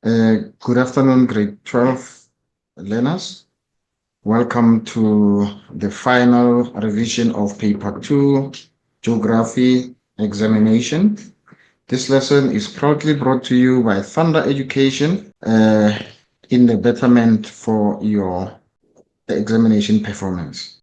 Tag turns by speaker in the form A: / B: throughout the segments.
A: Good afternoon, grade 12 learners. Welcome to the final revision of paper 2, geography examination. This lesson is proudly brought to you by Thunder Education in the betterment for your examination performance.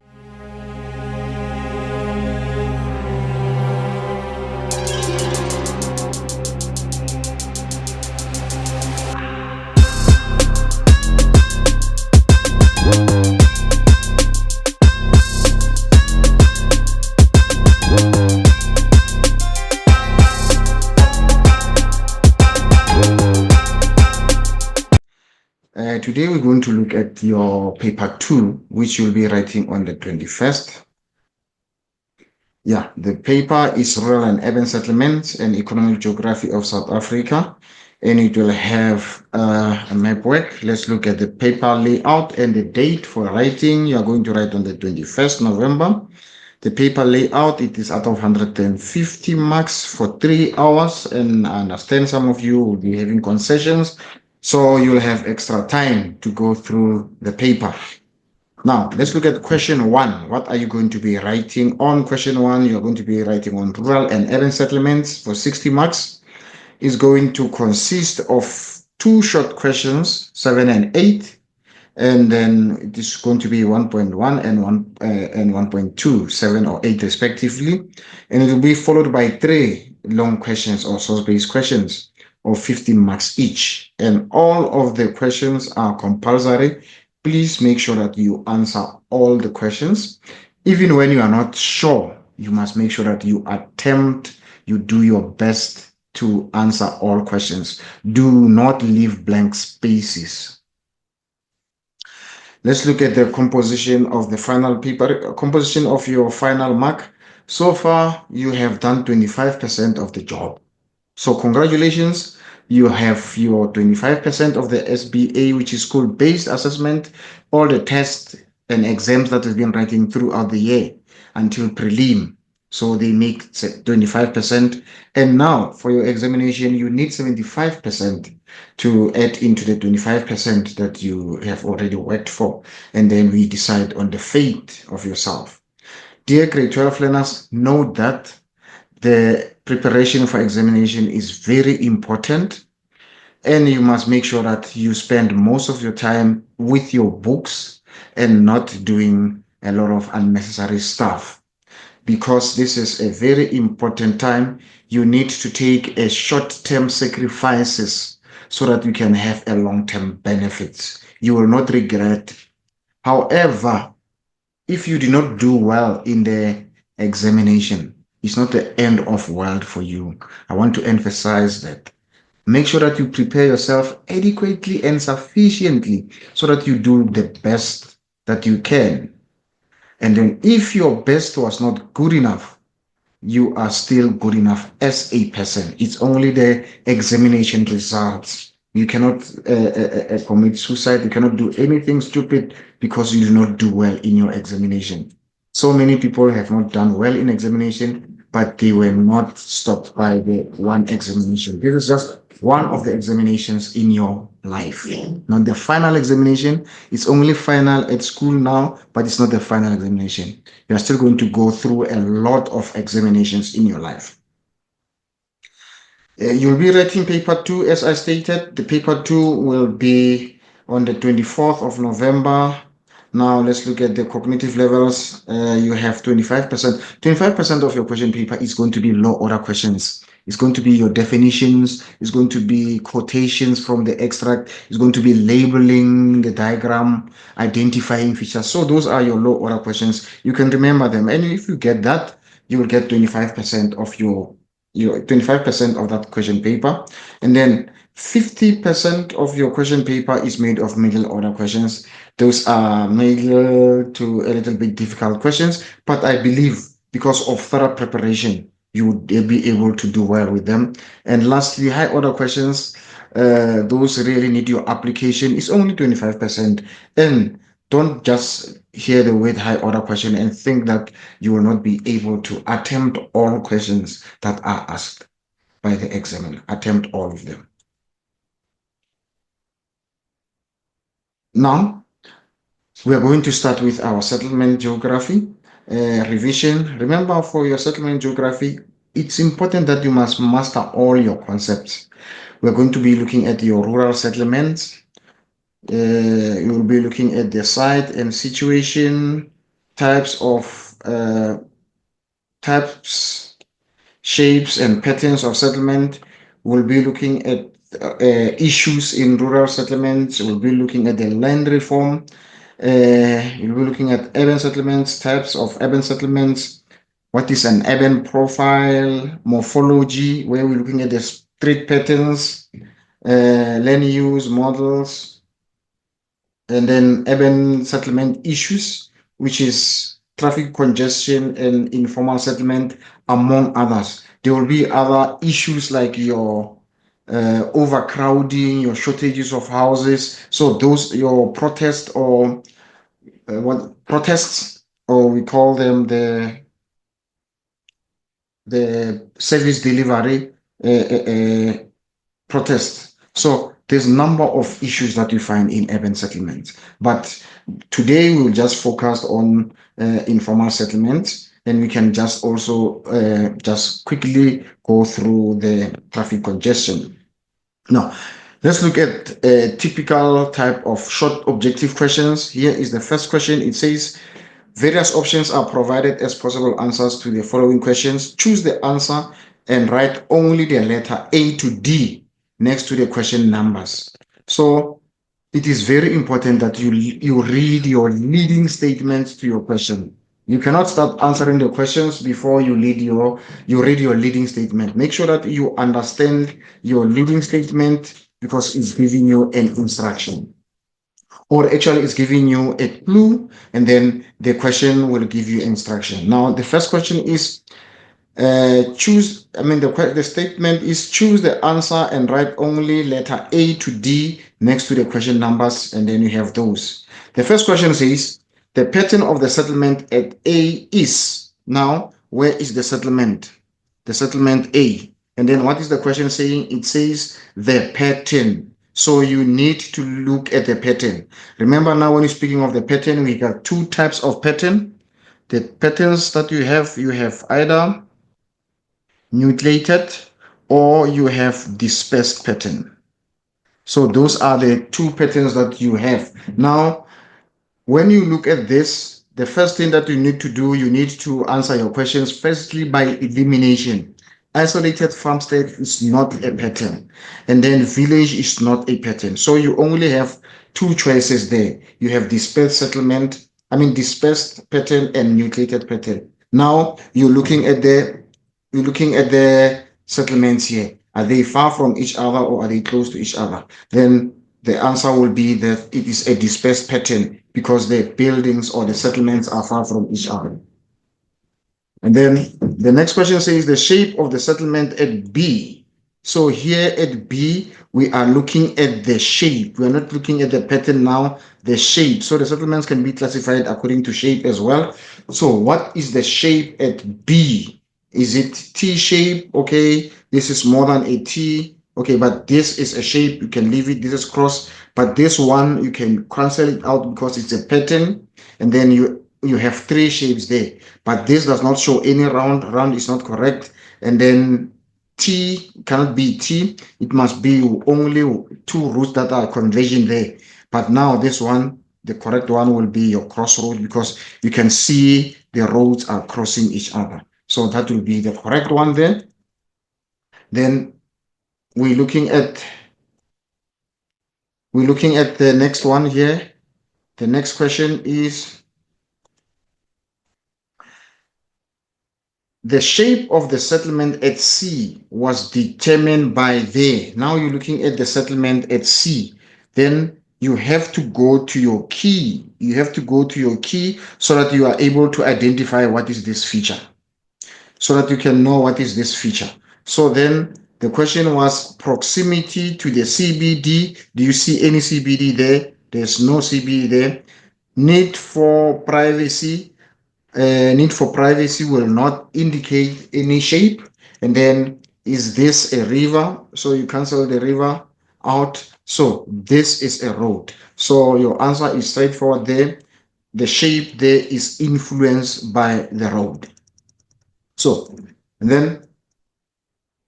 A: Today we're going to look at your paper 2, which you'll be writing on the 21st. Yeah, the paper is Rural and Urban Settlements and Economic Geography of South Africa, and it will have a map work. Let's look at the paper layout and the date for writing. You are going to write on the 21st November. The paper layout, it is out of 150 marks for 3 hours, and I understand some of you will be having concessions, so you'll have extra time to go through the paper. Now, let's look at question 1. What are you going to be writing on question 1? You're going to be writing on rural and urban settlements for 60 marks. It's going to consist of 2 short questions, 7 and 8. And then it is going to be 1.1 and 1.2, 7 or 8 respectively. And it will be followed by 3 long questions or source-based questions of 15 marks each. And all of the questions are compulsory. Please make sure that you answer all the questions. Even when you are not sure, you must make sure that you do your best to answer all questions. Do not leave blank spaces. Let's look at the composition of the final paper, composition of your final mark. So far, you have done 25% of the job. So congratulations, you have your 25% of the SBA, which is school-based assessment, all the tests and exams that have been writing throughout the year until prelim. So they make 25%. And now for your examination, you need 75% to add into the 25% that you have already worked for. And then we decide on the fate of yourself. Dear grade 12 learners, note that the preparation for examination is very important, and you must make sure that you spend most of your time with your books and not doing a lot of unnecessary stuff, because this is a very important time. You need to take a short-term sacrifices so that you can have a long-term benefits. You will not regret. However, if you do not do well in the examination, it's not the end of world for you. I want to emphasize that. Make sure that you prepare yourself adequately and sufficiently so that you do the best that you can. And then if your best was not good enough, you are still good enough as a person. It's only the examination results. You cannot commit suicide. You cannot do anything stupid because you do not do well in your examination. So many people have not done well in examination, but they were not stopped by the one examination. This is just one of the examinations in your life, not the final examination. It's only final at school now, but it's not the final examination. You are still going to go through a lot of examinations in your life. You'll be writing paper 2, as I stated. The paper 2 will be on the 24th of November. Now let's look at the cognitive levels. You have 25%. 25% of your question paper is going to be low order questions. It's going to be your definitions. It's going to be quotations from the extract. It's going to be labeling the diagram, identifying features. So those are your low order questions. You can remember them. And if you get that, you will get 25% of your 25% of that question paper. And then 50% of your question paper is made of middle order questions. Those are middle to a little bit difficult questions, but I believe because of thorough preparation, you would be able to do well with them. And lastly, high order questions, those really need your application. It's only 25%. And don't just hear the word high order question and think that you will not be able to attempt all questions that are asked by the examiner. Attempt all of them. Now, we are going to start with our settlement geography revision. Remember, for your settlement geography, it's important that you must master all your concepts. We're going to be looking at your rural settlements. You will be looking at the site and situation, types of types, shapes, and patterns of settlement. We'll be looking at issues in rural settlements. We'll be looking at the land reform. We'll be looking at urban settlements, types of urban settlements. What is an urban profile, morphology, where we're looking at the street patterns, land use models, and then urban settlement issues, which is traffic congestion and informal settlement, among others. There will be other issues like your overcrowding, your shortages of houses. So those your protest or what protests, or we call them the service delivery protests. So there's a number of issues that we find in urban settlements, but today we'll just focus on informal settlements, and we can just also just quickly go through the traffic congestion. Now, let's look at a typical type of short objective questions. Here is the first question. It says, various options are provided as possible answers to the following questions. Choose the answer and write only the letter A to D next to the question numbers. So it is very important that you read your leading statements to your question. You cannot start answering the questions before you read your leading statement. Make sure that you understand your leading statement because it's giving you an instruction, or actually it's giving you a clue, and then the question will give you instruction. Now, the first question is the statement is choose the answer and write only letter A to D next to the question numbers, and then you have those. The first question says, the pattern of the settlement at A is. Now, where is the settlement? The settlement A. And then what is the question saying? It says the pattern. So you need to look at the pattern. Remember now, when you're speaking of the pattern, we got two types of pattern. The patterns that you have either nucleated or you have dispersed pattern. So those are the two patterns that you have. Now, when you look at this, the first thing that you need to do, you need to answer your questions firstly by elimination. Isolated farmstead is not a pattern, and then village is not a pattern. So you only have two choices there. You have dispersed pattern and nucleated pattern. Now you're looking at the settlements here. Are they far from each other or are they close to each other? Then the answer will be that it is a dispersed pattern because the buildings or the settlements are far from each other. And then the next question says the shape of the settlement at B. So here at B, we are looking at the shape. We are not looking at the pattern now, the shape. So the settlements can be classified according to shape as well. So what is the shape at B? Is it T shape? Okay, this is more than a T. Okay, but this is a shape. You can leave it. This is cross. But this one, you can cancel it out because it's a pattern. And then you have three shapes there. But this does not show any round. Round is not correct. And then T cannot be T. It must be only two roots that are converging there. But now this one, the correct one will be your crossroad because you can see the roads are crossing each other. So that will be the correct one there. Then we're looking at the next one here. The next question is the shape of the settlement at C was determined by there. Now you're looking at the settlement at C. Then you have to go to your key. You have to go to your key so that you are able to identify what is this feature, so that you can know what is this feature. So then the question was proximity to the CBD. Do you see any CBD there? There's no CBD there. Need for privacy. Need for privacy will not indicate any shape. And then is this a river? So you cancel the river out. So this is a road. So your answer is straightforward there. The shape there is influenced by the road. So, and then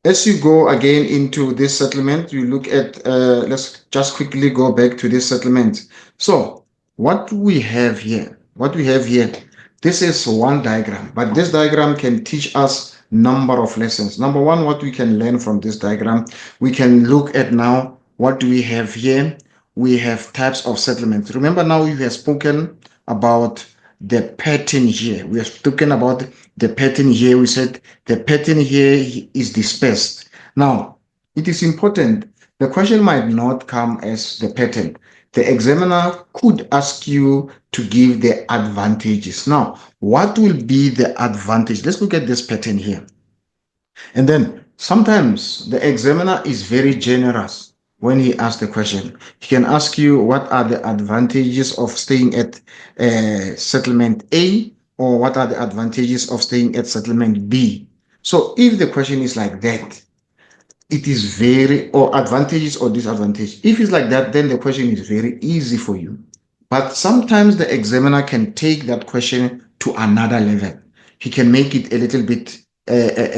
A: as you go again into this settlement, you look at, let's just quickly go back to this settlement. So what we have here, this is one diagram, but this diagram can teach us number of lessons. Number one, what we can learn from this diagram, we can look at now, what do we have here? We have types of settlements. Remember now we have spoken about the pattern here. We have spoken about the pattern here. We said the pattern here is dispersed. Now, it is important. The question might not come as the pattern. The examiner could ask you to give the advantages. Now, what will be the advantage? Let's look at this pattern here. And then sometimes the examiner is very generous when he asks the question. He can ask you what are the advantages of staying at settlement A, or what are the advantages of staying at settlement B. So if the question is like that, it is very, or advantages or disadvantages. If it's like that, then the question is very easy for you. But sometimes the examiner can take that question to another level. He can make it a little bit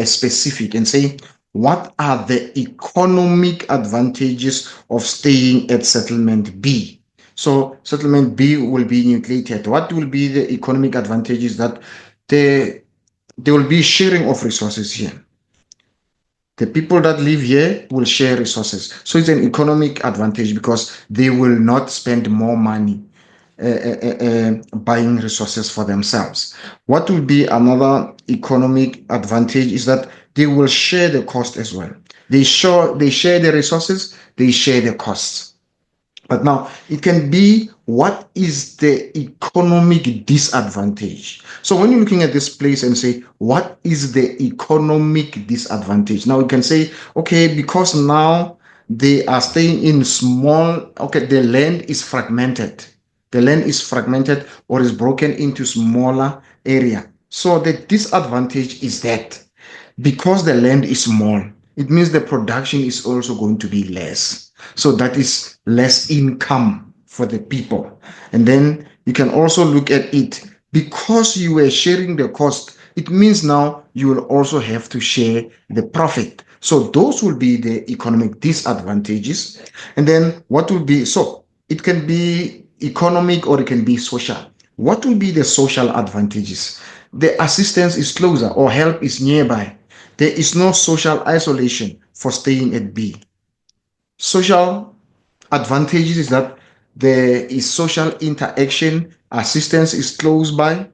A: specific and say, what are the economic advantages of staying at settlement B? So settlement B will be nucleated. What will be the economic advantages? That there will be sharing of resources here. The people that live here will share resources. So it's an economic advantage because they will not spend more money buying resources for themselves. What will be another economic advantage is that they will share the cost as well. They share the resources, they share the costs. But now it can be, what is the economic disadvantage? So when you're looking at this place and say, what is the economic disadvantage? Now you can say, okay, because now they are staying in small, okay, the land is fragmented. The land is fragmented or is broken into smaller area. So the disadvantage is that because the land is small, it means the production is also going to be less. So that is less income for the people. And then you can also look at it, because you were sharing the cost, it means now you will also have to share the profit. So those will be the economic disadvantages. And then what will be, so it can be economic or it can be social. What will be the social advantages? The assistance is closer or help is nearby. There is no social isolation for staying at B. Social advantages is that there is social interaction, assistance is close by.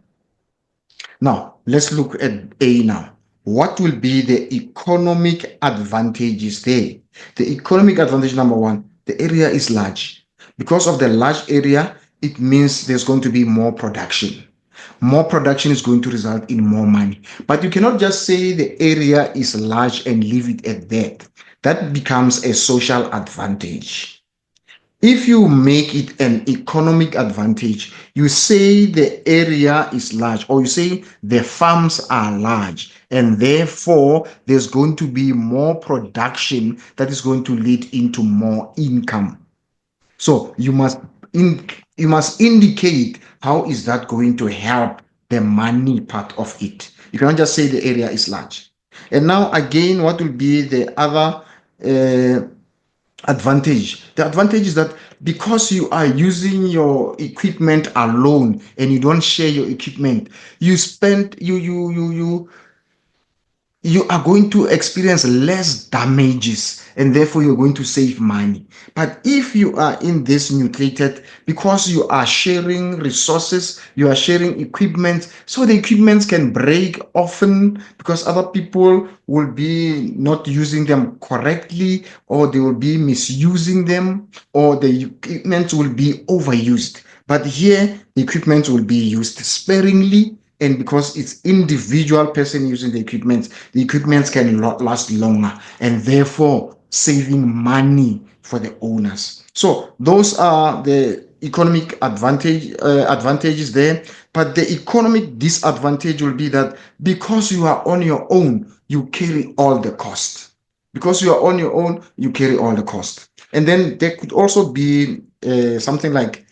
A: Now, let's look at A now. What will be the economic advantages there? The economic advantage number one, the area is large. Because of the large area, it means there's going to be more production. More production is going to result in more money. But you cannot just say the area is large and leave it at that. That becomes a social advantage. If you make it an economic advantage, you say the area is large, or you say the farms are large, and therefore there's going to be more production that is going to lead into more income. So you must indicate how is that going to help the money part of it. You cannot just say the area is large. And now again, what will be the other advantage? The advantage is that because you are using your equipment alone and you don't share your equipment, you are going to experience less damages, and therefore you're going to save money. But if you are in this nucleated, because you are sharing resources, you are sharing equipment, so the equipment can break often because other people will be not using them correctly, or they will be misusing them, or the equipment will be overused. But here, the equipment will be used sparingly, and because it's individual person using the equipment can last longer, and therefore saving money for the owners. So those are the economic advantages there. But the economic disadvantage will be that because you are on your own, you carry all the cost. Because you are on your own, you carry all the cost. And then there could also be something like,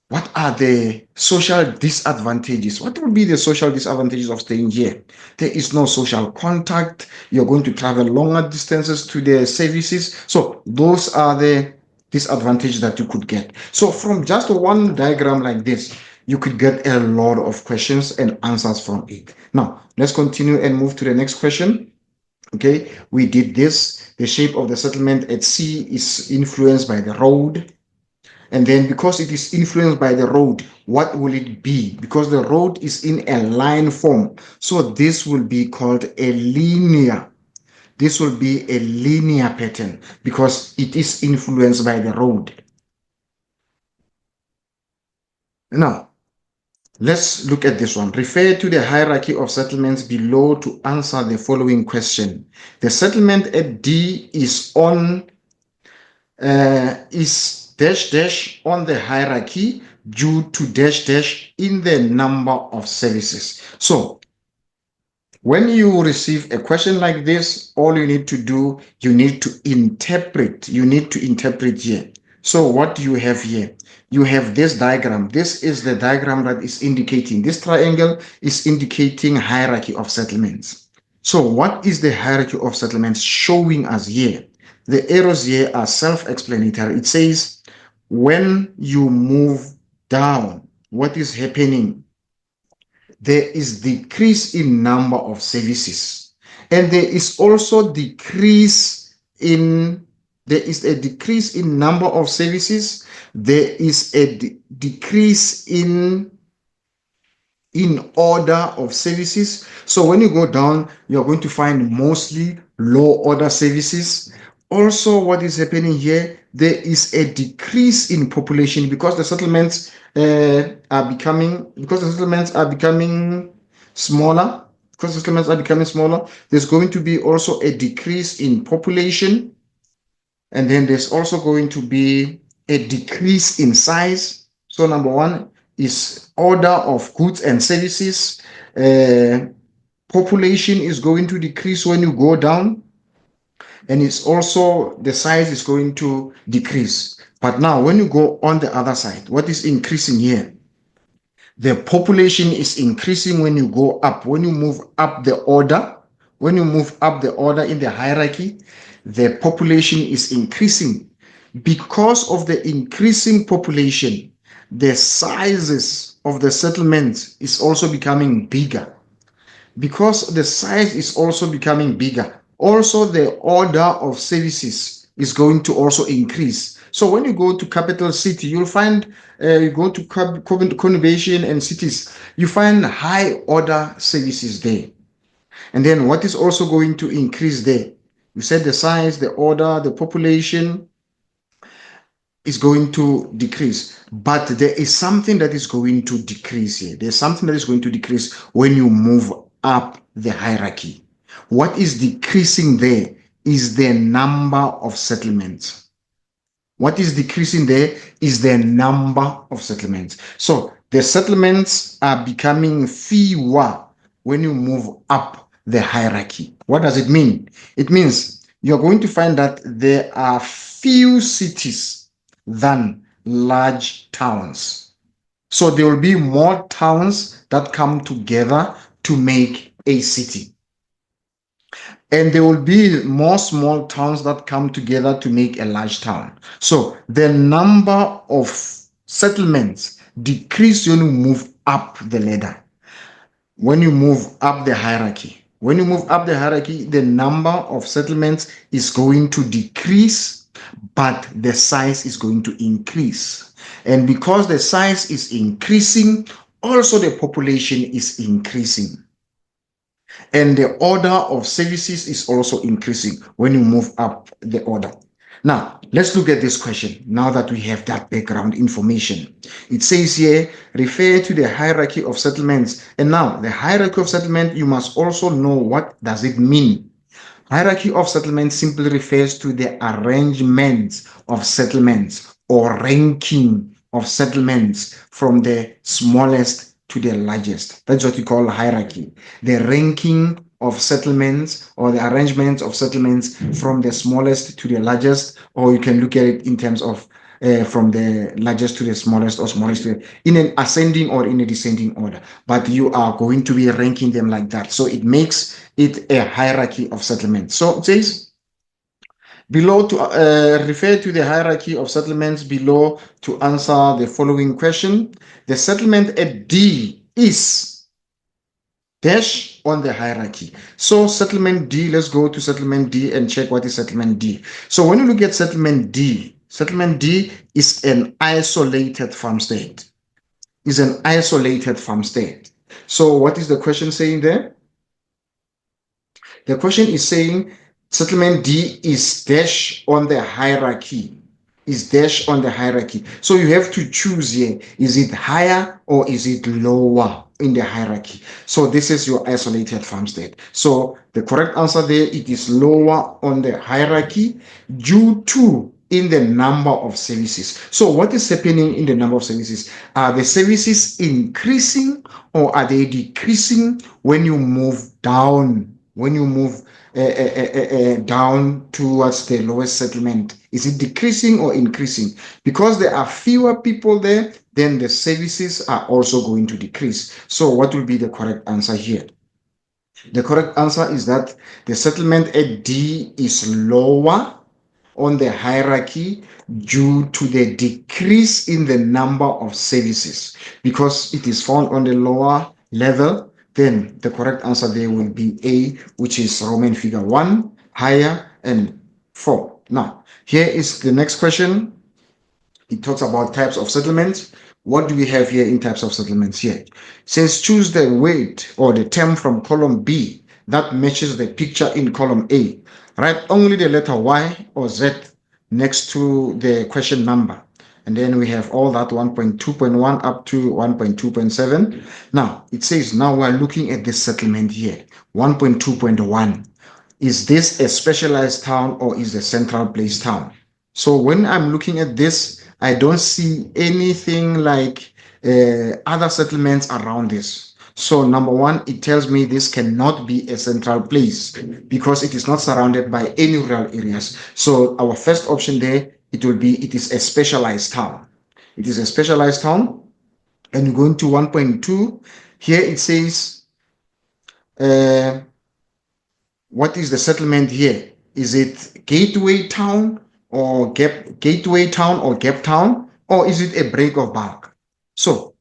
A: what are the social disadvantages? What will be the social disadvantages of staying here? There is no social contact. You're going to travel longer distances to the services. So those are the disadvantages that you could get. So from just one diagram like this, you could get a lot of questions and answers from it. Now, let's continue and move to the next question. Okay, we did this. The shape of the settlement at sea is influenced by the road. And then because it is influenced by the road, what will it be? Because the road is in a line form. So this will be called a linear. This will be a linear pattern because it is influenced by the road. Now, let's look at this one. Refer to the hierarchy of settlements below to answer the following question. The settlement at D is on dash dash on the hierarchy due to dash dash in the number of services. So when you receive a question like this, all you need to do, you need to interpret. You need to interpret here. So what do you have here? You have this diagram. This is the diagram that is indicating, this triangle is indicating hierarchy of settlements. So what is the hierarchy of settlements showing us here? The arrows here are self-explanatory. It says when you move down, what is happening? There is decrease in number of services, and there is also decrease in there is a decrease in number of services. There is a decrease in order of services. So when you go down, you're going to find mostly low order services. Also, what is happening here? There is a decrease in population because the settlements are becoming smaller. Because the settlements are becoming smaller, there's going to be also a decrease in population, and then there's also going to be a decrease in size. So number one is order of goods and services. Population is going to decrease when you go down, and it's also the size is going to decrease. But now when you go on the other side, what is increasing here? The population is increasing when you go up. When you move up the order, when you move up the order in the hierarchy, the population is increasing. Because of the increasing population, the sizes of the settlements is also becoming bigger. Because the size is also becoming bigger, also the order of services is going to also increase. So when you go to capital city, you'll find you go to conurbation and cities, you find high order services there. And then what is also going to increase there? You said the size, the order, the population is going to decrease. But there is something that is going to decrease here. There's something that is going to decrease when you move up the hierarchy. What is decreasing there is the number of settlements. What is decreasing there is the number of settlements. So the settlements are becoming fewer when you move up the hierarchy. What does it mean? It means you're going to find that there are few cities than large towns. So there will be more towns that come together to make a city. And there will be more small towns that come together to make a large town. So the number of settlements decrease when you move up the ladder, when you move up the hierarchy. When you move up the hierarchy, the number of settlements is going to decrease, but the size is going to increase. And because the size is increasing, also the population is increasing. And the order of services is also increasing when you move up the order. Now, let's look at this question now that we have that background information. It says here, refer to the hierarchy of settlements. And now, the hierarchy of settlement, you must also know what does it mean. Hierarchy of settlements simply refers to the arrangement of settlements or ranking of settlements from the smallest to the largest. That's what we call hierarchy. The ranking of settlements or the arrangements of settlements from the smallest to the largest, or you can look at it in terms of from the largest to the smallest or smallest to in an ascending or in a descending order. But you are going to be ranking them like that. So it makes it a hierarchy of settlements. So it says below to refer to the hierarchy of settlements below to answer the following question. The settlement at D is dash on the hierarchy. So settlement D, let's go to settlement D and check what is settlement D. So when you look at settlement D is an isolated farmstead. Is an isolated farmstead. So what is the question saying there? The question is saying settlement D is dash on the hierarchy. Is dash on the hierarchy. So you have to choose here. Is it higher or is it lower in the hierarchy? So this is your isolated farmstead. So the correct answer there, it is lower on the hierarchy due to in the number of services. So what is happening in the number of services? Are the services increasing or are they decreasing when you move down? When you move down towards the lowest settlement, is it decreasing or increasing? Because there are fewer people there, then the services are also going to decrease. So what will be the correct answer here? The correct answer is that the settlement at D is lower on the hierarchy due to the decrease in the number of services. Because it is found on the lower level, then the correct answer there will be A, which is Roman figure 1, higher, and 4. Now, here is the next question. It talks about types of settlements. What do we have here in types of settlements here? It says choose the word or the term from column B that matches the picture in column A. Write only the letter Y or Z next to the question number. And then we have all that 1.2.1 up to 1.2.7. Now, it says now we're looking at this settlement here. 1.2.1. Is this a specialized town or is a central place town? So when I'm looking at this, I don't see anything like other settlements around this. So number one, it tells me this cannot be a central place because it is not surrounded by any rural areas. So our first option there, it will be it is a specialized town. It is a specialized town. And you go into 1.2. Here it says, what is the settlement here? Is it gateway town or gateway town or gap town, or is it a break of bulk? So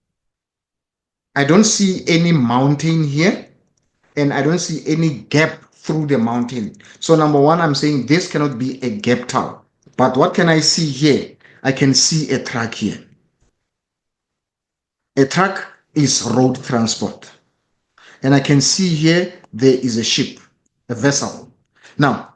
A: I don't see any mountain here, and I don't see any gap through the mountain. So number one, I'm saying this cannot be a gap town. But what can I see here? I can see a truck here. A truck is road transport. And I can see here there is a ship, a vessel. Now,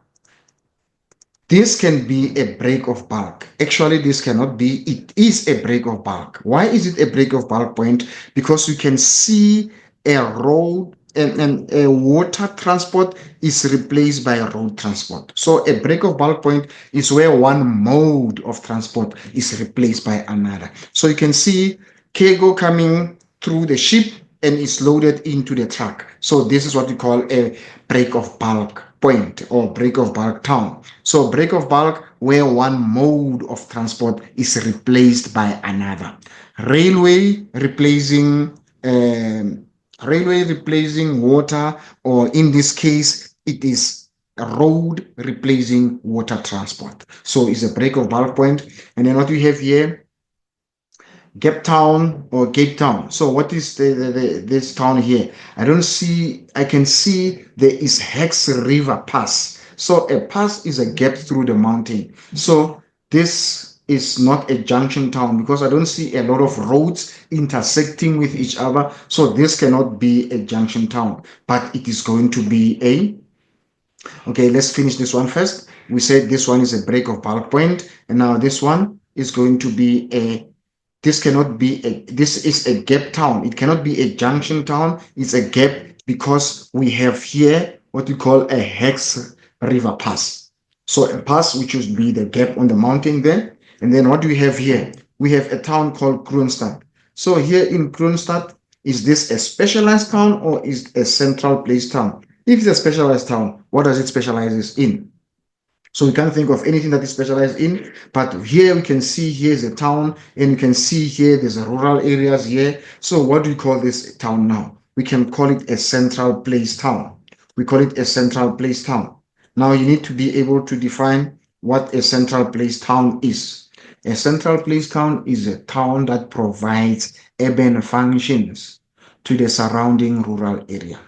A: this can be a break of bulk. Actually, this cannot be. It is a break of bulk. Why is it a break of bulk point? Because you can see a road and a water transport is replaced by a road transport. So a break of bulk point is where one mode of transport is replaced by another. So you can see cargo coming through the ship and is loaded into the truck. So this is what we call a break of bulk point or break of bulk town. So break of bulk where one mode of transport is replaced by another. Railway replacing water, or in this case, it is a road replacing water transport. So it's a break of bulk point. And then what we have here, Gap Town or Cape Town. So what is this town here? I can see there is Hex River Pass. So a pass is a gap through the mountain. So this is not a junction town because I don't see a lot of roads intersecting with each other. So this cannot be a junction town, but it is going to be okay, let's finish this one first. We said this one is a break of bulk point, and now this one is going to be this is a gap town. It cannot be a junction town. It's a gap because we have here what we call a Hex River Pass. So a pass, which would be the gap on the mountain there. And then what do we have here? We have a town called Kroonstad. So here in Kroonstad, is this a specialized town or is a central place town? If it's a specialized town, what does it specializes in? So we can't think of anything that is specialized in, but here we can see here's a town, and you can see here there's a rural areas here. So what do we call this town now? We can call it a central place town. We call it a central place town. Now you need to be able to define what a central place town is. A central place town is a town that provides urban functions to the surrounding rural area.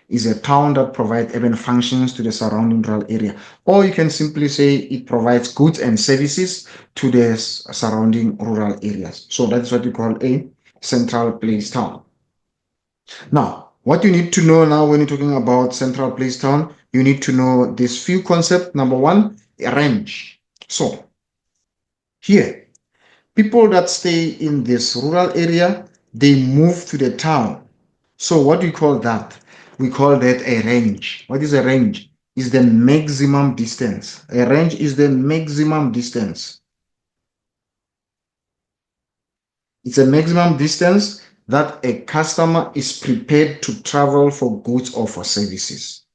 A: Is a town that provides urban functions to the surrounding rural area. Or you can simply say it provides goods and services to the surrounding rural areas. So that's what we call a central place town. Now, what you need to know now when you're talking about central place town, you need to know this few concepts. Number one, a range. So here, people that stay in this rural area, they move to the town. So what do we call that? We call that a range. What is a range? Is the maximum distance. A range is the maximum distance. It's a maximum distance that a customer is prepared to travel for goods or for services.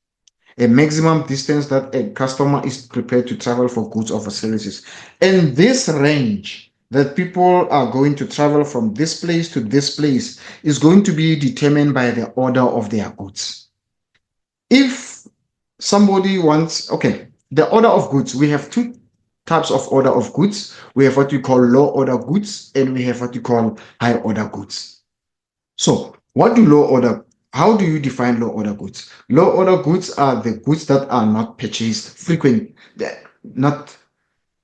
A: A maximum distance that a customer is prepared to travel for goods or for services. And this range that people are going to travel from this place to this place is going to be determined by the order of their goods. If somebody wants, okay, the order of goods, we have two types of order of goods. We have what we call low order goods, and we have what we call high order goods. So what do low order, how do you define low order goods? Low order goods are the goods that are not purchased frequently. Not,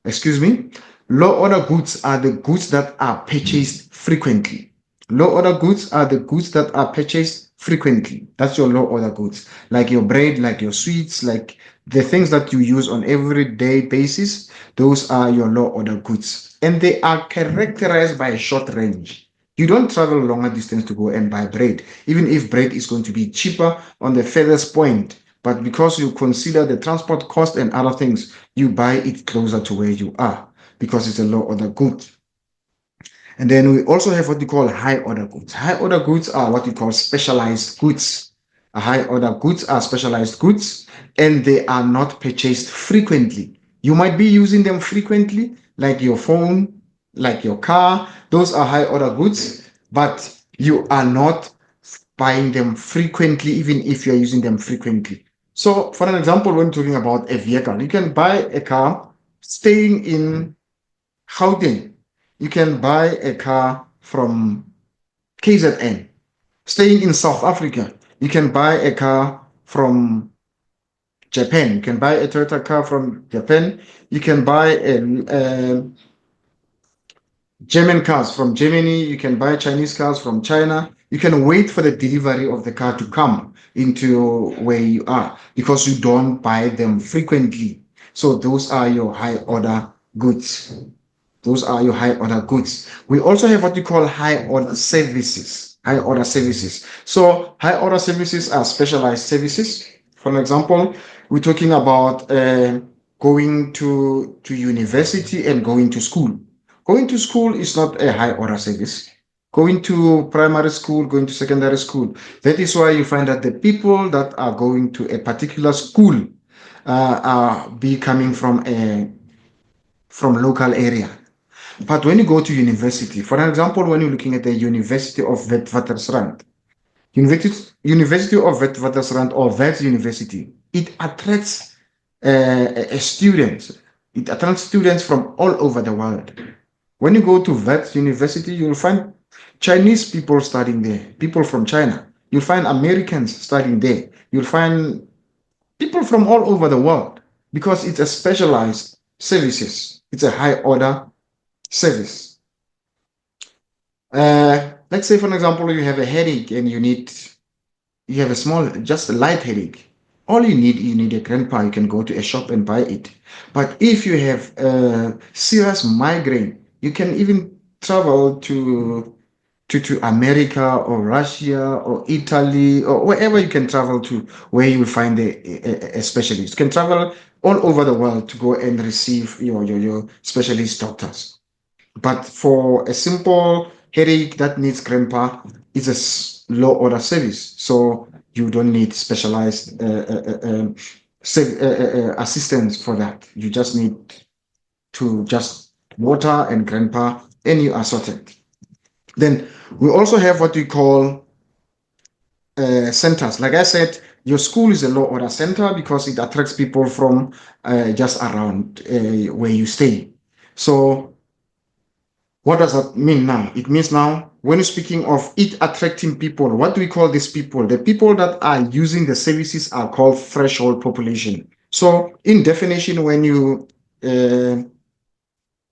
A: excuse me. Low order goods are the goods that are purchased frequently. Low order goods are the goods that are purchased frequently. That's your low order goods, like your bread, like your sweets, like the things that you use on everyday basis. Those are your low order goods, and they are characterized by a short range. You don't travel longer distance to go and buy bread, even if bread is going to be cheaper on the furthest point. But because you consider the transport cost and other things, you buy it closer to where you are because it's a low order good. And then we also have what we call high order goods. High order goods are what we call specialized goods. High order goods are specialized goods, and they are not purchased frequently. You might be using them frequently, like your phone, like your car. Those are high order goods, but you are not buying them frequently, even if you're using them frequently. So, for an example, when talking about a vehicle, you can buy a car staying in Gauteng. You can buy a car from KZN. Staying in South Africa, you can buy a car from Japan. You can buy a Toyota car from Japan. You can buy a German cars from Germany. You can buy Chinese cars from China. You can wait for the delivery of the car to come into where you are because you don't buy them frequently. So those are your high order goods. Those are your high order goods. We also have what we call high order services. High order services. So high order services are specialized services. For example, we're talking about going to university and going to school. Going to school is not a high order service. Going to primary school, going to secondary school. That is why you find that the people that are going to a particular school are be coming from local area. But when you go to university, for example, when you're looking at the University of Witwatersrand, University of Witwatersrand or Wits University, it attracts students. It attracts students from all over the world. When you go to Wits University, you'll find Chinese people studying there, people from China. You'll find Americans studying there. You'll find people from all over the world because it's a specialized services. It's a high order service. Let's say, for example, you have a headache and you have a small, just a light headache. All you need a grandpa. You can go to a shop and buy it. But if you have a serious migraine, you can even travel to America or Russia or Italy or wherever you can travel to, where you will find a specialist. You can travel all over the world to go and receive your specialist doctors. But for a simple headache that needs grandpa, it's a low order service. So You don't need specialized assistance for that. You just need to just water and grandpa, and you are sorted. Then we also have what we call centers. Like I said, your school is a law order center because it attracts people from just around where you stay. So what does that mean now? It means now, when you're speaking of it attracting people, what do we call these people? The people that are using the services are called threshold population. So in definition, when you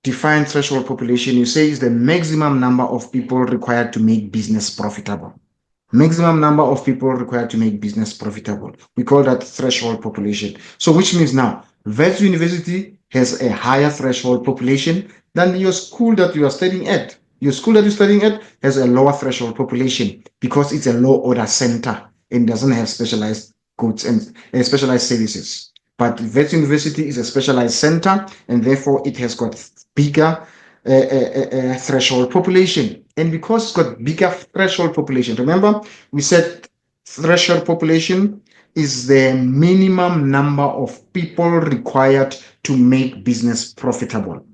A: define threshold population, you say is the maximum number of people required to make business profitable. Maximum number of people required to make business profitable. We call that threshold population. So which means now, Wits University has a higher threshold population than your school that you are studying at. Your school that you're studying at has a lower threshold population because it's a low order center and doesn't have specialized goods and specialized services. But Wits University is a specialized center and therefore it has got bigger threshold population. And because it's got bigger threshold population, remember we said threshold population is the minimum number of people required to make business profitable.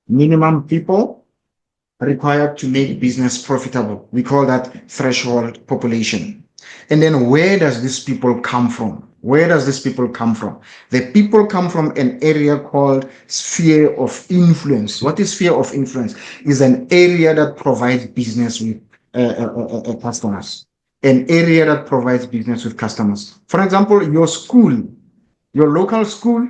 A: Minimum people required to make business profitable. We call that threshold population. And then where does these people come from? Where does these people come from? The people come from an area called sphere of influence. What is sphere of influence? Is an area that provides business with customers. An area that provides business with customers. For example, your school, your local school,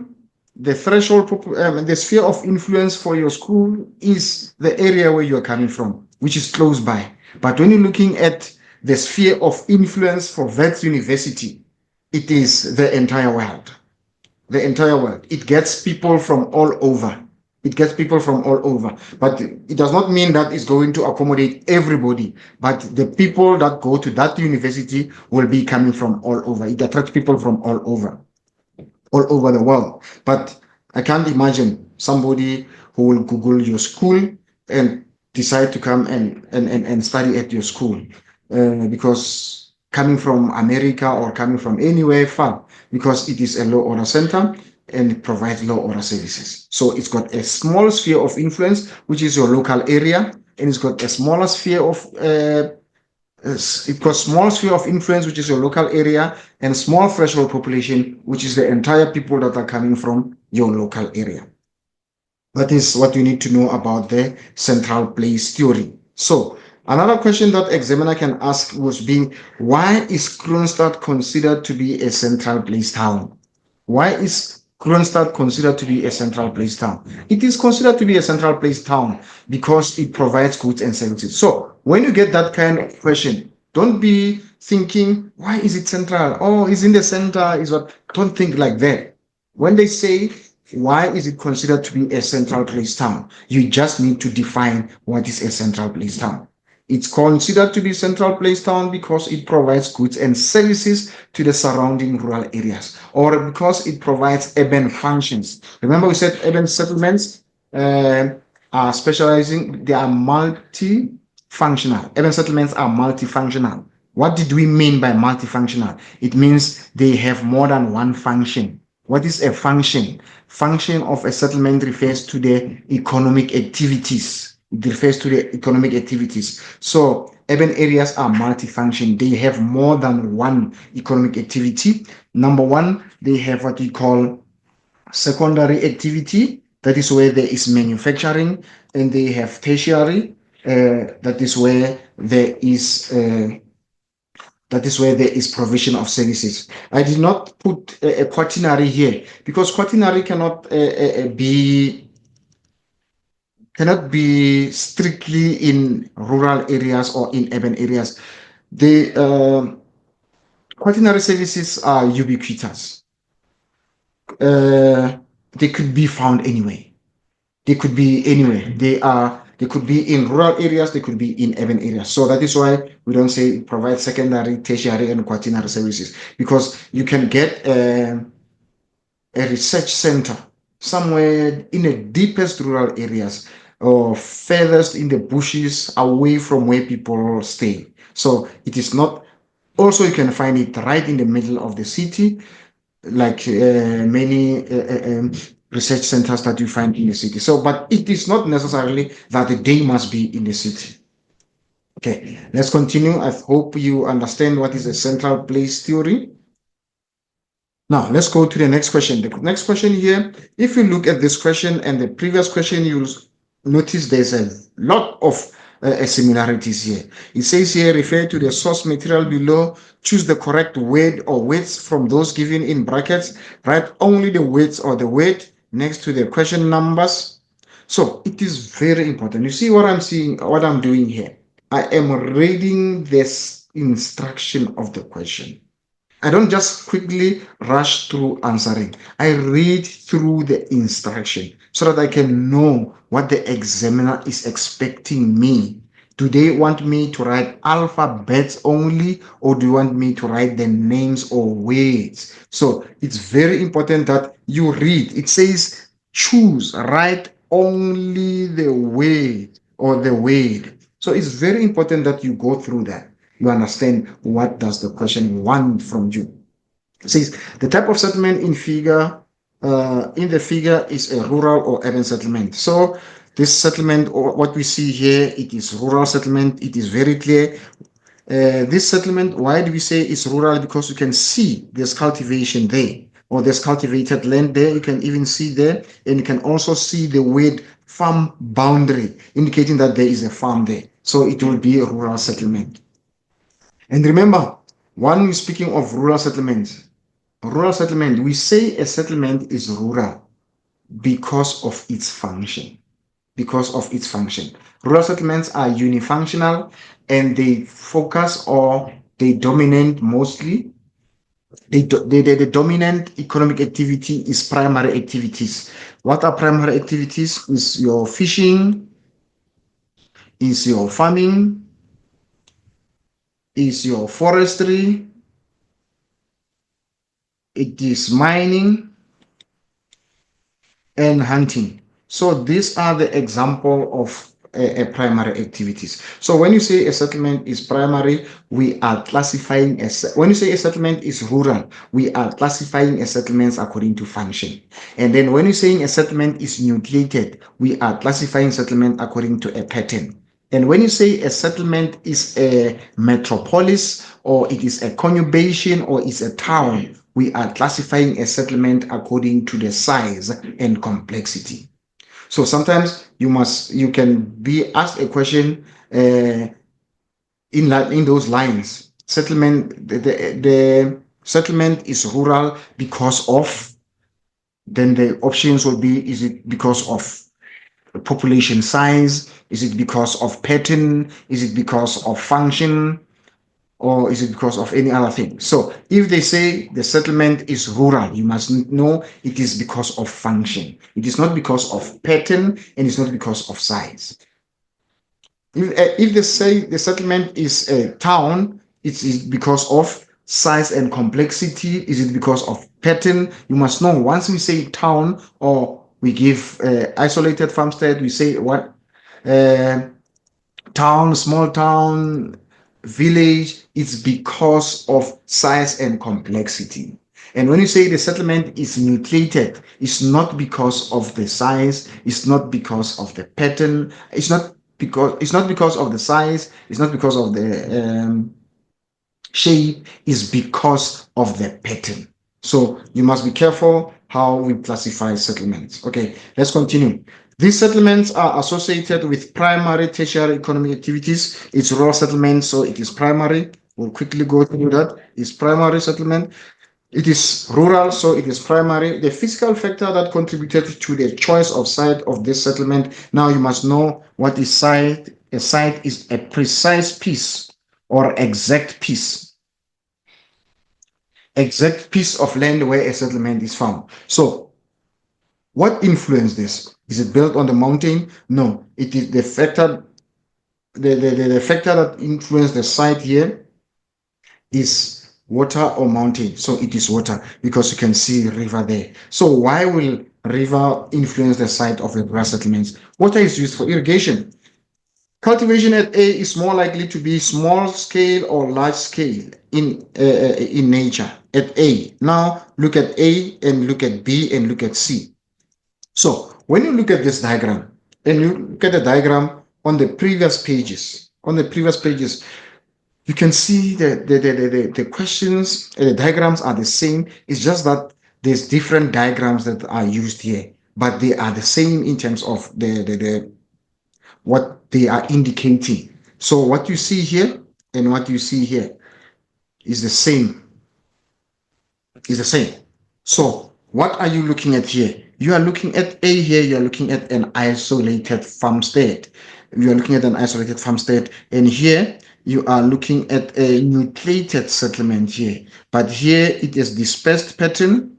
A: the threshold, the sphere of influence for your school is the area where you're coming from, which is close by. But when you're looking at the sphere of influence for Wits University, it is the entire world. The entire world. It gets people from all over. It gets people from all over. But it does not mean that it's going to accommodate everybody. But the people that go to that university will be coming from all over. It attracts people from all over the world. But I can't imagine somebody who will Google your school and decide to come and study at your school because coming from America or coming from anywhere far, because it is a low order center and it provides low order services. So it's got a small sphere of influence, which is your local area, and it's got a smaller sphere of it got small sphere of influence, which is your local area, and small threshold population, which is the entire people that are coming from your local area. That is what you need to know about the central place theory. So another question that examiner can ask was being, why is Kroonstad considered to be a central place town? Why is Kroonstad considered to be a central place town? It is considered to be a central place town because it provides goods and services. So when you get that kind of question, don't be thinking, why is it central? Oh, it's in the center, is what. Don't think like that. When they say, why is it considered to be a central place town? You just need to define what is a central place town. It's considered to be central place town because it provides goods and services to the surrounding rural areas, or because it provides urban functions. Remember, we said urban settlements are specializing, they are multifunctional. Urban settlements are multifunctional. What did we mean by multifunctional? It means they have more than one function. What is a function? Function of a settlement refers to the economic activities. It refers to the economic activities. So urban areas are multifunction. They have more than one economic activity. Number one, they have what we call secondary activity. That is where there is manufacturing, and they have tertiary. That is where there is provision of services. I did not put a quaternary here because quaternary cannot be strictly in rural areas or in urban areas. The quaternary services are ubiquitous. They could be found anywhere. They could be anywhere. They could be in rural areas, they could be in urban areas. So that is why we don't say provide secondary, tertiary, and quaternary services, because you can get a research center somewhere in the deepest rural areas, or furthest in the bushes away from where people stay. So it is not, also you can find it right in the middle of the city, like many research centers that you find in the city. So, but it is not necessarily that they must be in the city. Okay, let's continue. I hope you understand what is a central place theory. Now, let's go to the next question. The next question here, if you look at this question and the previous question, you'll notice there's a lot of similarities here. It says here, refer to the source material below, choose the correct word or words from those given in brackets, write only the words or the word next to the question numbers. So it is very important. You see what I'm seeing, what I'm doing here. I am reading this instruction of the question. I don't just quickly rush through answering. I read through the instruction so that I can know what the examiner is expecting me. Do they want me to write alphabets only, or do you want me to write the names or words? So it's very important that you read. It says choose, write only the word or the word. So it's very important that you go through that. You understand what does the question want from you. It says the type of settlement in the figure is a rural or urban settlement. So this settlement, or what we see here, it is rural settlement. It is very clear. This settlement, why do we say it's rural? Because you can see there's cultivation there, or there's cultivated land there. You can even see there, and you can also see the word farm boundary, indicating that there is a farm there. So it will be a rural settlement. And remember, when we're speaking of rural settlement, we say a settlement is rural because of its function. Because of its function. Rural settlements are unifunctional and they focus or they dominate mostly. The dominant economic activity is primary activities. What are primary activities? Is your fishing, is your farming, is your forestry, it is mining and hunting. So these are the example of a primary activities. So when you say a settlement is primary, we are classifying as when you say a settlement is rural, we are classifying a settlements according to function. And then when you're saying a settlement is nucleated, we are classifying settlement according to a pattern. And when you say a settlement is a metropolis or it is a conurbation or it's a town, we are classifying a settlement according to the size and complexity. So sometimes you can be asked a question in those lines. The settlement is rural because of, then the options will be, is it because of population size? Is it because of pattern? Is it because of function? Or is it because of any other thing? So if they say the settlement is rural, you must know it is because of function. It is not because of pattern and it's not because of size. If they say the settlement is a town, it is because of size and complexity. Is it because of pattern? You must know once we say town or we give isolated farmstead, we say what? Uh, Town, small town, village, it's because of size and complexity. And when you say the settlement is nucleated, it's not because of the size, it's not because of the pattern, it's not because of the size, it's not because of the shape, it's because of the pattern. So you must be careful how we classify settlements. Okay, let's continue. These settlements are associated with primary, tertiary economic activities. It's rural settlement, so it is primary. We'll quickly go through that. It's primary settlement. It is rural, so it is primary. The physical factor that contributed to the choice of site of this settlement. Now you must know what is site. A site is a precise piece or exact piece of land where a settlement is found. So what influenced this? Is it built on the mountain? No, it is the factor. The factor that influenced the site here is water or mountain. So it is water because you can see river there. So why will river influence the site of the rural settlements. Water is used for irrigation. Cultivation at A is more likely to be small scale or large scale in nature at A. Now look at A and look at B and look at C. So when you look at this diagram and you look at the diagram on the previous pages, you can see the questions, the diagrams are the same. It's just that there's different diagrams that are used here, but they are the same in terms of the what they are indicating. So what you see here and what you see here is the same. Is the same. So what are you looking at here? You are looking at A here. You are looking at an isolated farmstead. You are looking at an isolated farmstead, and here you are looking at a nucleated settlement here. But here it is dispersed pattern.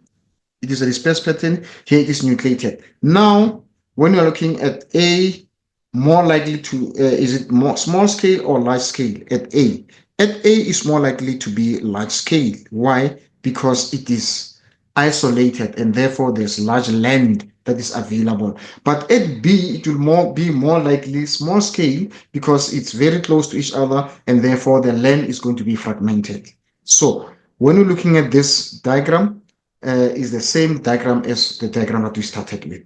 A: It is a dispersed pattern. Here it is nucleated. Now, when you are looking at A, more likely to is it more small scale or large scale at A? At A is more likely to be large scale. Why? Because it is isolated and therefore there's large land that is available. But at B, it will be more likely small scale because it's very close to each other and therefore the land is going to be fragmented. So when you're looking at this diagram, is the same diagram as the diagram that we started with.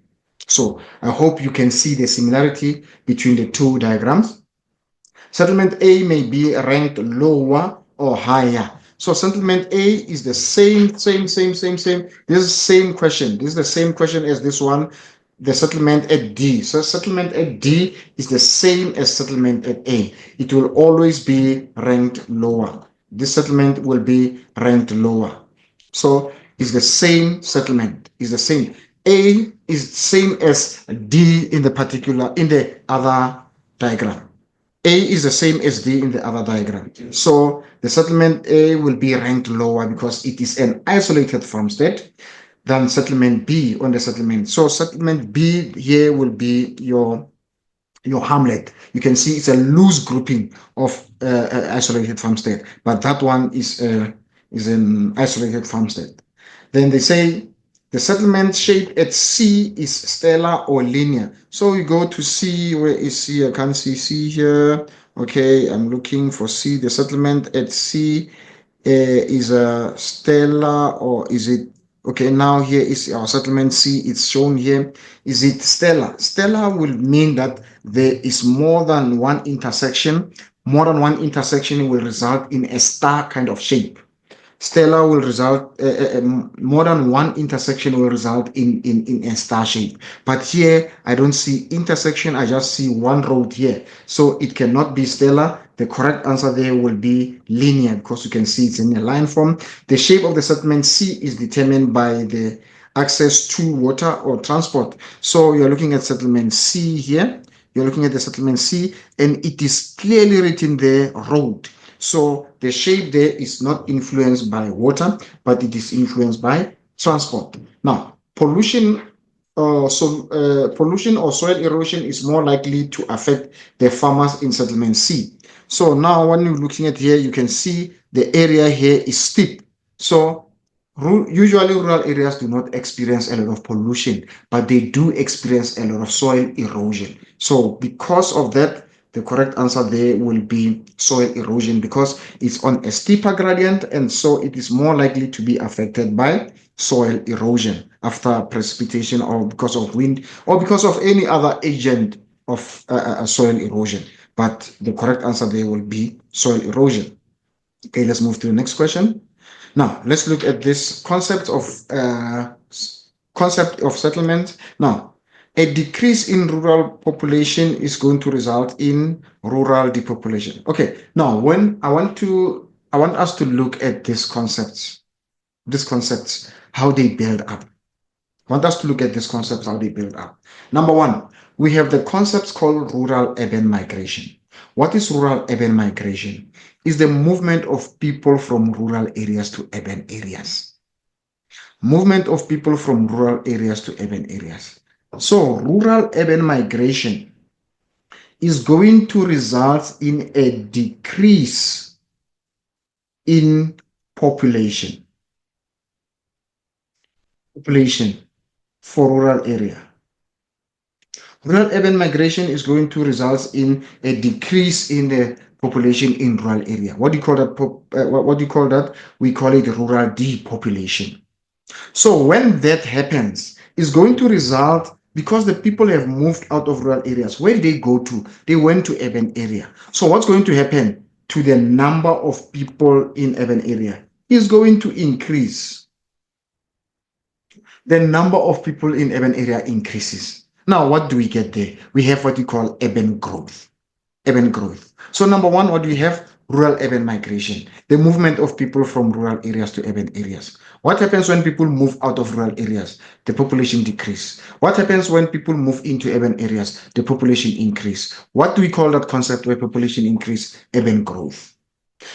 A: So I hope you can see the similarity between the two diagrams. Settlement A may be ranked lower or higher. So settlement A is the same. This is the same question. This is the same question as this one, the settlement at D. So settlement at D is the same as settlement at A. It will always be ranked lower. This settlement will be ranked lower. So it's the same settlement. It's the same. A is same as D in the other diagram. A is the same as D in the other diagram. So the settlement A will be ranked lower because it is an isolated farmstead than settlement B on the settlement. So settlement B here will be your hamlet. You can see it's a loose grouping of isolated farmstead, but that one is an isolated farmstead. Then they say the settlement shape at C is stellar or linear. So we go to C. Where is C? I can't see C here. Okay, I'm looking for C. The settlement at C is a stellar, or is it? Okay, now here is our settlement C. It's shown here. Is it stellar? Stellar will mean that there is more than one intersection. More than one intersection will result in a star kind of shape. Stellar will result, more than one intersection will result in a star shape. But here, I don't see intersection, I just see one road here. So it cannot be stellar. The correct answer there will be linear because you can see it's in a line form. The shape of the settlement C is determined by the access to water or transport. So you're looking at settlement C here. You're looking at the settlement C, and it is clearly written there, road. So the shape there is not influenced by water, but it is influenced by transport. Now, pollution or soil erosion is more likely to affect the farmers in settlement C. So now when you're looking at here, you can see the area here is steep. So usually rural areas do not experience a lot of pollution, but they do experience a lot of soil erosion. So because of that, the correct answer there will be soil erosion because it's on a steeper gradient, and so it is more likely to be affected by soil erosion after precipitation or because of wind or because of any other agent of soil erosion. But the correct answer there will be soil erosion. Okay, let's move to the next question. Now, let's look at this concept of settlement. Now, a decrease in rural population is going to result in rural depopulation. Okay, now when I want us to look at these concepts, how they build up. I want us to look at these concepts, how they build up. Number one, we have the concepts called rural-urban migration. What is rural-urban migration? It's the movement of people from rural areas to urban areas. Movement of people from rural areas to urban areas. So rural-urban migration is going to result in a decrease in population for rural area. Rural urban migration is going to result in a decrease in the population in rural area. What do you call that? What do you call that? We call it rural depopulation. So when that happens, it's going to result because the people have moved out of rural areas. Where did they go to? They went to urban area. So what's going to happen to the number of people in urban area? Is going to increase. The number of people in urban area increases. Now, what do we get there? We have what we call urban growth. Urban growth. So, number one, what do we have? Rural urban migration, the movement of people from rural areas to urban areas. What happens when people move out of rural areas? The population decrease. What happens when people move into urban areas? The population increase. What do we call that concept where population increase? Urban growth.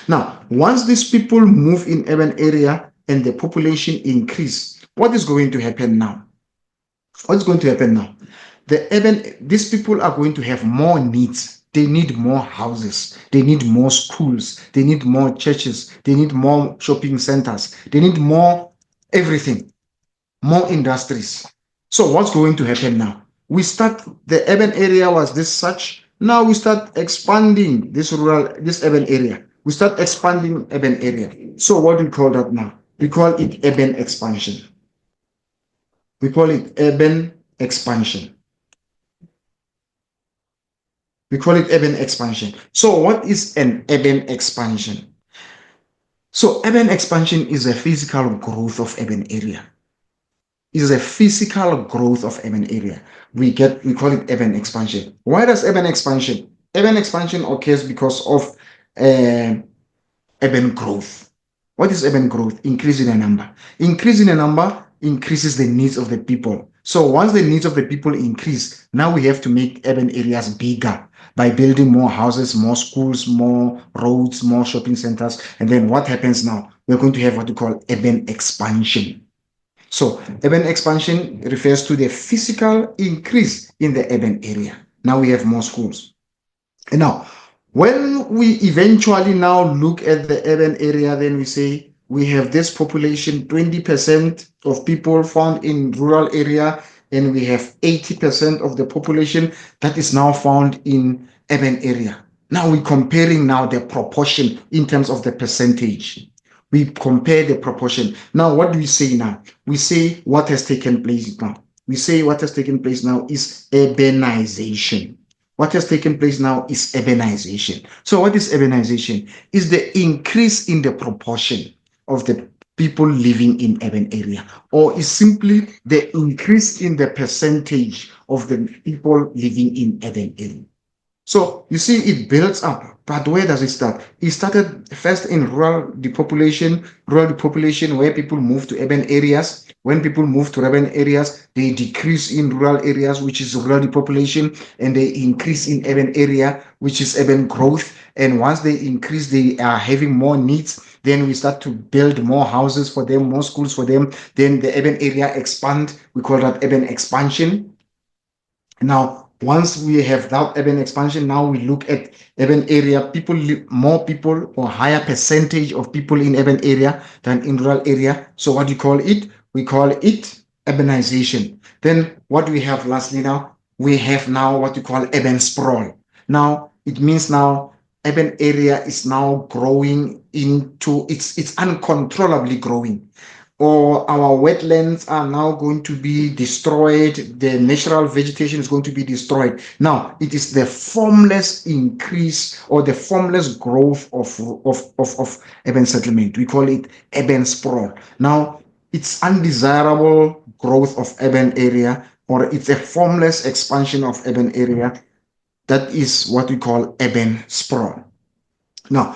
A: Now, once these people move in urban area and the population increase, what is going to happen now? What's going to happen now? These people are going to have more needs. They need more houses. They need more schools. They need more churches. They need more shopping centers. They need more everything, more industries. So what's going to happen now? The urban area was this such. Now we start expanding this urban area. We start expanding urban area. So what do we call that now? We call it urban expansion. We call it urban expansion. We call it urban expansion. So what is an urban expansion? So urban expansion is a physical growth of urban area. Is a physical growth of urban area. We call it urban expansion. Why does urban expansion? Urban expansion occurs because of urban growth. What is urban growth? Increasing a number. Increasing a number increases the needs of the people. So once the needs of the people increase, now we have to make urban areas bigger by building more houses, more schools, more roads, more shopping centers. And then what happens now? We're going to have what we call urban expansion. So urban expansion refers to the physical increase in the urban area. Now we have more schools. And now, when we eventually now look at the urban area, then we say we have this population, 20% of people found in rural area, and we have 80% of the population that is now found in urban area. Now we're comparing now the proportion in terms of the percentage. We compare the proportion. Now, what do we say now? We say what has taken place now. We say what has taken place now is urbanization. What has taken place now is urbanization. So what is urbanization? Is the increase in the proportion of the people living in urban area, or is simply the increase in the percentage of the people living in urban area. So you see, it builds up. But where does it start? It started first in rural depopulation where people move to urban areas. When people move to urban areas, they decrease in rural areas, which is rural depopulation, and they increase in urban area, which is urban growth. And once they increase, they are having more needs. Then we start to build more houses for them, more schools for them. Then the urban area expand. We call that urban expansion. Now, once we have that urban expansion, now we look at urban area, more people or higher percentage of people in urban area than in rural area. So what do you call it? We call it urbanization. Then what do we have lastly now? We have now what we call urban sprawl. Now, it means now urban area is now growing into, it's uncontrollably growing, or our wetlands are now going to be destroyed, the natural vegetation is going to be destroyed. Now, it is the formless increase or the formless growth of urban settlement. We call it urban sprawl. Now, it's undesirable growth of urban area, or it's a formless expansion of urban area. That is what we call urban sprawl. Now,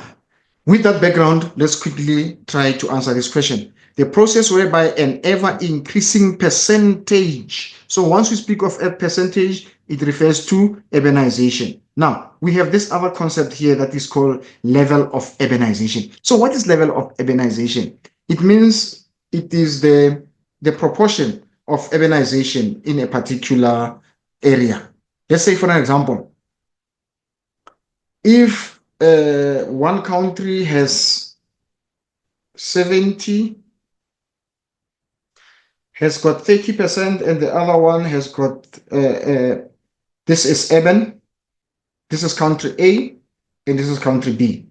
A: with that background, let's quickly try to answer this question. The process whereby an ever increasing percentage. So once we speak of a percentage, it refers to urbanization. Now, we have this other concept here that is called level of urbanization. So what is level of urbanization? It means it is the proportion of urbanization in a particular area. Let's say, for an example, if one country has 70 has got 30%, and the other one has got, this is urban, this is country A, and this is country B.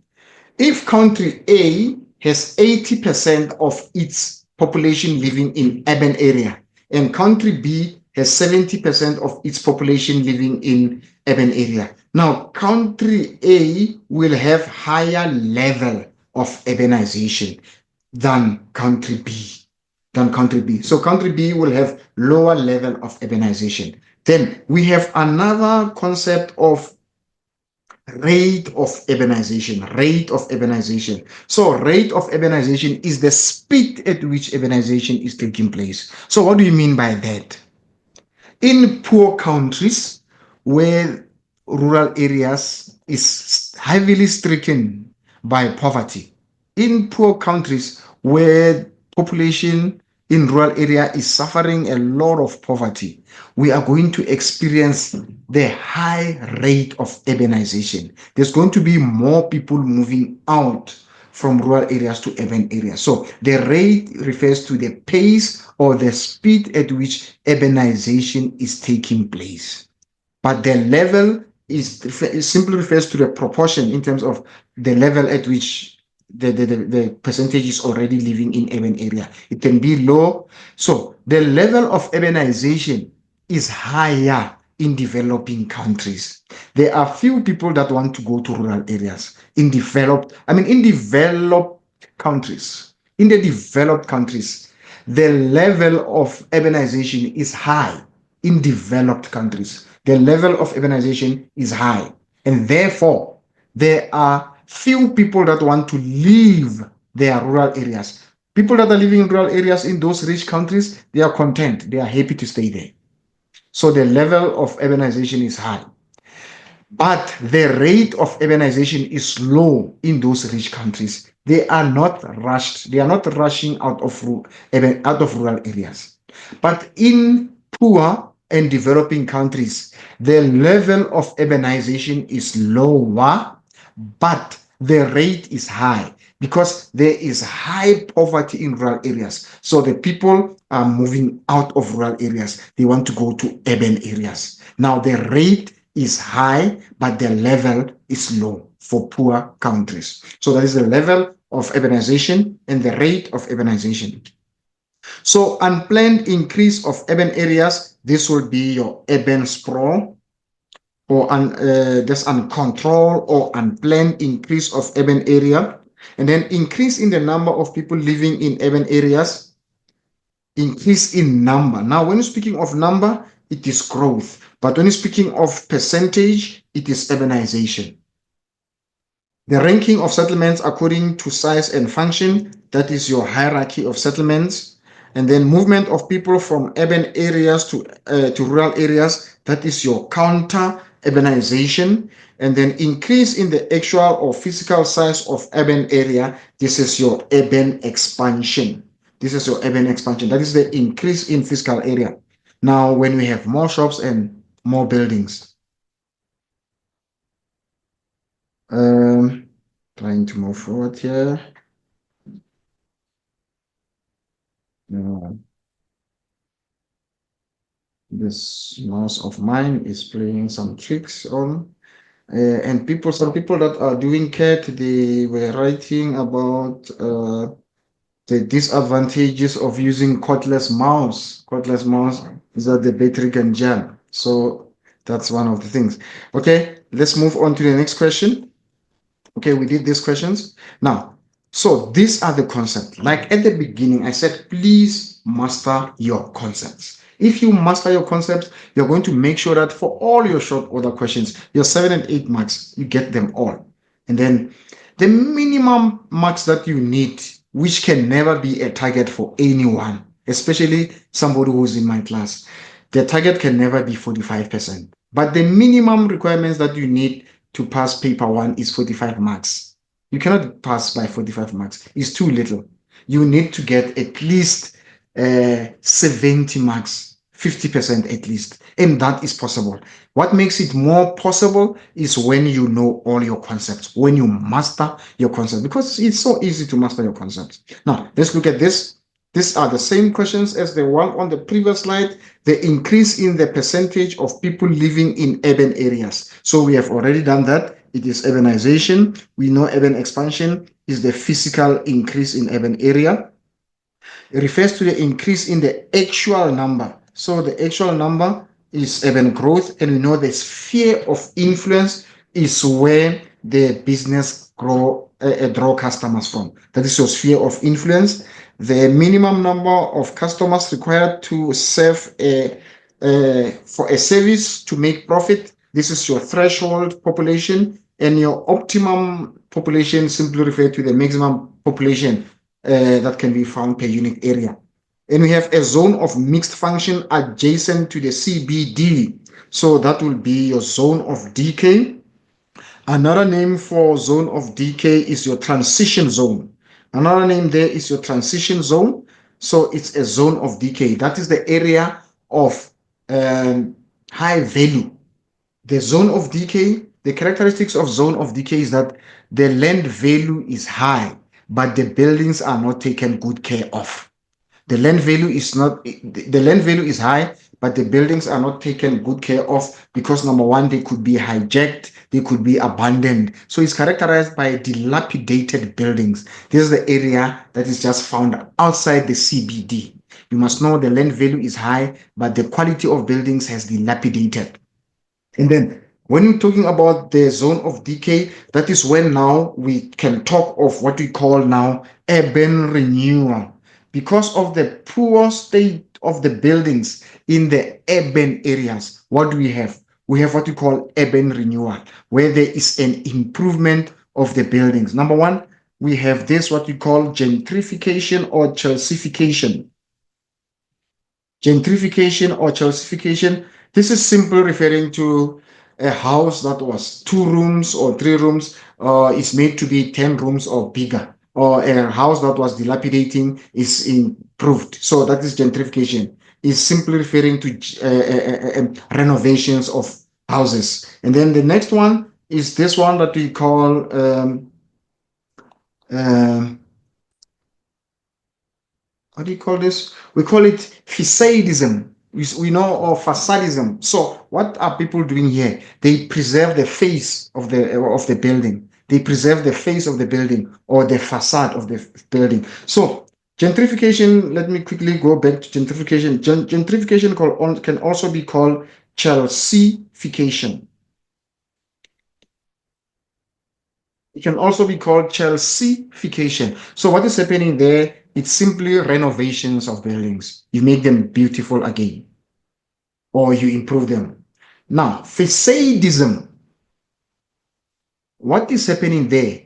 A: If country A has 80% of its population living in urban area, and country B has 70% of its population living in urban area. Now, country A will have higher level of urbanization than country B. So country B will have lower level of urbanization. Then we have another concept of rate of urbanization. So rate of urbanization is the speed at which urbanization is taking place. So what do you mean by that? In poor countries where rural areas is heavily stricken by poverty, in poor countries where population in rural area is suffering a lot of poverty, we are going to experience the high rate of urbanization. There's going to be more people moving out from rural areas to urban areas. So the rate refers to the pace or the speed at which urbanization is taking place. But the level it simply refers to the proportion in terms of the level at which the percentage is already living in urban area. It can be low. So the level of urbanization is higher in developing countries. There are few people that want to go to rural areas. In developed countries, in the developed countries, the level of urbanization is high. In developed countries, the level of urbanization is high, and therefore there are few people that want to leave their rural areas. People that are living in rural areas in those rich countries, they are content, they are happy to stay there. So the level of urbanization is high. But the rate of urbanization is low in those rich countries. They are not rushed. They are not rushing out of rural areas. But in poor and developing countries, the level of urbanization is lower, but the rate is high because there is high poverty in rural areas. So the people are moving out of rural areas. They want to go to urban areas. Now the rate is high, but the level is low for poor countries. So that is the level of urbanization and the rate of urbanization. So unplanned increase of urban areas, this will be your urban sprawl, or this uncontrolled or unplanned increase of urban area. And then increase in the number of people living in urban areas, increase in number. Now, when you're speaking of number, it is growth. But when you're speaking of percentage, it is urbanization. The ranking of settlements according to size and function, that is your hierarchy of settlements. And then movement of people from urban areas to rural areas, that is your counter urbanization. And then increase in the actual or physical size of urban area, this is your urban expansion. This is your urban expansion. That is the increase in physical area. Now, when we have more shops and more buildings. Trying to move forward here. This mouse of mine is playing some tricks on. And some people that are doing CAT, they were writing about the disadvantages of using cordless mouse. Cordless mouse is that the battery can jam. So that's one of the things. Okay, let's move on to the next question. Okay, we did these questions. Now, so these are the concepts. Like at the beginning, I said, please master your concepts. If you master your concepts, you're going to make sure that for all your short order questions, your 7 and 8 marks, you get them all. And then the minimum marks that you need, which can never be a target for anyone, especially somebody who's in my class, the target can never be 45%. But the minimum requirements that you need to pass paper 1 is 45 marks. You cannot pass by 45 marks. It's too little. You need to get at least 70 marks, 50% at least. And that is possible. What makes it more possible is when you know all your concepts, when you master your concepts, because it's so easy to master your concepts. Now, let's look at this. These are the same questions as the one on the previous slide. The increase in the percentage of people living in urban areas. So we have already done that. It is urbanization. We know urban expansion is the physical increase in urban area. It refers to the increase in the actual number. So the actual number is urban growth, and we know the sphere of influence is where the business draw customers from. That is your sphere of influence. The minimum number of customers required to serve for a service to make profit. This is your threshold population, and your optimum population simply refer to the maximum population that can be found per unit area. And we have a zone of mixed function adjacent to the CBD. So that will be your zone of decay. Another name for zone of decay is your transition zone. Another name there is your transition zone. So it's a zone of decay. That is the area of high value. The zone of decay, the characteristics of zone of decay is that the land value is high, but the buildings are not taken good care of. The land value is high, but the buildings are not taken good care of because number one, they could be hijacked, they could be abandoned. So it's characterized by dilapidated buildings. This is the area that is just found outside the CBD. You must know the land value is high, but the quality of buildings has dilapidated. And then when we're talking about the zone of decay, that is when now we can talk of what we call now urban renewal. Because of the poor state of the buildings in the urban areas, what do we have? We have what we call urban renewal, where there is an improvement of the buildings. Number one, we have this what we call gentrification or Chelseafication. Gentrification or Chelseafication, this is simply referring to a house that was 2 rooms or 3 rooms is made to be 10 rooms or bigger, or a house that was dilapidating is improved. So that is gentrification. It's simply referring to renovations of houses. And then the next one is this one that we call what do you call this? We call it facadism. We know of facadism. So what are people doing here? They preserve the face of the building. They preserve the face of the building or the facade of the building. So gentrification, let me quickly go back to gentrification. Gentrification can also be called Chelseafication. It can also be called Chelseafication. So what is happening there? It's simply renovations of buildings. You make them beautiful again, or you improve them. Now, facadism. What is happening there?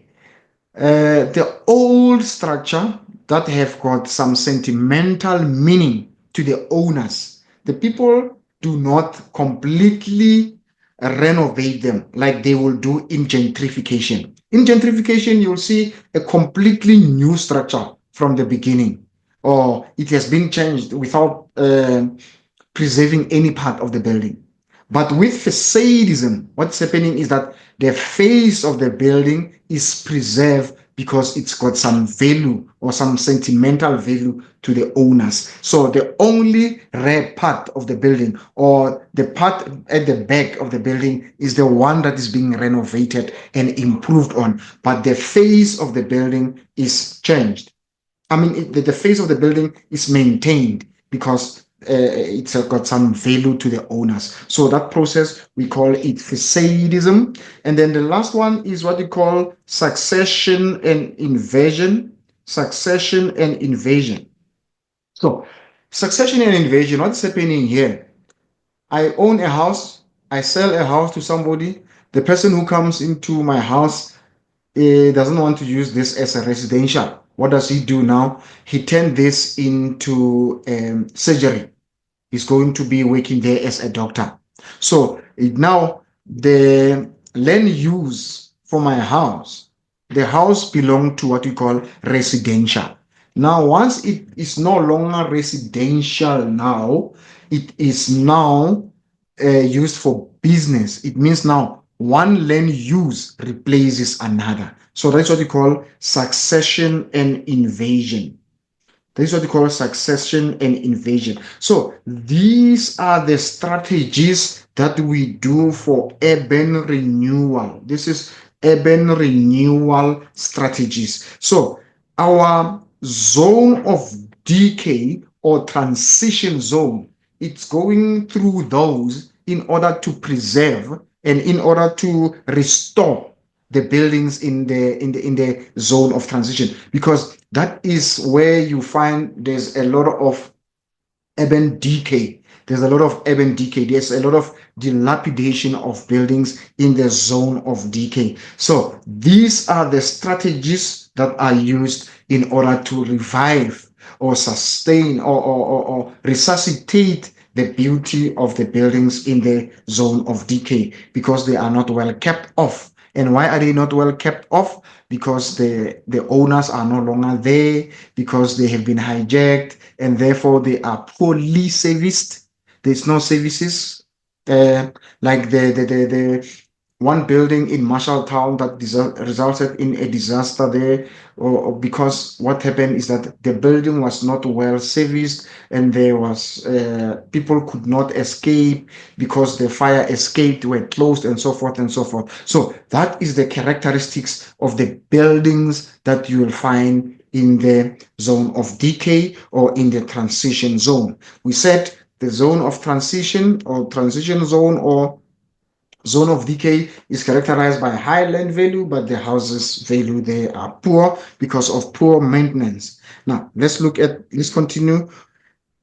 A: The old structure that have got some sentimental meaning to the owners. The people do not completely renovate them like they will do in gentrification. In gentrification, you'll see a completely new structure from the beginning, or it has been changed without preserving any part of the building. But with facadism, what's happening is that the face of the building is preserved because it's got some value or some sentimental value to the owners. So the only rare part of the building or the part at the back of the building is the one that is being renovated and improved on. But the face of the building is changed. I mean, the face of the building is maintained because it's got some value to the owners. So that process, we call it facadism. And then the last one is what we call succession and invasion. Succession and invasion. So succession and invasion, what's happening here? I own a house, I sell a house to somebody. The person who comes into my house doesn't want to use this as a residential. What does he do now? He turned this into surgery. He's going to be working there as a doctor. So now the land use for my house, the house belonged to what we call residential. Now, once it is no longer residential now, it is now used for business. It means now one land use replaces another. So that's what we call succession and invasion. This is what we call succession and invasion. So these are the strategies that we do for urban renewal. This is urban renewal strategies. So our zone of decay or transition zone, it's going through those in order to preserve and in order to restore the buildings in the zone of transition, because that is where you find there's a lot of urban decay. There's a lot of urban decay. There's a lot of dilapidation of buildings in the zone of decay. So these are the strategies that are used in order to revive or sustain or resuscitate the beauty of the buildings in the zone of decay, because they are not well kept off. And why are they not well kept off? Because the owners are no longer there, because they have been hijacked, and therefore they are poorly serviced. There's no services. Uh, like the one building in Marshalltown that resulted in a disaster there, or because what happened is that the building was not well serviced, and there was people could not escape because the fire escaped were closed, and so forth and so forth. So that is the characteristics of the buildings that you will find in the zone of decay or in the transition zone. We said the zone of transition or transition zone or zone of decay is characterized by high land value, but the houses value they are poor because of poor maintenance. Now let's continue.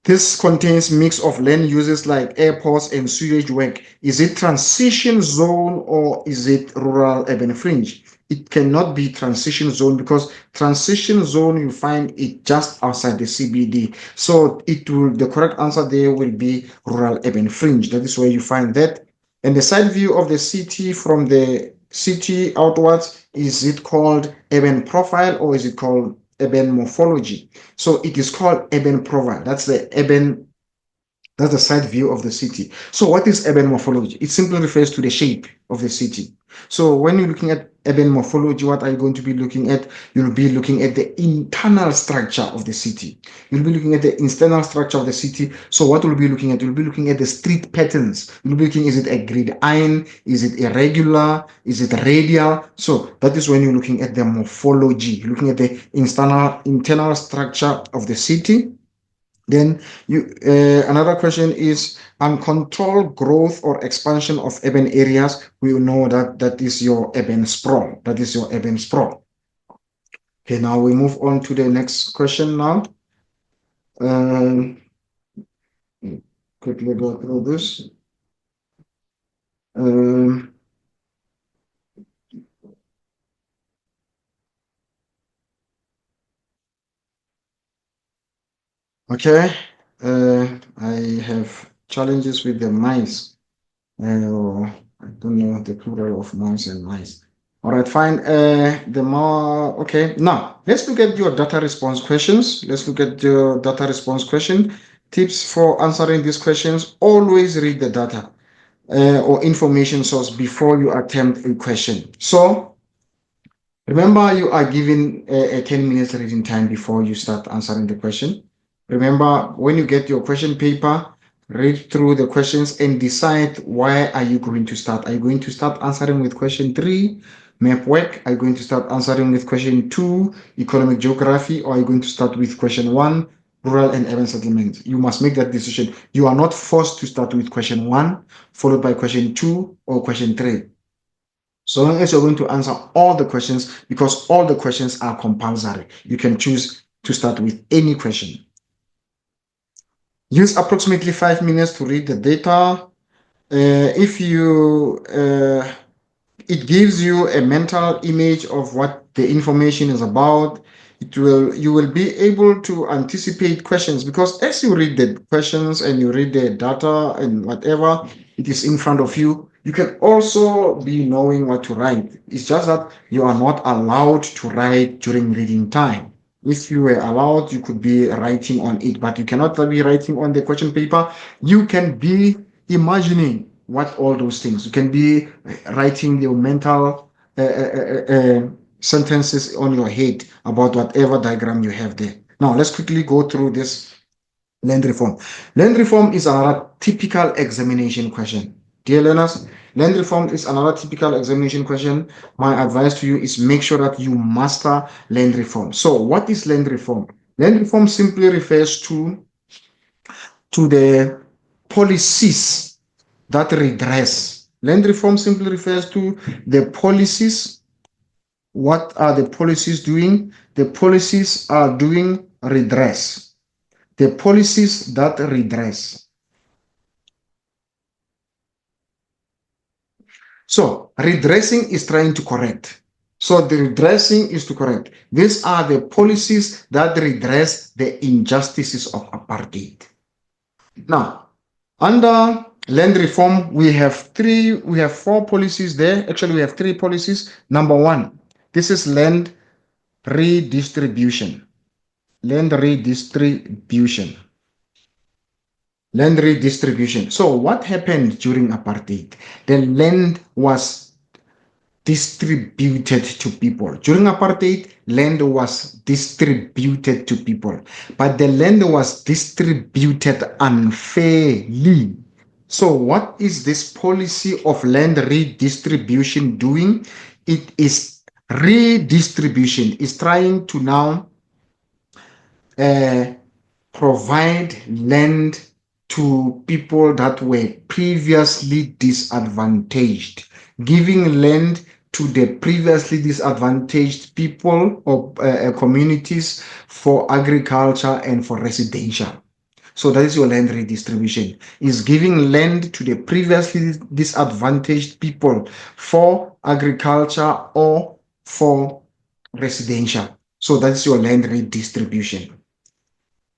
A: This contains mix of land uses like airports and sewage work. Is it transition zone or is it rural urban fringe? It cannot be transition zone, because transition zone you find it just outside the CBD. So the correct answer there will be rural urban fringe. That is where you find that. And the side view of the city from the city outwards, is it called urban profile or is it called urban morphology? So it is called urban profile. That's the side view of the city. So what is urban morphology? It simply refers to the shape of the city. So when you're looking at urban morphology, what are you going to be looking at? You'll be looking at the internal structure of the city. You'll be looking at the external structure of the city. So what we'll be looking at? You'll be looking at the street patterns. You'll be looking, is it a grid iron? Is it irregular? Is it radial? So that is when you're looking at the morphology. You're looking at the internal structure of the city. Then another question is uncontrolled growth or expansion of urban areas. We know that that is your urban sprawl. That is your urban sprawl. Okay, now we move on to the next question now. Um, quickly go through this. Um, okay, I have challenges with the mice. I don't know the plural of mouse and mice. All right, fine. The more, okay. Now, let's look at your data response questions. Let's look at your data response question. Tips for answering these questions. Always read the data or information source before you attempt a question. So, remember, you are given a 10 minutes reading time before you start answering the question. Remember, when you get your question paper, read through the questions and decide where are you going to start. Are you going to start answering with question 3, map work? Are you going to start answering with question 2, economic geography? Or are you going to start with question 1, rural and urban settlement? You must make that decision. You are not forced to start with question 1, followed by question 2 or question 3. So long as you're going to answer all the questions, because all the questions are compulsory, you can choose to start with any question. Use approximately 5 minutes to read the data. If you it gives you a mental image of what the information is about. You will be able to anticipate questions, because as you read the questions and you read the data and whatever it is in front of you, you can also be knowing what to write. It's just that you are not allowed to write during reading time. If you were allowed, you could be writing on it, but you cannot be writing on the question paper. You can be imagining what all those things. You can be writing your mental sentences on your head about whatever diagram you have there. Now, let's quickly go through this land reform. Land reform is another typical examination question. Dear learners, land reform is another typical examination question. My advice to you is make sure that you master land reform. So, what is land reform? Land reform simply refers to the policies that redress. Land reform simply refers to the policies. What are the policies doing? The policies are doing redress. The policies that redress. So redressing is trying to correct. So the redressing is to correct. These are the policies that redress the injustices of apartheid. Now, under land reform, we have four policies there. Actually, we have three policies. Number one, this is land redistribution. Land redistribution. Land redistribution. So what happened during apartheid? The land was distributed to people. During apartheid, land was distributed to people, but the land was distributed unfairly. So what is this policy of land redistribution doing? It is redistribution, is trying to now provide land to people that were previously disadvantaged, giving land to the previously disadvantaged people or communities for agriculture and for residential. So that is your land redistribution, is giving land to the previously disadvantaged people for agriculture or for residential. So that's your land redistribution.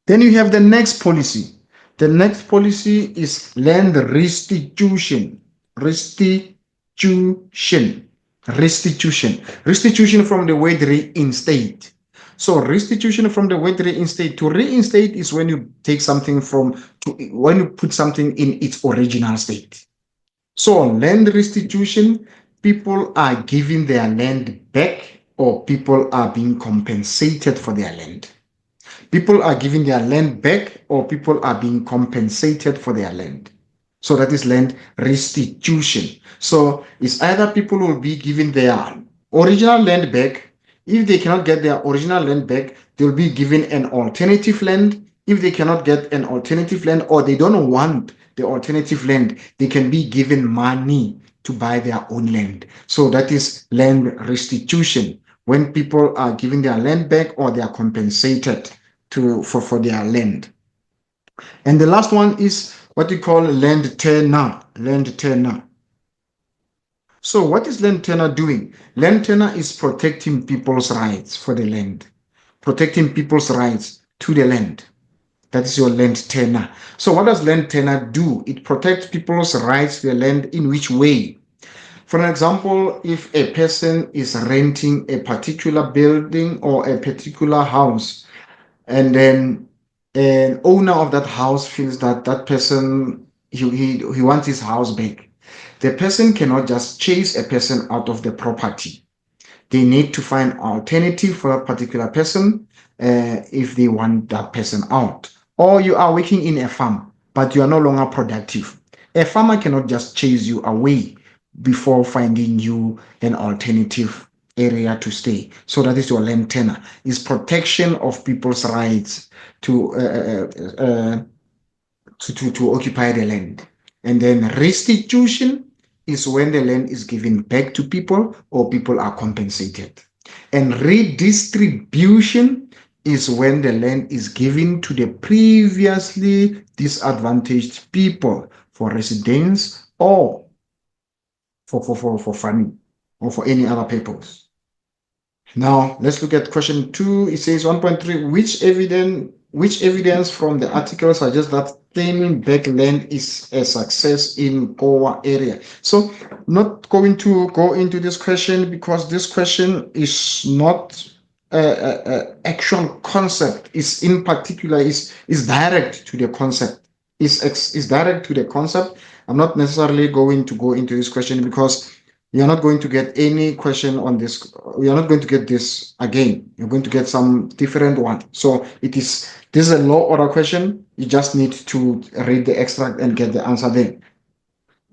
A: Then you have the next policy. The next policy is land restitution. Restitution. Restitution from the word reinstate. So restitution from the word reinstate. To reinstate is when you take something when you put something in its original state. So land restitution, people are giving their land back or people are being compensated for their land. People are giving their land back or people are being compensated for their land. So that is land restitution. So it's either people will be given their original land back. If they cannot get their original land back, they'll be given an alternative land. If they cannot get an alternative land or they don't want the alternative land, they can be given money to buy their own land. So that is land restitution, when people are given their land back or they are compensated for their land. And the last one is what we call land tenure. Land tenure. So what is land tenure doing? Land tenure is protecting people's rights for the land, protecting people's rights to the land. That is your land tenure. So what does land tenure do? It protects people's rights to the land in which way? For example, if a person is renting a particular building or a particular house, and then an owner of that house feels that that person, he wants his house back, the person cannot just chase a person out of the property. They need to find alternative for a particular person if they want that person out. Or you are working in a farm, but you are no longer productive. A farmer cannot just chase you away before finding you an alternative area to stay. So that is your land tenure, is protection of people's rights to occupy the land. And then restitution is when the land is given back to people or people are compensated. And redistribution is when the land is given to the previously disadvantaged people for residence or for farming or for any other purpose. Now let's look at question 2. It says 1.3, which evidence from the article suggests that claiming back land is a success in our area? So not going to go into this question because this question is not actual concept, is in particular is direct to the concept, is direct to the concept. I'm not necessarily going to go into this question because You're not going to get any question on this. You're not going to get this again. You're going to get some different one. So this is a low order question. You just need to read the extract and get the answer there.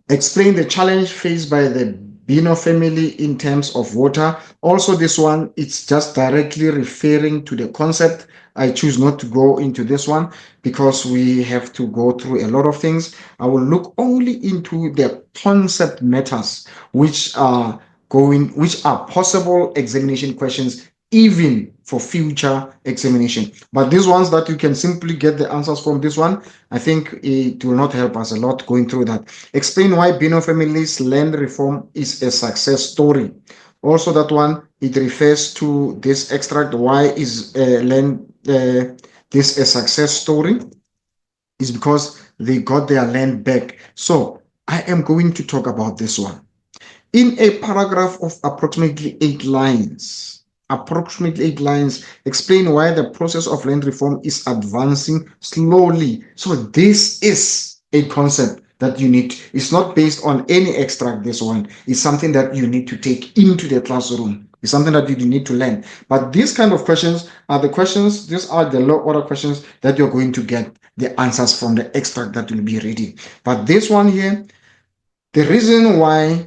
A: Explain the challenge faced by the Bino family in terms of water. Also, this one, it's just directly referring to the concept. I choose not to go into this one because we have to go through a lot of things. I will look only into the concept matters, which are possible examination questions even for future examination. But these ones that you can simply get the answers from this one, I think it will not help us a lot going through that. Explain why Bino family's land reform is a success story. Also, that one, it refers to this extract. Why is this a success story? Is because they got their land back. So I am going to talk about this one. In a paragraph of approximately 8 lines, explain why the process of land reform is advancing slowly. So this is a concept that you need. It's not based on any extract, this one. It's something that you need to take into the classroom. It's something that you need to learn. But these kind of questions are these are the low order questions that you're going to get the answers from the extract that you'll be reading. But this one here, the reason why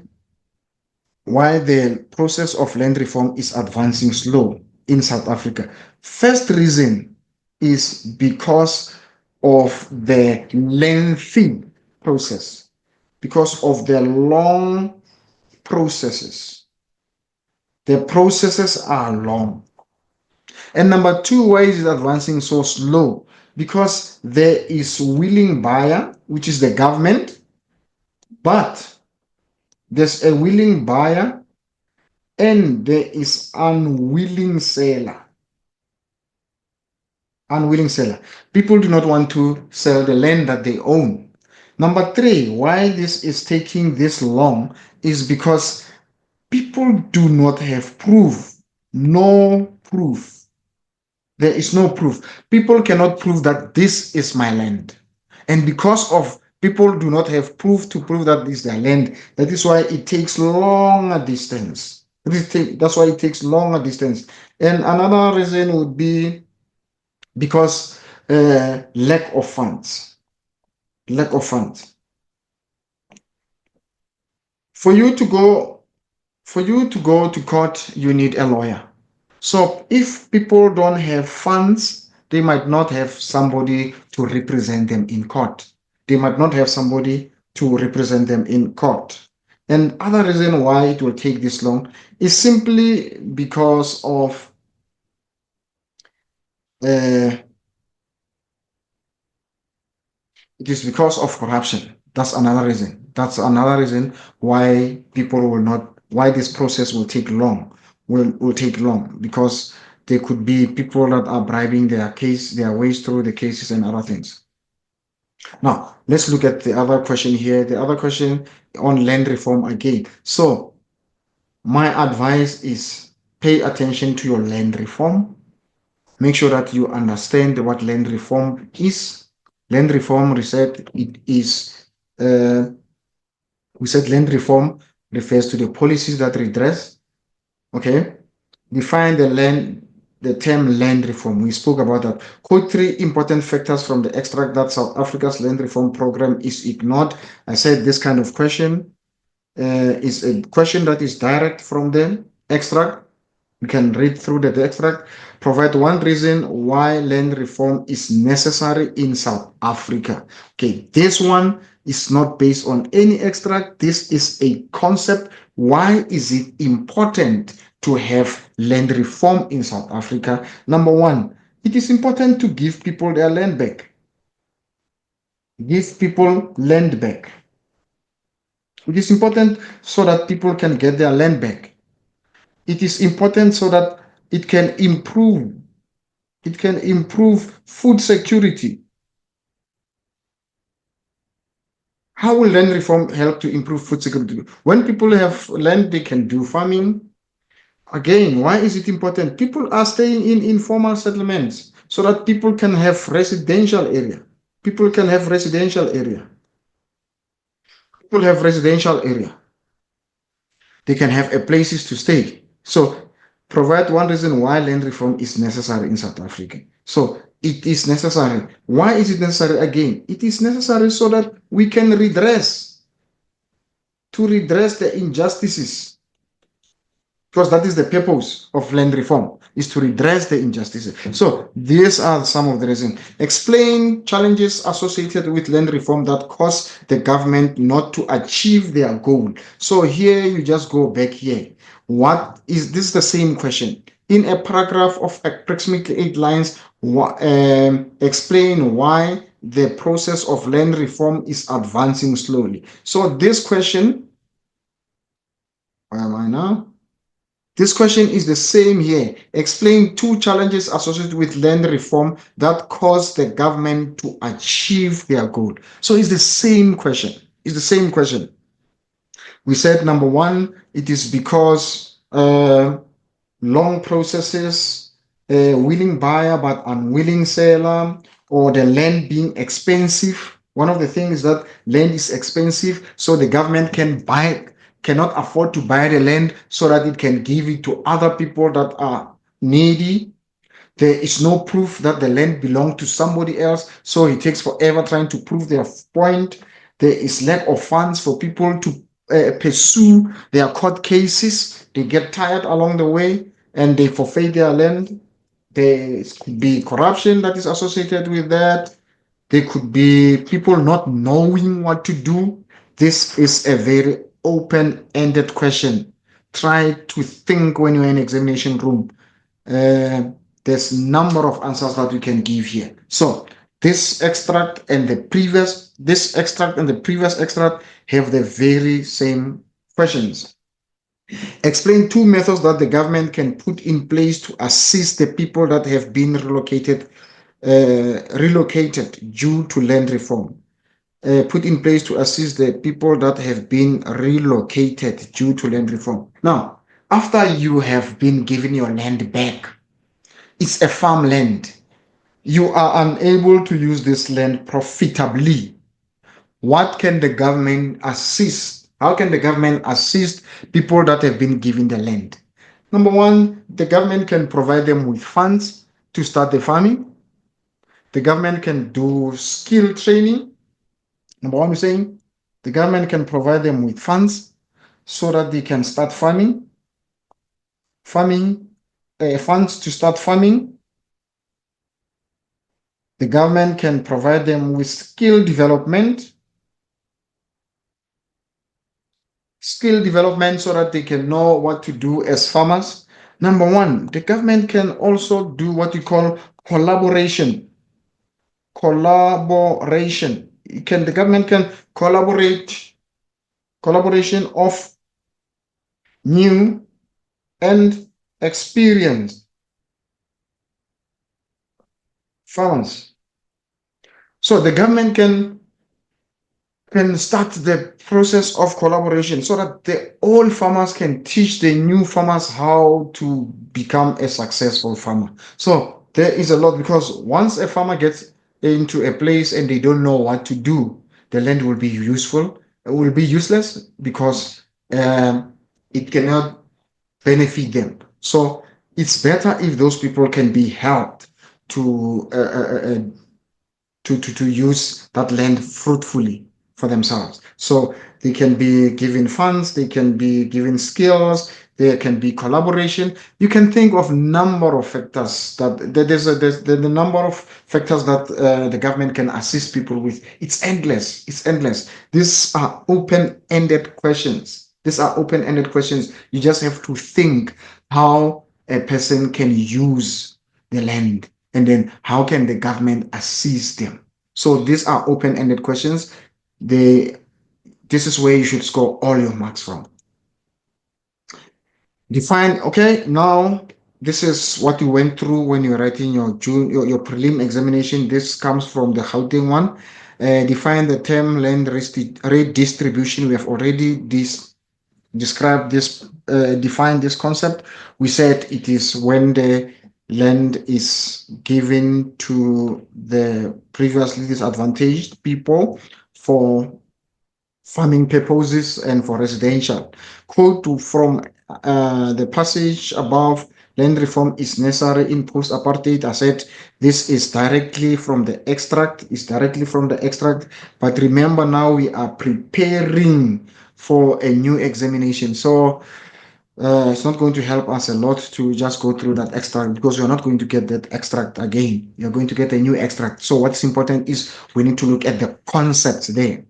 A: the process of land reform is advancing slow in South Africa. First reason is because of the lengthy process, because of the long processes. The processes are long. And number two, why is it advancing so slow? Because there is willing buyer, which is the government, but there's a willing buyer and there is unwilling seller. Unwilling seller. People do not want to sell the land that they own. Number three, why this is taking this long is because people do not have proof. No proof. There is no proof. People cannot prove that this is my land. And because of people do not have proof to prove that this is their land, that is why it takes longer distance. That's why it takes longer distance. And another reason would be because lack of funds. Lack of funds. For you to go to court, you need a lawyer. So if people don't have funds, they might not have somebody to represent them in court. They might not have somebody to represent them in court. And other reason why it will take this long is simply because of uh, it is because of corruption. That's another reason. That's another reason why people will not, why this process will take long, will take long, because there could be people that are bribing their ways through the cases and other things. Now, let's look at the other question here. The other question on land reform again. So, my advice is pay attention to your land reform. Make sure that you understand what land reform is. Land reform, we said land reform refers to the policies that redress. Okay, define the term land reform. We spoke about that. Quote three important factors from the extract that South Africa's land reform program is ignored. I said this kind of question is a question that is direct from the extract. You can read through the extract. Provide one reason why land reform is necessary in South Africa. Okay, this one is not based on any extract. This is a concept. Why is it important to have land reform in South Africa? Number one, it is important to give people their land back. Give people land back. It is important so that people can get their land back. It is important so that it can improve food security. How will land reform help to improve food security? When people have land, they can do farming. Again, why is it important? People are staying in informal settlements so that people can have residential area. People can have residential area. People have residential area. They can have a places to stay. So provide one reason why land reform is necessary in South Africa. So it is necessary. Why is it necessary again? It is necessary so that we can redress the injustices, because that is the purpose of land reform, is to redress the injustices. So these are some of the reasons. Explain challenges associated with land reform that cause the government not to achieve their goal. So here you just go back here. What is this? The same question in a paragraph of approximately 8 lines. Explain why the process of land reform is advancing slowly. So this question, where am I now? This question is the same here. Explain 2 challenges associated with land reform that cause the government to achieve their goal. So it's the same question. It's the same question. We said number 1, it is because long processes, willing buyer but unwilling seller, or the land being expensive. One of the things that land is expensive, so the government cannot afford to buy the land so that it can give it to other people that are needy. There is no proof that the land belonged to somebody else, so it takes forever trying to prove their point. There is lack of funds for people to pursue their court cases. They get tired along the way and they forfeit their land. There could be corruption that is associated with that. There could be people not knowing what to do. This is a very open-ended question. Try to think when you're in examination room. There's a number of answers that we can give here. So this extract and the previous extract have the very same questions. Explain 2 methods that the government can put in place to assist the people that have been relocated due to land reform. Put in place to assist the people that have been relocated due to land reform. Now, after you have been given your land back, it's a farmland. You are unable to use this land profitably. What can the government assist? How can the government assist people that have been given the land? Number 1, the government can provide them with funds to start the farming. The government can do skill training. Number 1, we're saying the government can provide them with funds so that they can start farming. Funds to start farming. The government can provide them with skill development so that they can know what to do as farmers. Number 1, the government can also do what we call collaboration. The government can collaboration of new and experienced farmers. So the government can start the process of collaboration so that the old farmers can teach the new farmers how to become a successful farmer. So there is a lot, because once a farmer gets into a place and they don't know what to do, the land will be useless because it cannot benefit them. So it's better if those people can be helped to use that land fruitfully for themselves. So they can be given funds, they can be given skills, there can be collaboration. You can think of number of factors there's the number of factors that the government can assist people with. It's endless. These are open-ended questions. You just have to think how a person can use the land, and then how can the government assist them. So these are open-ended questions. This is where you should score all your marks from. Define. Okay, now this is what you went through when you're writing your prelim examination. This comes from the Gauteng one. Define the term land redistribution. We have already described this, defined this concept. We said it is when the land is given to the previously disadvantaged people for farming purposes and for residential. Quote from the passage above, land reform is necessary in post-apartheid. I said this is directly from the extract, but remember now we are preparing for a new examination. So it's not going to help us a lot to just go through that extract because you're not going to get that extract again. You're going to get a new extract. So what's important is we need to look at the concepts there.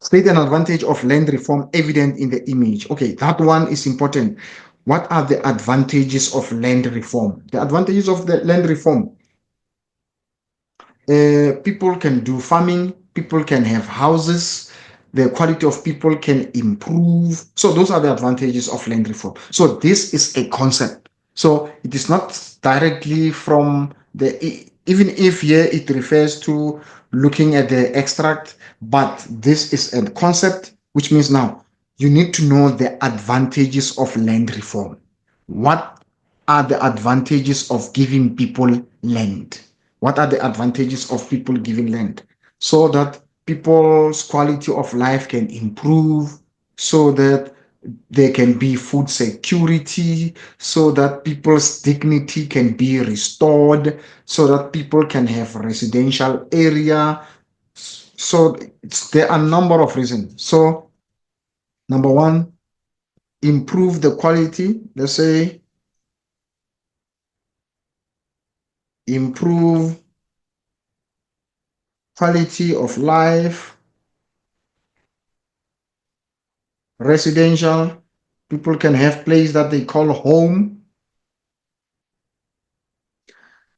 A: State an advantage of land reform evident in the image. Okay, that one is important. What are the advantages of land reform? The advantages of the land reform. People can do farming, people can have houses, the quality of people can improve. So those are the advantages of land reform. So this is a concept. So it is not directly from even if here it refers to looking at the extract, but this is a concept, which means now you need to know the advantages of land reform. What are the advantages of giving people land? What are the advantages of people giving land? So that people's quality of life can improve, so that there can be food security, so that people's dignity can be restored, so that people can have residential area. So there are a number of reasons. So number one, improve the quality. Let's say improve quality of life, residential. People can have place that they call home,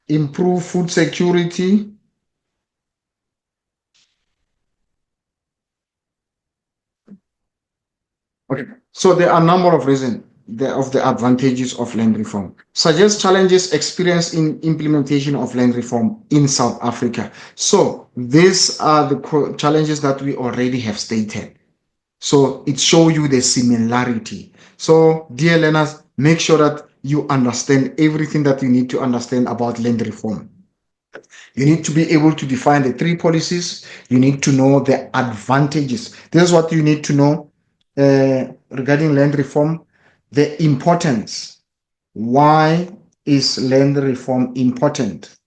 A: improve food security, okay. So there are a number of reasons of the advantages of land reform. Suggest challenges experienced in implementation of land reform in South Africa. So these are the challenges that we already have stated. So it shows you the similarity. So dear learners, make sure that you understand everything that you need to understand about land reform. You need to be able to define the three policies. You need to know the advantages. This is what you need to know regarding land reform, the importance. Why is land reform important?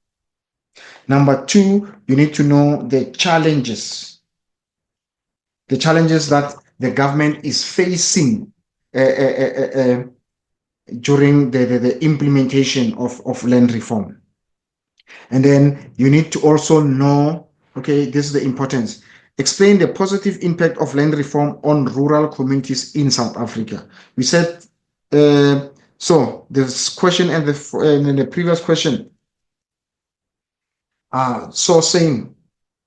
A: Number two, you need to know the challenges that the government is facing during the implementation of land reform. And then you need to also know, okay, this is the importance. Explain the positive impact of land reform on rural communities in South Africa. We said, so this question and the previous question. So same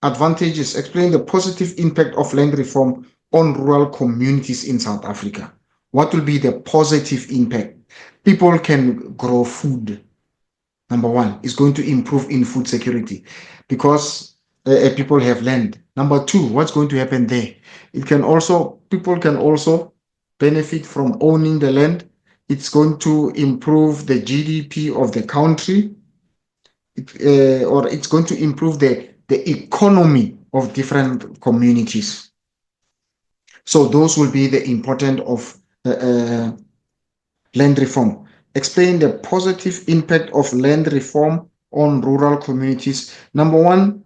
A: advantages. Explain the positive impact of land reform on rural communities in South Africa. What will be the positive impact? People can grow food. Number one, is going to improve in food security because people have land. Number two, what's going to happen there? People can also benefit from owning the land. It's going to improve the GDP of the country, or it's going to improve the economy of different communities. So those will be the importance of land reform. Explain the positive impact of land reform on rural communities. Number one,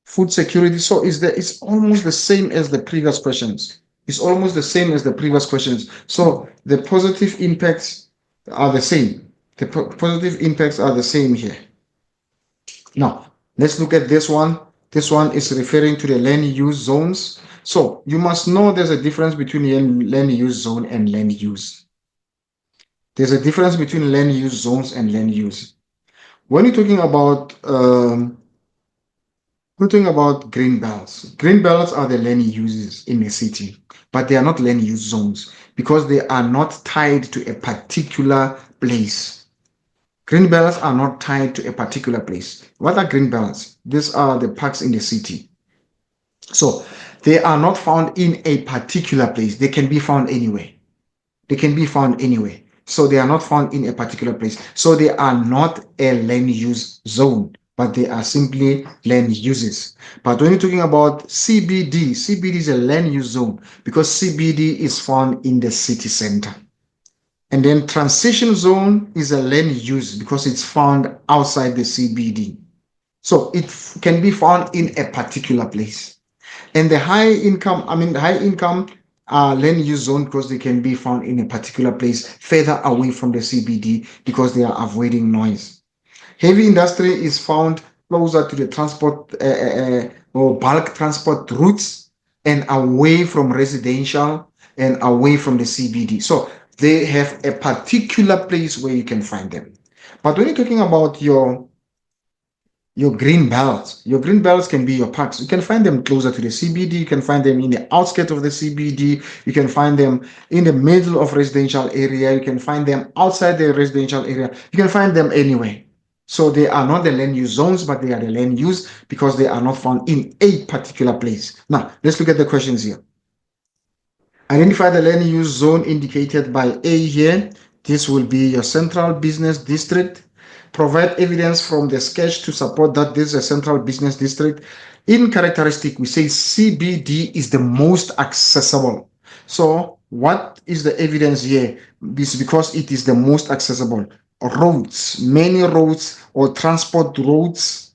A: food security. So it's almost the same as the previous questions. It's almost the same as the previous questions. So the positive impacts are the same. The positive impacts are the same here. Now, let's look at this one. This one is referring to the land use zones. So you must know there's a difference between land use zone and land use. There's a difference between land use zones and land use. When you're talking about green belts. Green belts are the land uses in a city, but they are not land use zones because they are not tied to a particular place. Green belts are not tied to a particular place. What are green belts? These are the parks in the city. So they are not found in a particular place. They can be found anywhere. They can be found anywhere. So they are not found in a particular place. So they are not a land use zone, but they are simply land uses. But when you're talking about CBD, CBD is a land use zone because CBD is found in the city center. And then transition zone is a land use because it's found outside the CBD. So it can be found in a particular place. And the high income land use zone because they can be found in a particular place further away from the CBD because they are avoiding noise. Heavy industry is found closer to the transport or bulk transport routes and away from residential and away from the CBD. So they have a particular place where you can find them. But when you're talking about your green belts can be your parks. You can find them closer to the CBD. You can find them in the outskirts of the CBD. You can find them in the middle of residential area. You can find them outside the residential area. You can find them anywhere. So they are not the land use zones, but they are the land use because they are not found in a particular place. Now, let's look at the questions here. Identify the land use zone indicated by A here. This will be your central business district. Provide evidence from the sketch to support that this is a central business district. In characteristic, we say CBD is the most accessible. So what is the evidence here? It's because it is the most accessible. Roads, many roads or transport roads,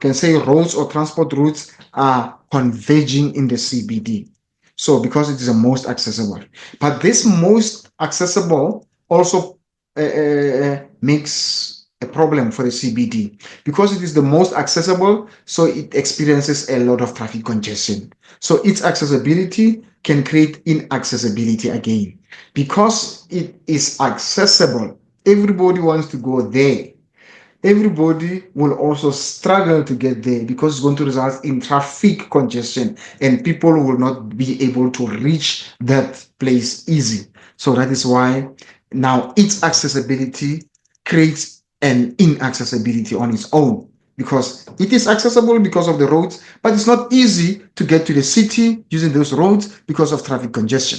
A: can say roads or transport routes are converging in the CBD. So because it is the most accessible. But this most accessible also makes a problem for the CBD because it is the most accessible, so it experiences a lot of traffic congestion. So its accessibility can create inaccessibility again. Because it is accessible, everybody wants to go there. Everybody will also struggle to get there because it's going to result in traffic congestion and people will not be able to reach that place easy. So that is why now its accessibility creates an inaccessibility on its own because it is accessible because of the roads, but it's not easy to get to the city using those roads because of traffic congestion.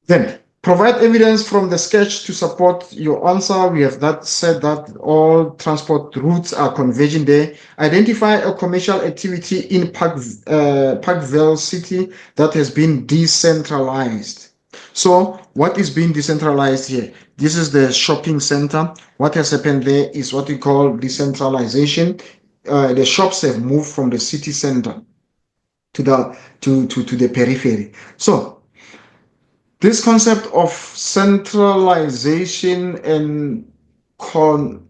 A: Then provide evidence from the sketch to support your answer. We have that said that all transport routes are converging there. Identify a commercial activity in Parkville City that has been decentralized. So what is being decentralized here? This is the shopping center. What has happened there is what we call decentralization. The shops have moved from the city center to the periphery. So this concept of centralization and con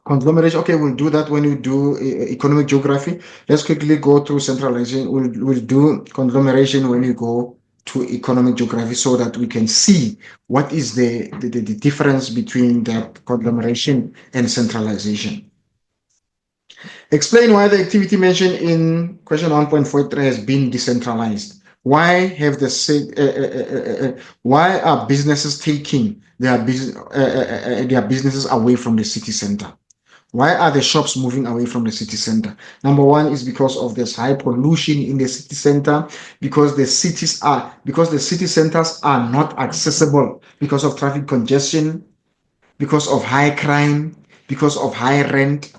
A: conglomeration. Okay, we'll do that when we do economic geography. Let's quickly go through centralization. We'll do conglomeration when we go to economic geography so that we can see what is the difference between that conglomeration and centralization. Explain why the activity mentioned in question 1.43 has been decentralized. Why have why are businesses taking their businesses away from the city center? Why are the shops moving away from the city center? Number one is because of this high pollution in the city center, because the city centers are not accessible because of traffic congestion, because of high crime, because of high rent.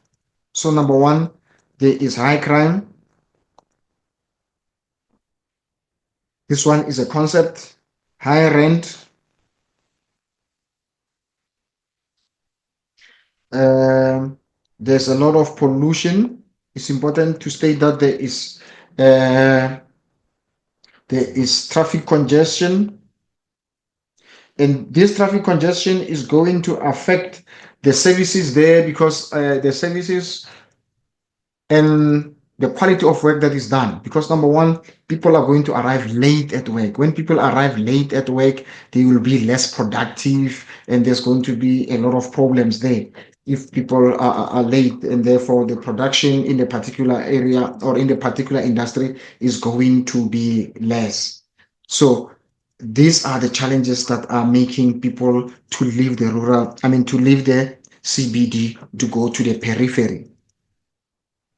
A: So number one, there is high crime. This one is a concept. High rent. There's a lot of pollution. It's important to state that there is traffic congestion, and this traffic congestion is going to affect the services there because the services and the quality of work that is done. Because number one, people are going to arrive late at work. When people arrive late at work, they will be less productive, and there's going to be a lot of problems there if people are late, and therefore the production in the particular area or in the particular industry is going to be less. So these are the challenges that are making people to leave to leave the CBD to go to the periphery.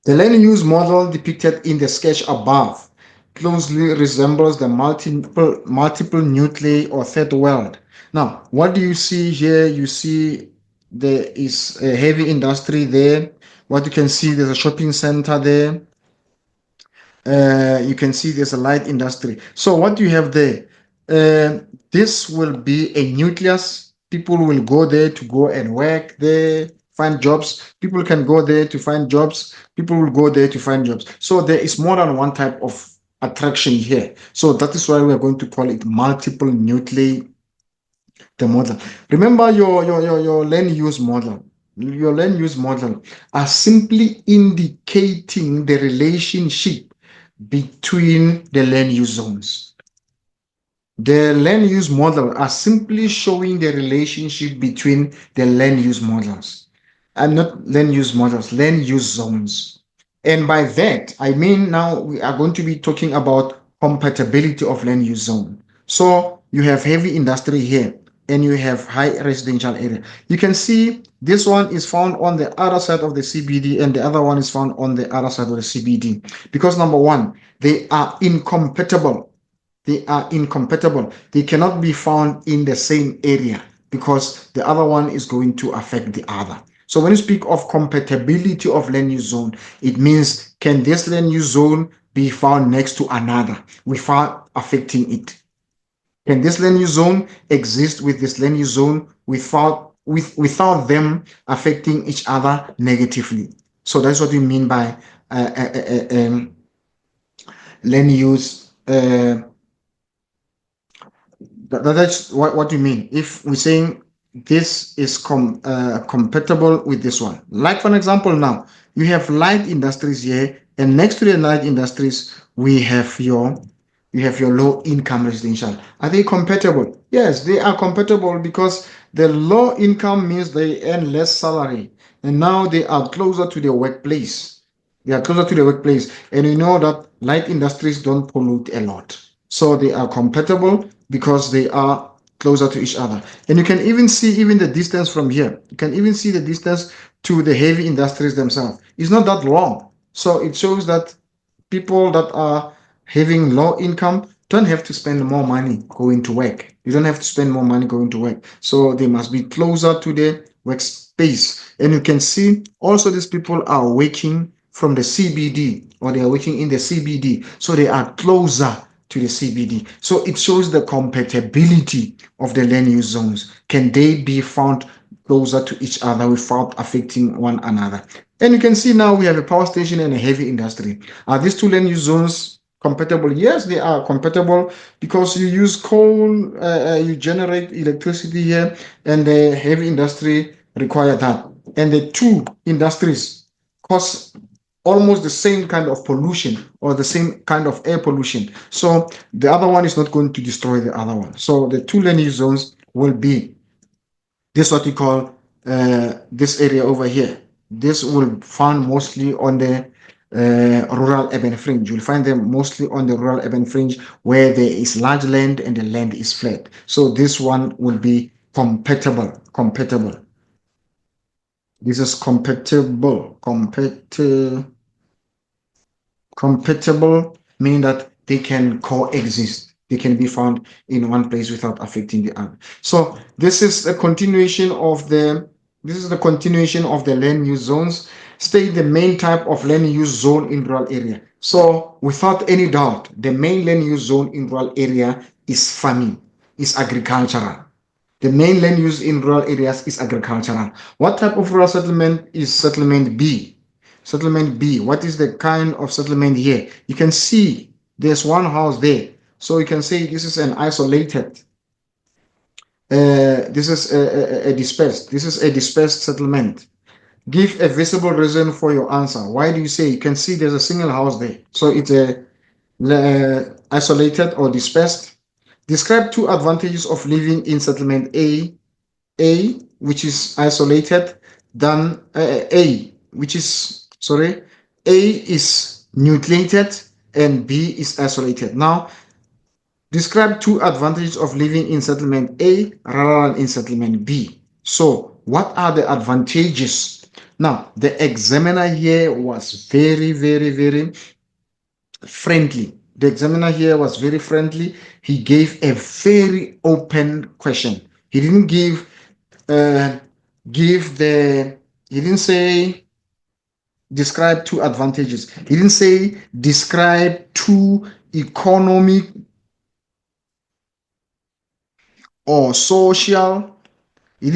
A: The land use model depicted in the sketch above closely resembles the multiple nuclei or third world. Now, what do you see here? You see there is a heavy industry there. What you can see, there's a shopping center there. You can see there's a light industry. So what you have there, uh, this will be a nucleus. People will go there to go and work there, find jobs. People can go there to find jobs. People will go there to find jobs. So there is more than one type of attraction here. So that is why we are going to call it multiple nuclei, the model. Remember your land use model. Your land use model are simply indicating the relationship between the land use zones. The land use model are simply showing the relationship between the land use models and not land use models, land use zones. And by that, I mean now we are going to be talking about compatibility of land use zone. So you have heavy industry here and you have high residential area. You can see this one is found on the other side of the CBD and the other one is found on the other side of the CBD because number one, they are incompatible. They are incompatible. They cannot be found in the same area because the other one is going to affect the other. So when you speak of compatibility of land use zone, it means can this land use zone be found next to another without affecting it? Can this land use zone exist with this land use zone without them affecting each other negatively? So that's what we mean by land use that's what you mean. If we're saying this is compatible with this one, like for an example, now you have light industries here, and next to the light industries, we have your low income residential. Are they compatible? Yes, they are compatible because the low income means they earn less salary, and now they are closer to the workplace. They are closer to the workplace, and we know that light industries don't pollute a lot. So they are compatible because they are closer to each other. And you can even see even the distance from here. You can even see the distance to the heavy industries themselves. It's not that long. So it shows that people that are having low income don't have to spend more money going to work. You don't have to spend more money going to work. So they must be closer to the workspace. And you can see also these people are working from the CBD or they are working in the CBD. So they are closer to the CBD. So it shows the compatibility of the land use zones. Can they be found closer to each other without affecting one another? And you can see now we have a power station and a heavy industry. Are these two land use zones compatible? Yes, they are compatible because you use coal, you generate electricity here, and the heavy industry require that. And the two industries cause almost the same kind of pollution or the same kind of air pollution. So the other one is not going to destroy the other one. So the two land use zones will be this what we call this area over here. This will found mostly on the rural urban fringe. You'll find them mostly on the rural urban fringe where there is large land and the land is flat. So this one will be compatible. Compatible. This is compatible. Compatible mean that they can coexist. They can be found in one place without affecting the other. So this is the continuation of the land use zones. State the main type of land use zone in rural area. So without any doubt, the main land use zone in rural area is farming, is agricultural. The main land use in rural areas is agricultural. What type of rural settlement is settlement B? Settlement B. What is the kind of settlement here? You can see there's one house there. So you can say this is an isolated. This is a dispersed. This is a dispersed settlement. Give a visible reason for your answer. Why do you say? You can see there's a single house there. So it's a isolated or dispersed. Describe two advantages of living in settlement A, which is isolated, than which is, sorry, A is nucleated and B is isolated. Now, describe two advantages of living in settlement A rather than in settlement B. So, what are the advantages? Now, the examiner here was very, very, very friendly. The examiner here was very friendly. He gave a very open question. He didn't give give the, he didn't say describe two advantages. He didn't say describe two economic or social. He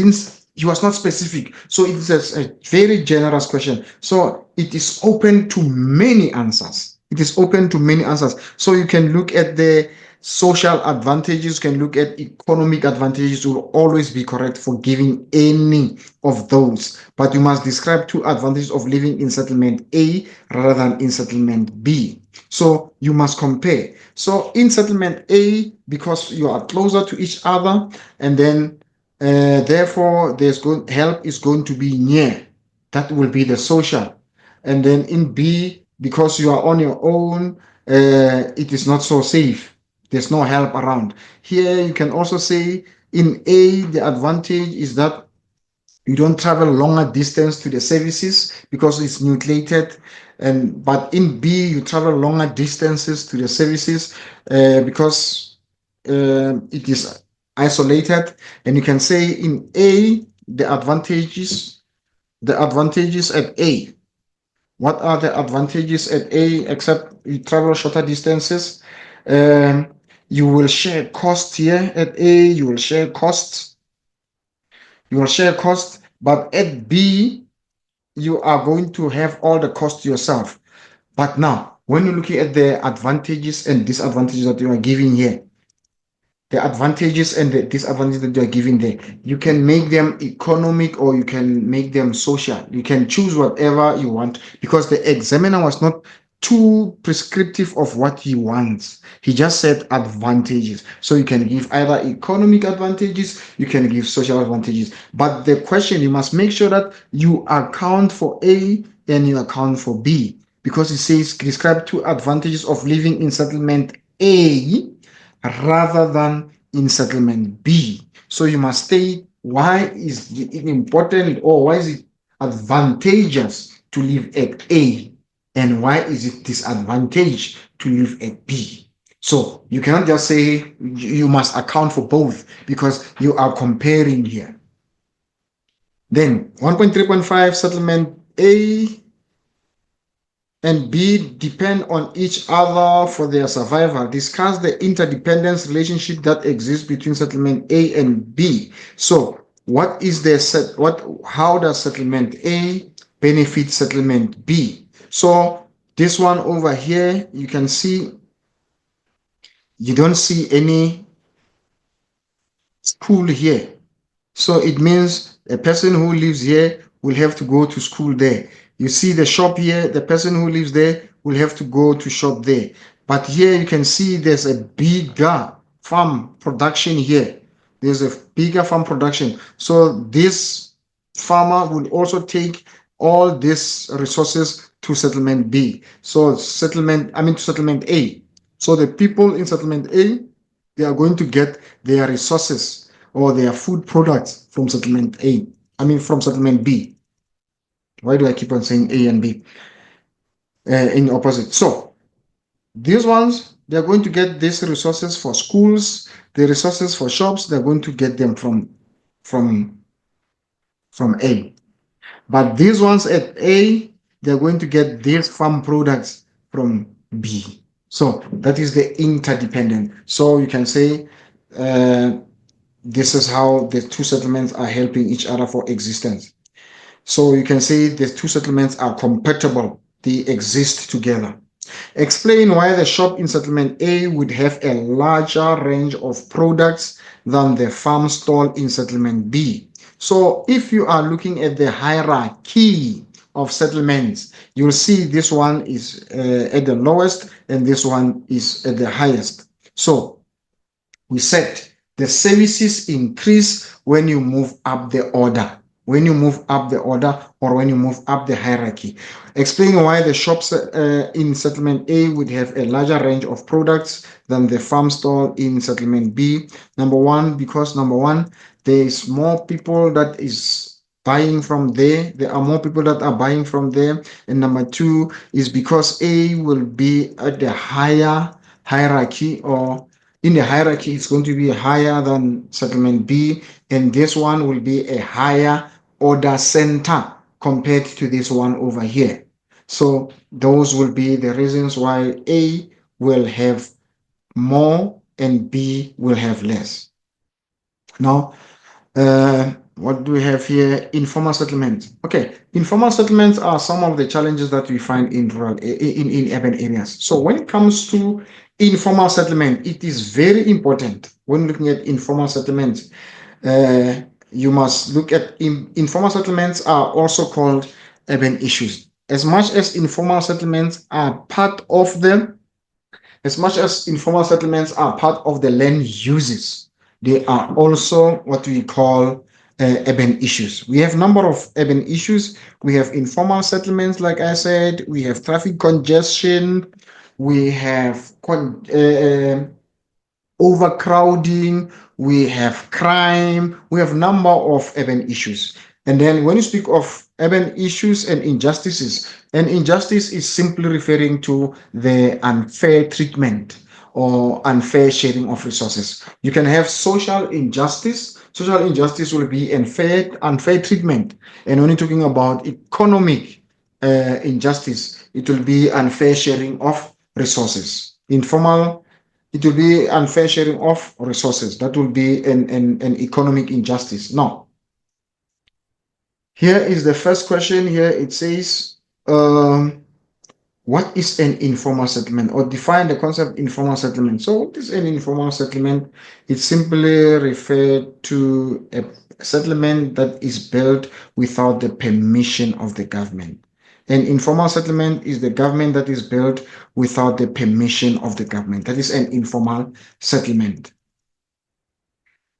A: was not specific. So it is a very generous question. So it is open to many answers. It is open to many answers. So you can look at the social advantages, you can look at economic advantages, will always be correct for giving any of those. But you must describe two advantages of living in settlement A rather than in settlement B. So you must compare. So in settlement A, because you are closer to each other, and then therefore, help is going to be near. That will be the social. And then in B, because you are on your own, it is not so safe. There's no help around. Here, you can also say in A, the advantage is that you don't travel longer distance to the services because it's nucleated. And but in B, you travel longer distances to the services because it is isolated. And you can say in A, the advantages at A. What are the advantages at A except you travel shorter distances? Um, you will share cost here at A. You will share costs. You will share costs, but at B, you are going to have all the cost yourself. But now, when you're looking at the advantages and disadvantages that you are giving here, the advantages and the disadvantages that you are giving there, you can make them economic or you can make them social. You can choose whatever you want because the examiner was not too prescriptive of what he wants. He just said advantages. So you can give either economic advantages, you can give social advantages. But the question, you must make sure that you account for A and you account for B because it says describe two advantages of living in settlement A rather than in settlement B. So you must state why is it important or why is it advantageous to live at A and why is it disadvantage to live at B. So you cannot just say you must account for both because you are comparing here. Then 1.3.5 settlement A and B depend on each other for their survival. Discuss the interdependence relationship that exists between settlement A and B. So, what is the set? How does settlement A benefit settlement B? So, this one over here, you can see you don't see any school here. So it means a person who lives here will have to go to school there. You see the shop here, the person who lives there will have to go to shop there. But here you can see there's a bigger farm production here. There's a bigger farm production. So this farmer will also take all these resources to settlement B. So to settlement A. So the people in settlement A, they are going to get their resources or their food products from settlement A. From settlement B. Why do I keep on saying A and B in opposite? So these ones, they're going to get these resources for schools, the resources for shops, they're going to get them from from A. But these ones at A, they're going to get these farm products from B. So that is the interdependent. So you can say this is how the two settlements are helping each other for existence. So you can say the two settlements are compatible, they exist together. Explain why the shop in settlement A would have a larger range of products than the farm stall in settlement B. So if you are looking at the hierarchy of settlements, you'll see this one is at the lowest and this one is at the highest. So we said the services increase when you move up the order. When you move up the order or when you move up the hierarchy. Explain why the shops in settlement A would have a larger range of products than the farm stall in settlement B. Number one, there is more people that is buying from there. There are more people that are buying from there. And number two is because A will be at the higher hierarchy or in the hierarchy, it's going to be higher than settlement B, and this one will be a higher order center compared to this one over here. So those will be the reasons why A will have more and B will have less. Now, what do we have here? Informal settlements. Okay, informal settlements are some of the challenges that we find in rural in urban areas. So when it comes to informal settlement, it is very important when looking at informal settlements. Uh, you must look at informal settlements are also called urban issues. As much as informal settlements are part of them, as much as informal settlements are part of the land uses, they are also what we call urban issues. We have a number of urban issues. We have informal settlements, like I said. We have traffic congestion. We have overcrowding. We have crime. We have a number of urban issues. And then when you speak of urban issues and injustices, an injustice is simply referring to the unfair treatment or unfair sharing of resources. You can have social injustice. Social injustice will be unfair treatment. And when you're talking about economic injustice, it will be unfair sharing of resources. Informal, it will be unfair sharing of resources. That will be an economic injustice. Now, here is the first question. Here it says, what is an informal settlement, or define the concept informal settlement? So what is an informal settlement? It's simply referred to a settlement that is built without the permission of the government. An informal settlement is the government that is built without the permission of the government. That is an informal settlement.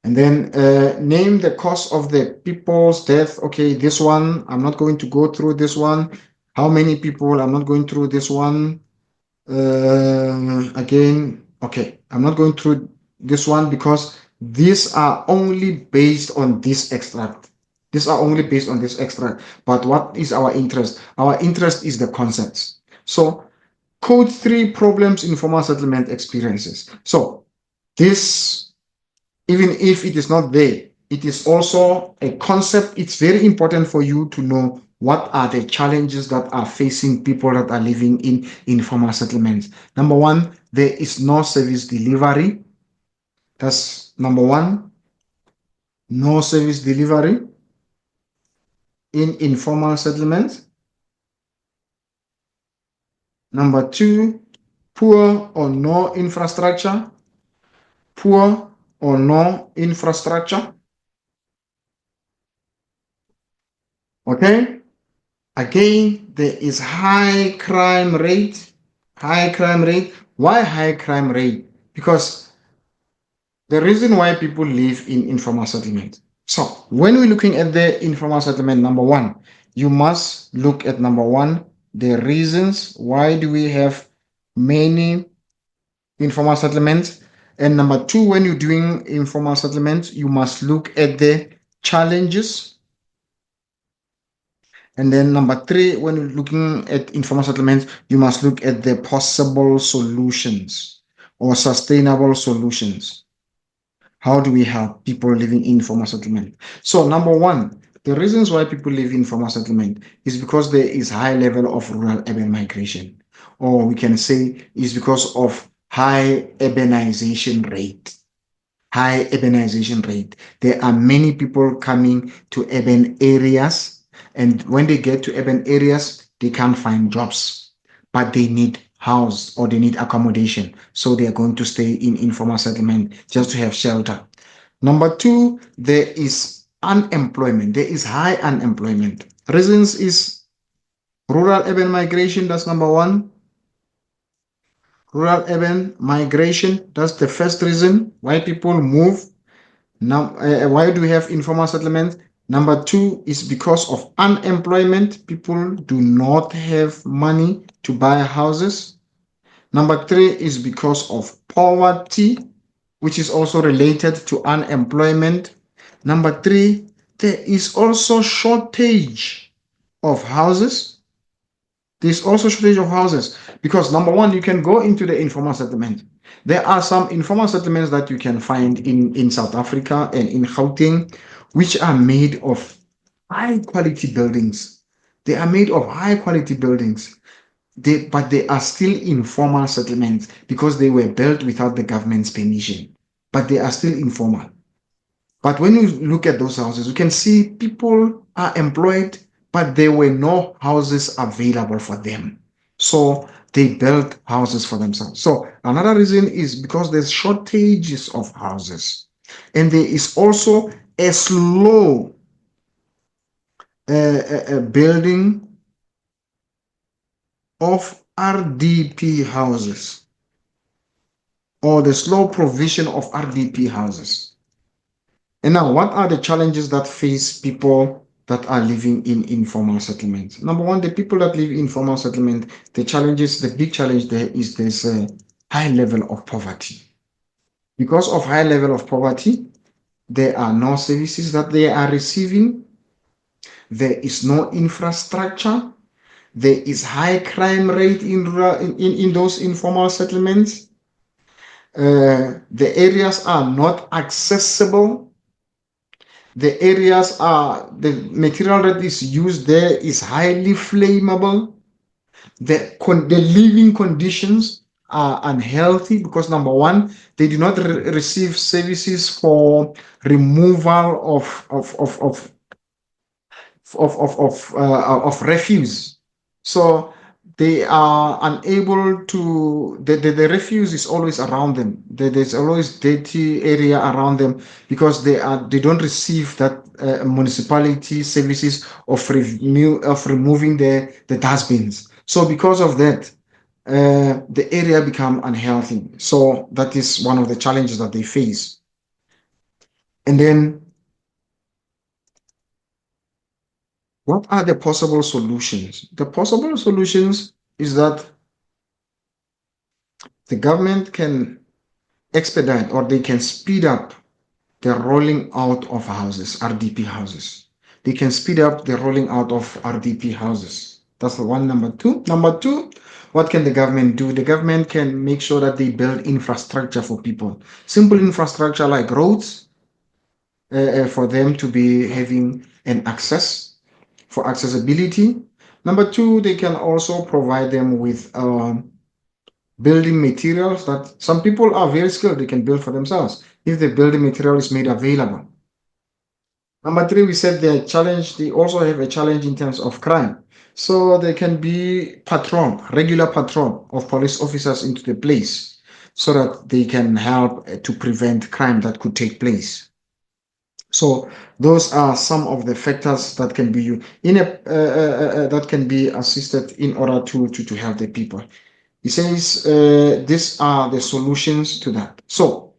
A: And then name the cause of the people's death. Okay, this one, I'm not going to go through this one. How many people? I'm not going through this one. Again, okay, I'm not going through this one because these are only based on this extract. These are only based on this extract. But what is our interest? Our interest is the concepts. So, code 3 problems informal settlement experiences. So, this, even if it is not there, it is also a concept. It's very important for you to know what are the challenges that are facing people that are living in informal settlements. Number one, there is no service delivery. That's number one. No service delivery in informal settlements. Number two, poor or no infrastructure. Poor or no infrastructure. Okay. Again, there is high crime rate. High crime rate. Why high crime rate? Because the reason why people live in informal settlement. So when we're looking at the informal settlement, number one, you must look at number one, the reasons why do we have many informal settlements. And number two, when you're doing informal settlements, you must look at the challenges. And then number three, when you're looking at informal settlements, you must look at the possible solutions or sustainable solutions. How do we help people living in informal settlement? So number one, the reasons why people live in informal settlement is because there is high level of rural urban migration, or we can say is because of high urbanization rate. High urbanization rate. There are many people coming to urban areas, and when they get to urban areas, they can't find jobs, but they need house or they need accommodation. So they are going to stay in informal settlement just to have shelter. Number two, there is unemployment. There is high unemployment. Reasons is rural urban migration. That's number one. Rural urban migration. That's the first reason why people move. Now, why do we have informal settlements? Number two is because of unemployment. People do not have money to buy houses. Number three is because of poverty, which is also related to unemployment. Number three, there is also shortage of houses. There's also shortage of houses because number one, you can go into the informal settlement. There are some informal settlements that you can find in South Africa and in Gauteng, which are made of high quality buildings. They are made of high quality buildings. But they are still informal settlements because they were built without the government's permission. But they are still informal. But when you look at those houses, you can see people are employed, but there were no houses available for them. So they built houses for themselves. So another reason is because there's shortages of houses. And there is also a slow building of RDP houses, or the slow provision of RDP houses. And now, what are the challenges that face people that are living in informal settlements? Number one, the people that live in informal settlement, the big challenge there is there's a high level of poverty. Because of high level of poverty, there are no services that they are receiving. There is no infrastructure. There is high crime rate in those informal settlements. The areas are not accessible. The material that is used there is highly flammable. The living conditions are unhealthy because number one, they do not receive services for removal of refuse. So they are unable to, the refuse is always around them. There's always dirty area around them because they don't receive that municipality services of removing the dustbins. So because of that, the area become unhealthy. So that is one of the challenges that they face. And then what are the possible solutions? The possible solutions is that the government can expedite or they can speed up the rolling out of houses, RDP houses. They can speed up the rolling out of RDP houses. That's the one. Number two. Number two, what can the government do? The government can make sure that they build infrastructure for people. Simple infrastructure like roads for them to be having an access for accessibility. Number two, they can also provide them with building materials that some people are very skilled, they can build for themselves if the building material is made available. Number three, we said they also have a challenge in terms of crime. So there can be regular patrol of police officers into the place so that they can help to prevent crime that could take place. So those are some of the factors that can be that can be assisted in order to help the people. He says these are the solutions to that. So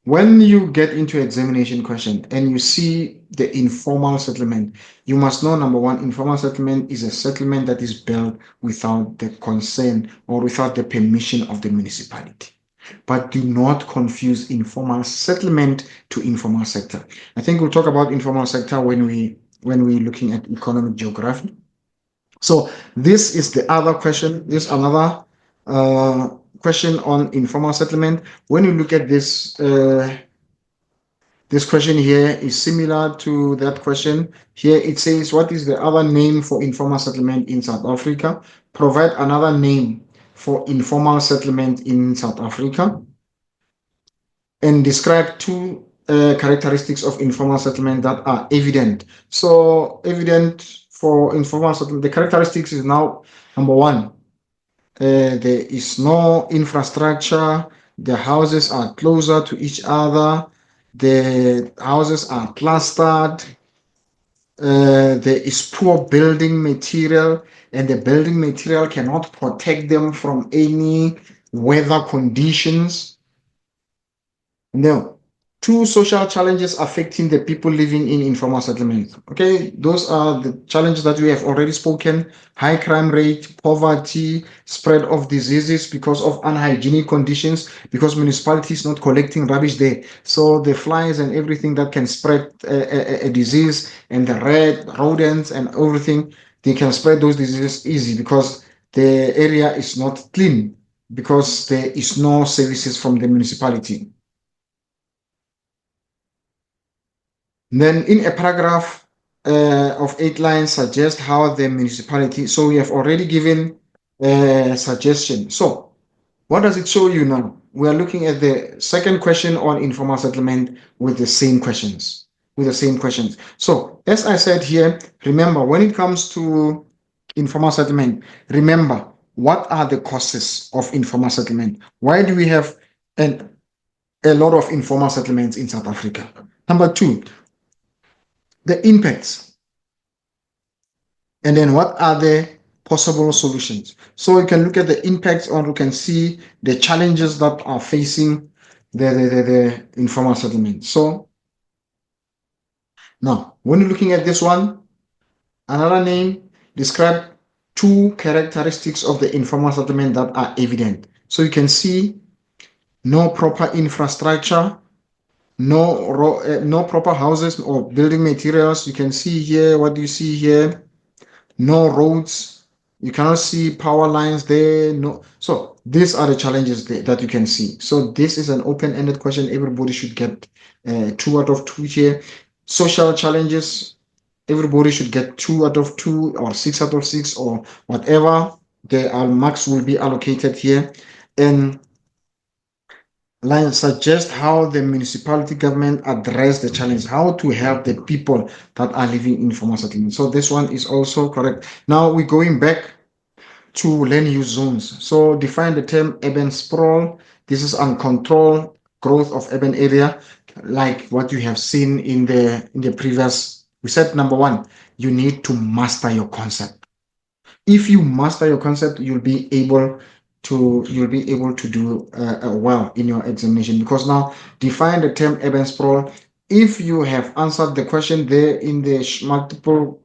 A: when you get into examination question and you see the informal settlement, you must know number one, informal settlement is a settlement that is built without the consent or without the permission of the municipality. But do not confuse informal settlement to informal sector. I think we'll talk about informal sector when we're looking at economic geography. So this is the other question. This another question on informal settlement. When you look at this question here is similar to that question. Here it says, what is the other name for informal settlement in South Africa? Provide another name for informal settlement in South Africa. And describe two characteristics of informal settlement that are evident. So evident for informal settlement, the characteristics is now number one, there is no infrastructure, the houses are closer to each other, the houses are clustered, there is poor building material, and the building material cannot protect them from any weather conditions. No. Two social challenges affecting the people living in informal settlements. Okay, those are the challenges that we have already spoken: high crime rate, poverty, spread of diseases because of unhygienic conditions, because municipality is not collecting rubbish there. So the flies and everything that can spread a disease, and the rodents and everything, they can spread those diseases easy because the area is not clean, because there is no services from the municipality. Then in a paragraph, of 8 lines suggest how the municipality. So we have already given a suggestion. So what does it show you now? We are looking at the second question on informal settlement with the same questions. So as I said here, remember when it comes to informal settlement, remember what are the causes of informal settlement? Why do we have a lot of informal settlements in South Africa? Number two, the impacts. And then what are the possible solutions? So you can look at the impacts, or you can see the challenges that are facing the informal settlement. So now, when you're looking at this one, another name, describe two characteristics of the informal settlement that are evident. So you can see no proper infrastructure, no proper houses or building materials. You can see here, what do you see here? No roads. You cannot see power lines there. No. So these are the challenges that you can see. So this is an open-ended question. Everybody should get 2 out of 2 here. Social challenges. Everybody should get 2 out of 2 or 6 out of 6 or whatever. The marks will be allocated here. And line suggest how the municipality government address the challenge, how to help the people that are living in informal settlement. So this one is also correct. Now we're going back to land use zones. So define the term urban sprawl. This is uncontrolled growth of urban area, like what you have seen in the previous. We said number one, you need to master your concept. If you master your concept, you'll be able to do well in your examination, because now define the term urban sprawl. If you have answered the question there in the multiple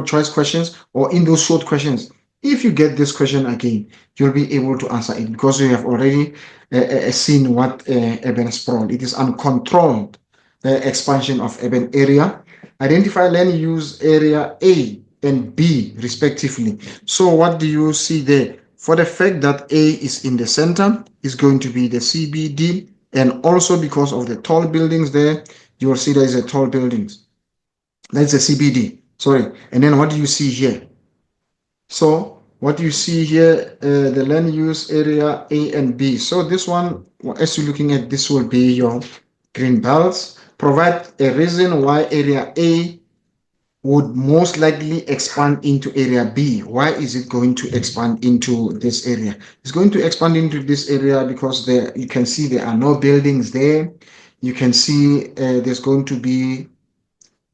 A: choice questions, or in those short questions, if you get this question again, you'll be able to answer it, because you have already seen what urban sprawl. It is uncontrolled expansion of urban area. Identify land use area A and B respectively. So what do you see there? For the fact that A is in the center, is going to be the CBD, and also because of the tall buildings there, you will see there is a tall buildings. That's the CBD. Sorry. And then what do you see here? So what you see here, the land use area A and B. So this one, as you're looking at, this will be your green belts. Provide a reason why area A would most likely expand into area B. Why is it going to expand into this area? It's going to expand into this area because you can see there are no buildings there. You can see there's going to be,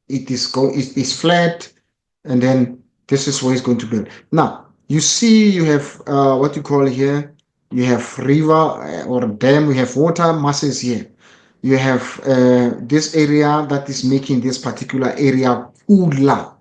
A: it is flat, and then this is where it's going to build. Now you see you have what you call here, you have river or dam, we have water masses here. You have this area that is making this particular area cooler.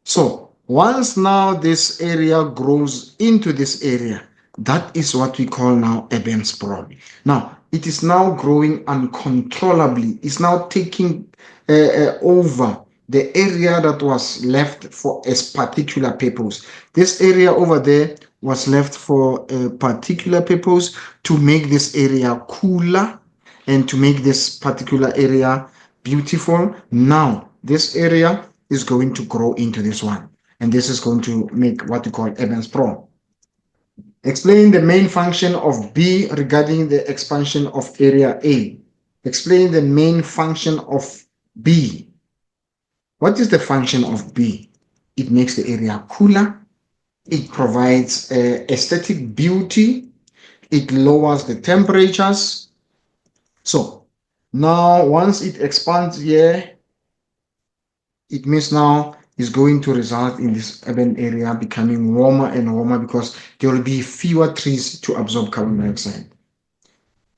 A: So once now this area grows into this area, that is what we call now urban sprawl. Now it is now growing uncontrollably. It's now taking over the area that was left for a particular purpose. This area over there was left for a particular purpose, to make this area cooler and to make this particular area beautiful. Now this area is going to grow into this one, and this is going to make what we call urban sprawl. Explain the main function of B regarding the expansion of area A. Explain the main function of B. What is the function of B? It makes the area cooler. It provides aesthetic beauty. It lowers the temperatures. So now once it expands here, it means now is going to result in this urban area becoming warmer and warmer, because there will be fewer trees to absorb carbon dioxide.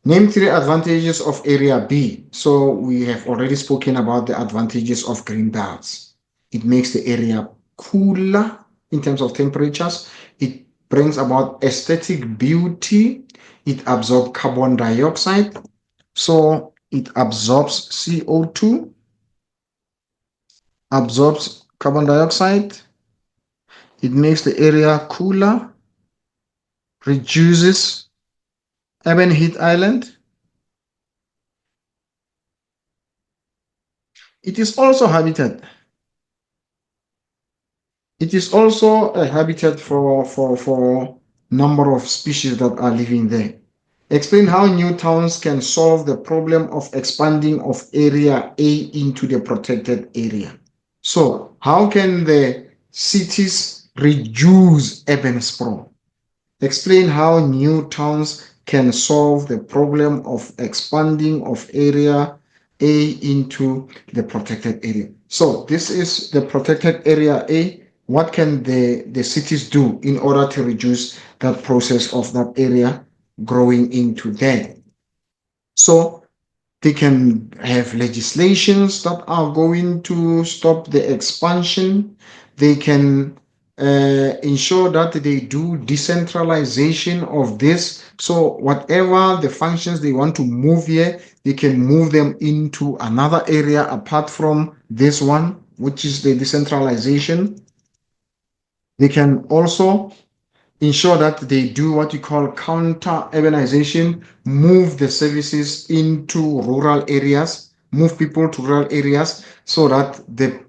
A: Name 3 advantages of area B. So we have already spoken about the advantages of green belts. It makes the area cooler in terms of temperatures. It brings about aesthetic beauty. It absorbs carbon dioxide. So it absorbs CO2, absorbs carbon dioxide. It makes the area cooler, reduces urban heat island, It is also habitat. It is also a habitat for number of species that are living there. Explain how new towns can solve the problem of expanding of area A into the protected area. So, how can the cities reduce urban sprawl? Explain how new towns can solve the problem of expanding of area A into the protected area. So this is the protected area A. What can the cities do in order to reduce that process of that area growing into there? So they can have legislations that are going to stop the expansion. They can ensure that they do decentralization of this. So whatever the functions they want to move here, they can move them into another area apart from this one, which is the decentralization. They can also ensure that they do what you call counter urbanization, move the services into rural areas, move people to rural areas so that the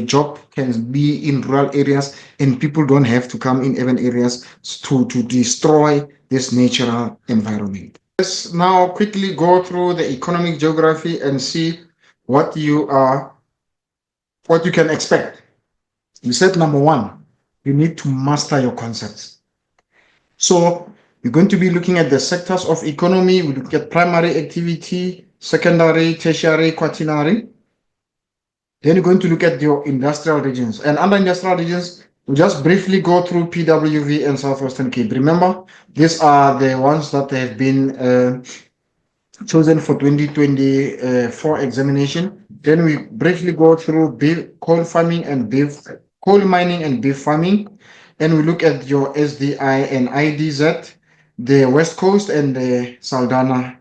A: job can be in rural areas and people don't have to come in urban areas to destroy this natural environment. Let's now quickly go through the economic geography and see what what you can expect. You said number one, you need to master your concepts. So we're going to be looking at the sectors of economy. We look at primary activity, secondary, tertiary, quaternary. Then you're going to look at your industrial regions. And under industrial regions, we'll just briefly go through PWV and Southwestern Cape. Remember, these are the ones that have been chosen for 2024 examination. Then we briefly go through coal farming and coal mining and beef farming. And we look at your SDI and IDZ, the West Coast and the Saldana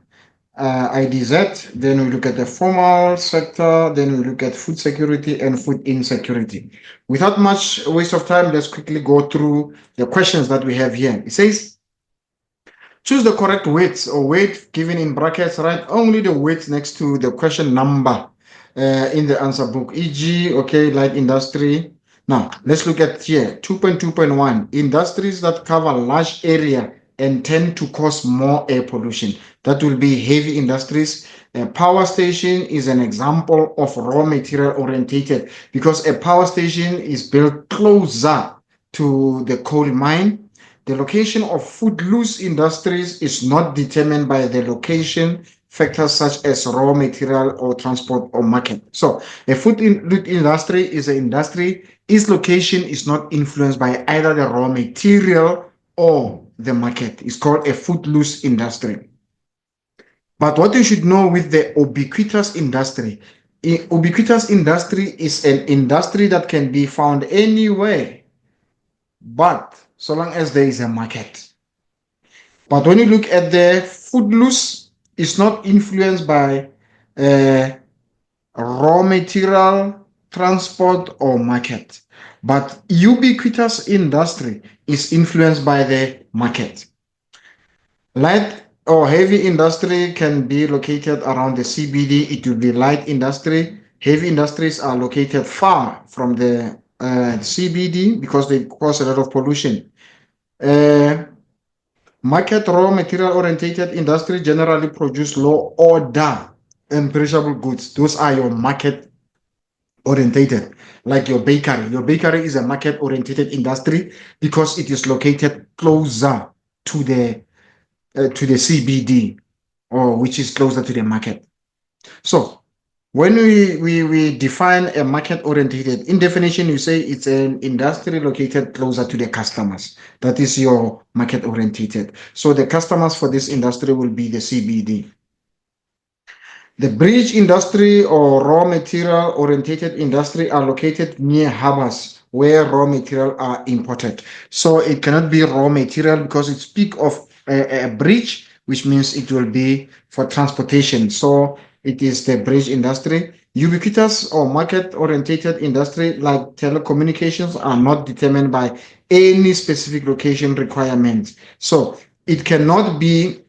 A: IDZ. Then we look at the formal sector. Then we look at food security and food insecurity. Without much waste of time, let's quickly go through the questions that we have here. It says, choose the correct weights or weight given in brackets, write only the weights next to the question number in the answer book, e.g., okay, light industry. Now, let's look at here, 2.2.1, industries that cover large area and tend to cause more air pollution. That will be heavy industries. A power station is an example of raw material orientated because a power station is built closer to the coal mine. The location of food-loose industries is not determined by the location factors such as raw material or transport or market. So a food industry is an industry, its location is not influenced by either the raw material or the market. It's called a food-loose industry. But what you should know with the ubiquitous industry, ubiquitous industry is an industry that can be found anywhere, but so long as there is a market. But when you look at the food loss, it's not influenced by raw material, transport, or market. But ubiquitous industry is influenced by the market. Light or heavy industry can be located around the CBD. It will be light industry. Heavy industries are located far from the CBD because they cause a lot of pollution. Market raw material orientated industry generally produce low order and perishable goods. Those are your market orientated, like your bakery. Your bakery is a market orientated industry because it is located closer to the CBD, or which is closer to the market. So when we define a market orientated, in definition, you say it's an industry located closer to the customers. That is your market orientated. So the customers for this industry will be the CBD. The bridge industry or raw material orientated industry are located near harbors where raw material are imported. So it cannot be raw material because it speaks of a bridge, which means it will be for transportation. So it is the bridge industry. Ubiquitous or market orientated industry like telecommunications are not determined by any specific location requirements. So it cannot be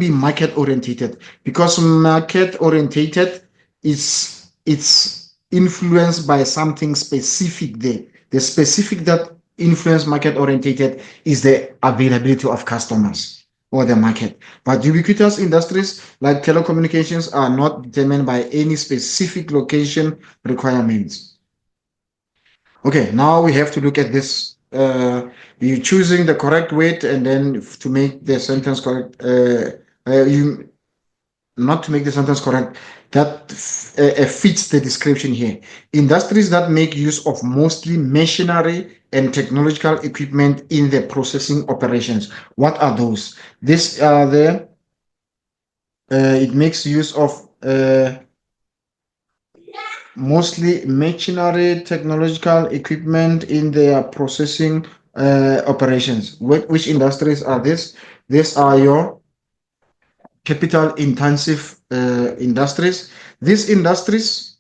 A: market orientated because market orientated it's influenced by something specific there. The specific that influence market orientated is the availability of customers or the market. But ubiquitous industries like telecommunications are not determined by any specific location requirements. Okay, now we have to look at this. You choosing the correct weight, and then to make the sentence correct, you not to make the sentence correct, that fits the description here. Industries that make use of mostly machinery and technological equipment in the processing operations. What are those? These are it makes use of mostly machinery, technological equipment in their processing operations. Which industries are this? These are your capital intensive industries. These industries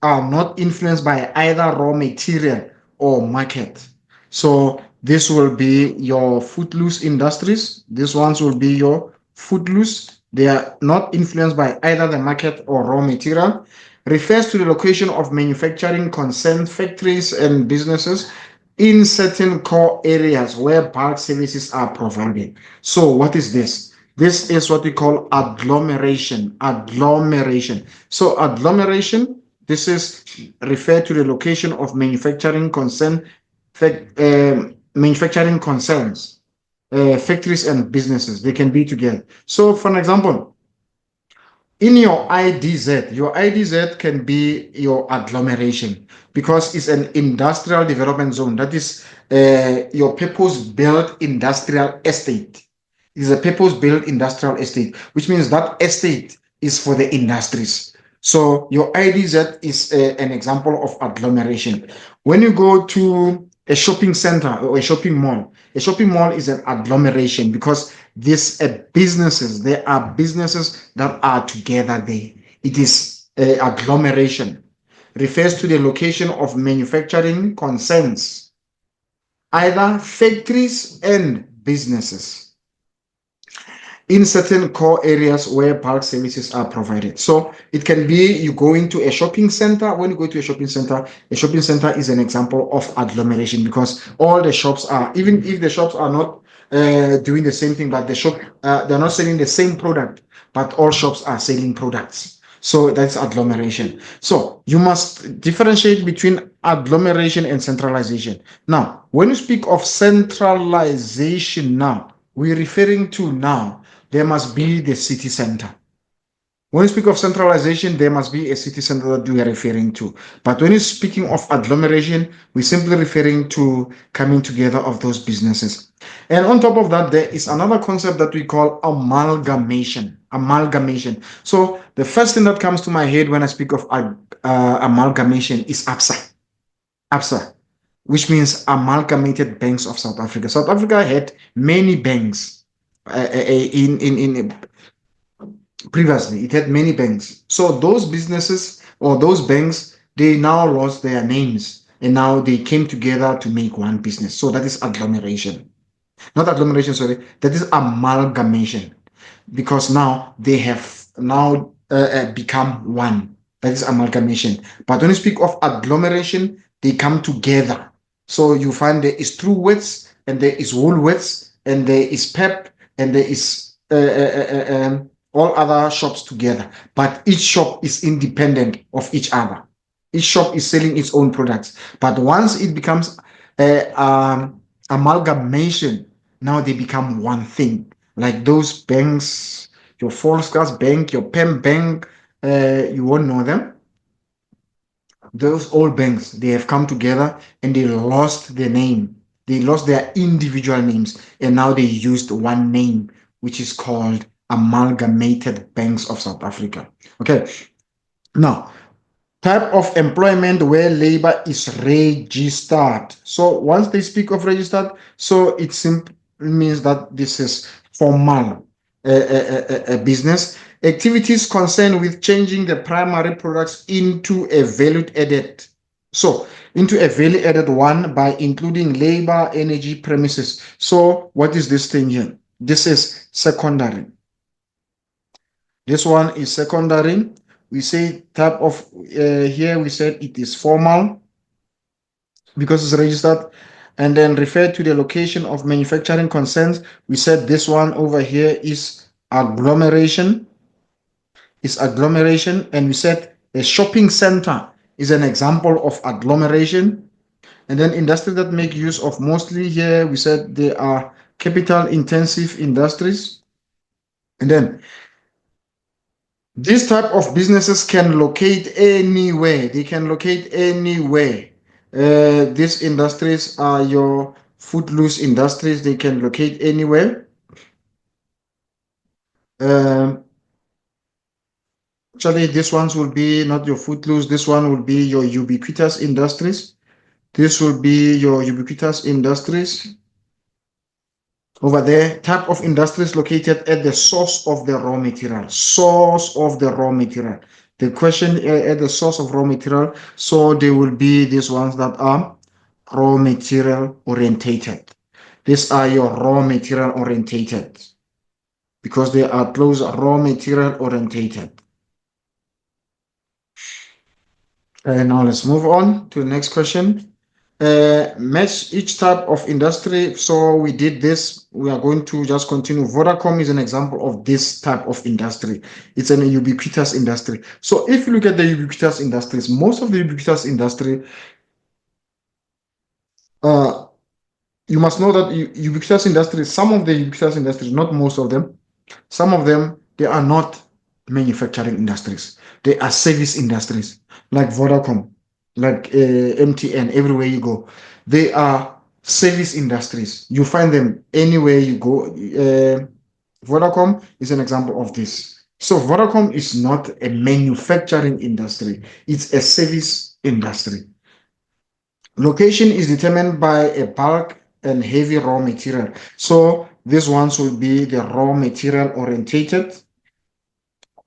A: are not influenced by either raw material or market. So this will be your footloose industries. These ones will be your footloose. They are not influenced by either the market or raw material. Refers to the location of manufacturing concerned factories and businesses in certain core areas where bulk services are provided. So what is this? This is what we call agglomeration. Agglomeration. So agglomeration, this is referred to the location of manufacturing concerns, factories and businesses. They can be together. So, for an example, in your IDZ can be your agglomeration because it's an industrial development zone. That is your purpose-built industrial estate. It's a purpose-built industrial estate, which means that estate is for the industries. So your IDZ is an example of agglomeration. When you go to a shopping center or a shopping mall is an agglomeration because these businesses, there are businesses that are together there. It is agglomeration. Refers to the location of manufacturing concerns, either factories and businesses in certain core areas where bulk services are provided. So it can be you go into a shopping center. When you go to a shopping center is an example of agglomeration because all the shops are, even if the shops are not doing the same thing, but they're not selling the same product, but all shops are selling products. So that's agglomeration. So you must differentiate between agglomeration and centralization. Now, when you speak of centralization now, we're referring to now, there must be the city center. When you speak of centralization, there must be a city center that we are referring to. But when you're speaking of agglomeration, we're simply referring to coming together of those businesses. And on top of that, there is another concept that we call amalgamation. Amalgamation. So the first thing that comes to my head when I speak of amalgamation is ABSA. ABSA, which means Amalgamated Banks of South Africa. South Africa had many banks in previously. It had many banks. So those businesses or those banks, they now lost their names and now they came together to make one business. So that is agglomeration. Not agglomeration, sorry. That is amalgamation because now they have now become one. That is amalgamation. But when you speak of agglomeration, they come together. So you find there is Truworths and there is Woolworths and there is Pep and there is all other shops together. But each shop is independent of each other. Each shop is selling its own products. But once it becomes amalgamation, now they become one thing. Like those banks, your Volkskas Bank, your Pem Bank, you won't know them. Those old banks, they have come together and they lost their name. They lost their individual names and now they used one name, which is called Amalgamated Banks of South Africa. Okay. Now, type of employment where labor is registered. So once they speak of registered, so it simply means that this is formal business. Activities concerned with changing the primary products into a value added. So into a value added one by including labor, energy, premises. So what is this thing here? This is secondary. This one is secondary. We say type of here we said it is formal because it's registered, and then refer to the location of manufacturing concerns. We said this one over here is agglomeration, and we said a shopping center is an example of agglomeration. And then industry that make use of, mostly here we said they are capital intensive industries. And then these type of businesses can locate anywhere. They can locate anywhere. These industries are your footloose industries. They can locate anywhere. Um, Actually, this ones will be not your footloose. This one will be your ubiquitous industries. This will be your ubiquitous industries. Over there, type of industries located at the source of the raw material. Source of the raw material. The question at the source of raw material. So they will be these ones that are raw material orientated. These are your raw material orientated because they are close raw material orientated. Now let's move on to the next question. Match each type of industry. So we did this. We are going to just continue. Vodacom is an example of this type of industry. It's an ubiquitous industry. So if you look at the ubiquitous industries, most of the ubiquitous industry, uh, you must know that ubiquitous industries, some of the ubiquitous industries, not most of them, some of them, they are not manufacturing industries. They are service industries, like Vodacom, like MTN, everywhere you go. They are service industries. You find them anywhere you go. Vodacom is an example of this. So Vodacom is not a manufacturing industry. It's a service industry. Location is determined by a bulk and heavy raw material. So these ones will be the raw material orientated.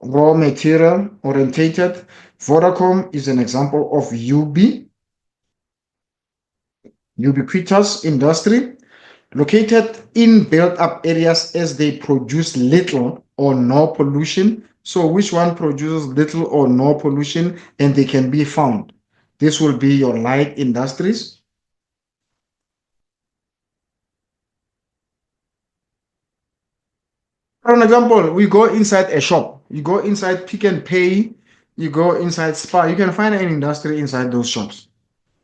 A: Raw material orientated. Vodacom is an example of ubiquitous industry, located in built-up areas as they produce little or no pollution. So which one produces little or no pollution and they can be found? This will be your light industries. For an example, we go inside a shop, you go inside Pick and Pay, you go inside Spar, you can find an industry inside those shops.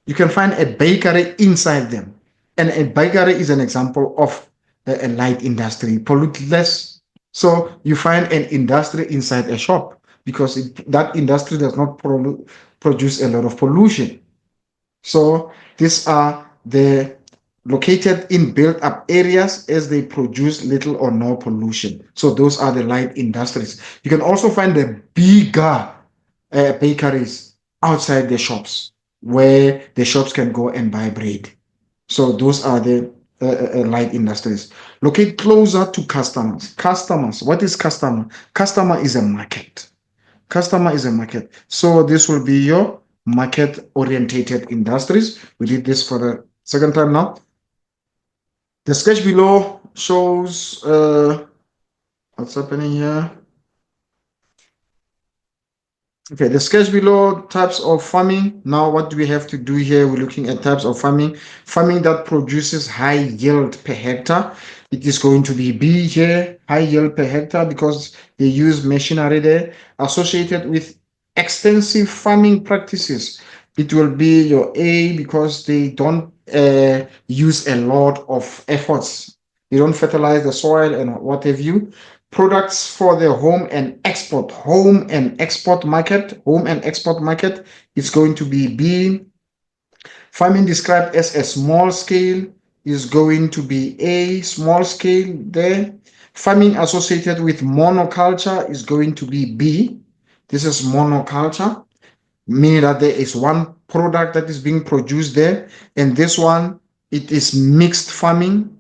A: You can find a bakery inside them. And a bakery is an example of a light industry, pollute less. So you find an industry inside a shop because that industry does not produce a lot of pollution. So these are the located in built up areas as they produce little or no pollution. So those are the light industries. You can also find the bigger bakeries outside the shops where the shops can go and buy bread. So those are the light industries. Locate closer to customers. Customers. What is customer? Customer is a market. Customer is a market. So this will be your market orientated industries. We did this for the second time now. The sketch below shows what's happening here. Okay, the sketch below, types of farming. Now, what do we have to do here? We're looking at types of farming. Farming that produces high yield per hectare. It is going to be B here, high yield per hectare, because they use machinery there. Associated with extensive farming practices, it will be your A because they don't use a lot of efforts. They don't fertilize the soil and what have you. Products for the home and export market is going to be B. Farming described as a small scale is going to be A, small scale there. Farming associated with monoculture is going to be B. This is monoculture, meaning that there is one product that is being produced there, and this one, it is mixed farming.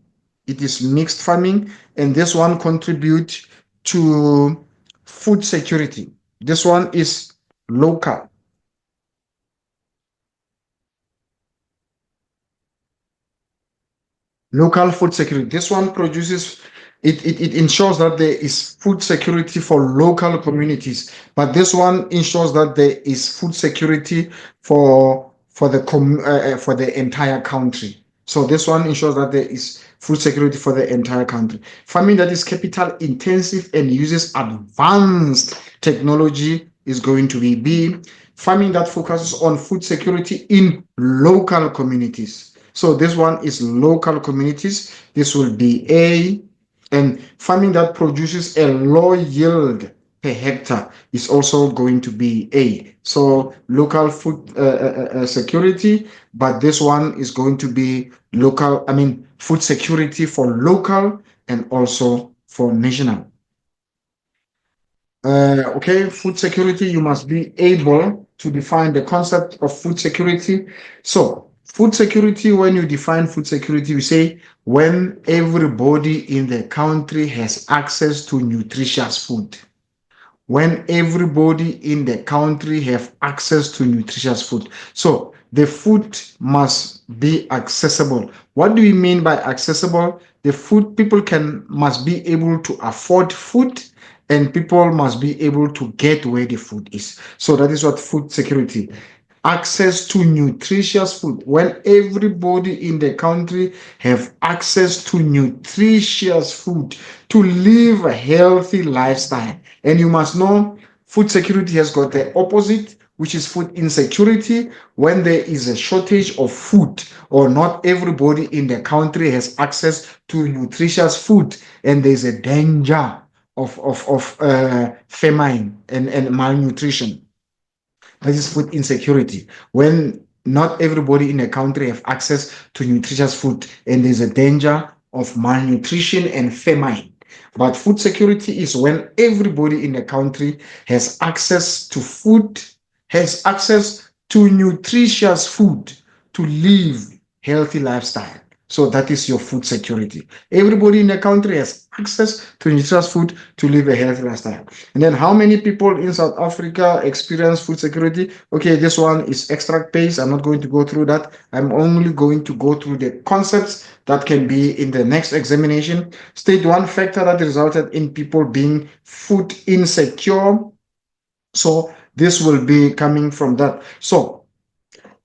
A: It is mixed farming, and this one contributes to food security. This one is local. Local food security. This one produces it ensures that there is food security for local communities, but this one ensures that there is food security for the entire country. So this one ensures that there is food security for the entire country. Farming that is capital intensive and uses advanced technology is going to be B. Farming that focuses on food security in local communities. So this one is local communities. This will be A. And farming that produces a low yield per hectare is also going to be A. So local food security, but this one is going to be food security for local and also for national. Okay, food security, you must be able to define the concept of food security. So, food security, when you define food security, you say when everybody in the country has access to nutritious food. When everybody in the country have access to nutritious food. So the food must be accessible. What do we mean by accessible? The food people can must be able to afford food, and people must be able to get where the food is. So that is what food security. Access to nutritious food. When everybody in the country have access to nutritious food to live a healthy lifestyle. And you must know food security has got the opposite, which is food insecurity. When there is a shortage of food or not everybody in the country has access to nutritious food, and there's a danger of famine and malnutrition. That is food insecurity. When not everybody in a country have access to nutritious food, and there's a danger of malnutrition and famine. But food security is when everybody in the country has access to food, has access to nutritious food to live healthy lifestyle. So that is your food security. Everybody in the country has access to nutritious food to live a healthy lifestyle. And then how many people in South Africa experience food security? Okay, this one is extract based. I'm not going to go through that. I'm only going to go through the concepts that can be in the next examination. State one factor that resulted in people being food insecure. So this will be coming from that. So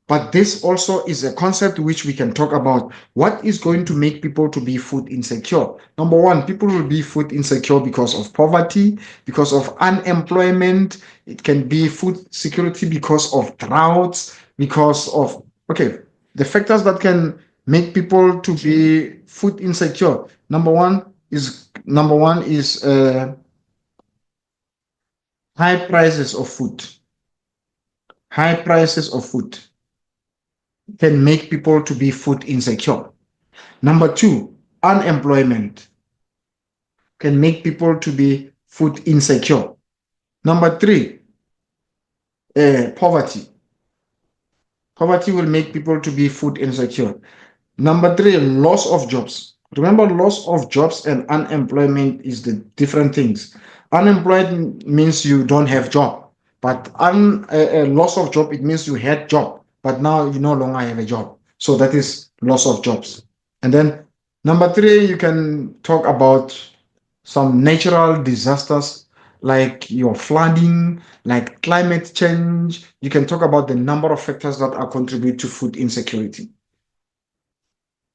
A: but this also is a concept which we can talk about. What is going to make people to be food insecure? Number one, people will be food insecure because of poverty, because of unemployment. It can be food security because of droughts, because of, okay, the factors that can make people to be food insecure. Number one is high prices of food. High prices of food can make people to be food insecure. Number two, unemployment can make people to be food insecure. Number three, poverty. Poverty will make people to be food insecure. Number three, loss of jobs. Remember, loss of jobs and unemployment is the different things. Unemployed means you don't have job, but loss of job, it means you had job, but now you no longer have a job. So that is loss of jobs. And then number three, you can talk about some natural disasters like your flooding, like climate change. You can talk about the number of factors that are contribute to food insecurity.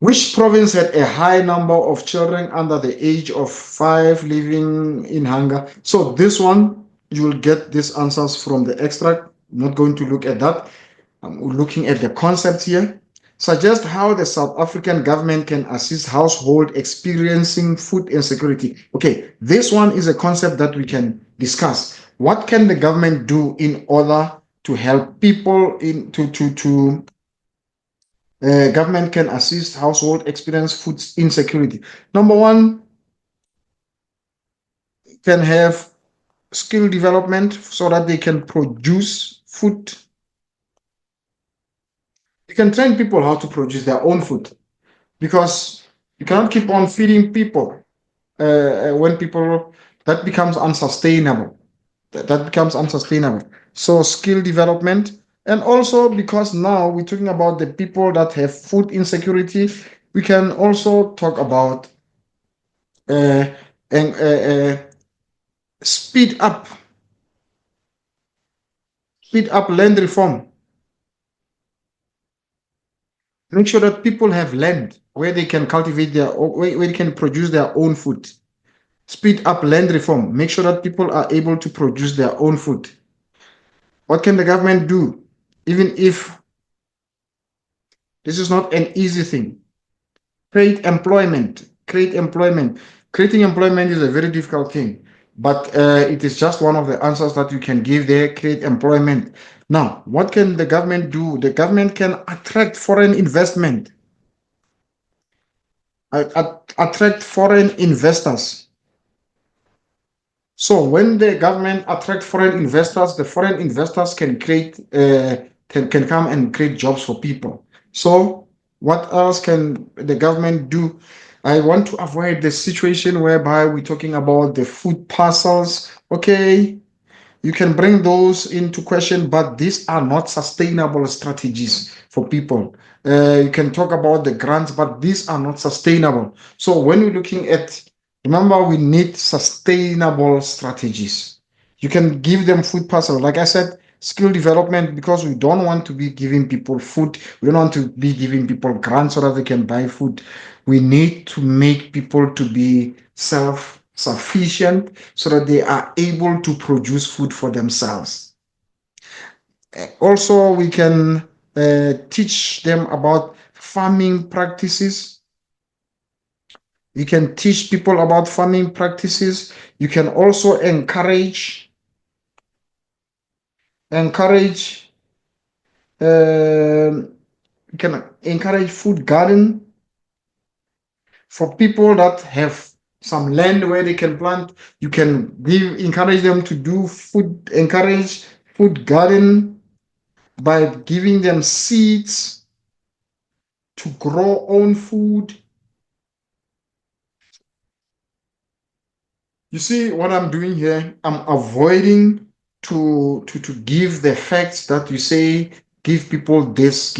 A: Which province had a high number of children under the age of 5 living in hunger? So this one, you will get these answers from the extract. I'm not going to look at that. I'm looking at the concept here. Suggest how the South African government can assist household experiencing food insecurity. Okay, this one is a concept that we can discuss. What can the government do in order to help people in to government can assist household experience food insecurity? Number one, can have skill development so that they can produce food. You can train people how to produce their own food, because you cannot keep on feeding people when people, that becomes unsustainable. That becomes unsustainable. So skill development, and also because now we're talking about the people that have food insecurity, we can also talk about uh, and speed up land reform. Make sure that people have land where they can cultivate where they can produce their own food. Speed up land reform. Make sure that people are able to produce their own food. What can the government do? Even if this is not an easy thing. Create employment. Create employment. Creating employment is a very difficult thing, but it is just one of the answers that you can give there. Create employment. Now, what can the government do? The government can attract foreign investment, attract foreign investors. So when the government attract foreign investors, the foreign investors can create can come and create jobs for people. So what else can the government do? I want to avoid the situation whereby we're talking about the food parcels. Okay, you can bring those into question, but these are not sustainable strategies for people. You can talk about the grants, but these are not sustainable. So when we're looking at, remember, we need sustainable strategies. You can give them food parcel. Like I said, skill development, because we don't want to be giving people food. We don't want to be giving people grants so that they can buy food. We need to make people to be self-sufficient so that they are able to produce food for themselves. Also, we can teach them about farming practices. You can teach people about farming practices. You can also encourage you can encourage food garden for people that have some land where they can plant. You can encourage them to do encourage food garden by giving them seeds to grow own food. You see what I'm doing here? I'm avoiding to give the facts that you say give people this,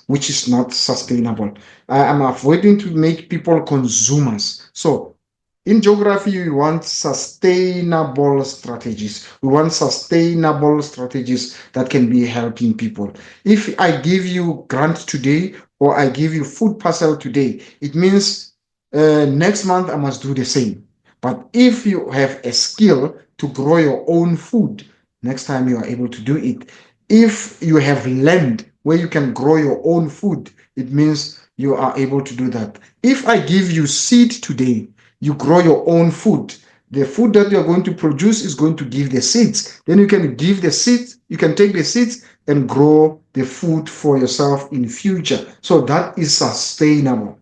A: which is not sustainable. I'm avoiding to make people consumers. So in geography, we want sustainable strategies. We want sustainable strategies that can be helping people. If I give you grant today or I give you food parcel today, it means next month I must do the same. But if you have a skill to grow your own food, next time you are able to do it. If you have land where you can grow your own food, it means you are able to do that. If I give you seed today, you grow your own food. The food that you're going to produce is going to give the seeds. Then you can give the seeds, you can take the seeds and grow the food for yourself in future. So that is sustainable.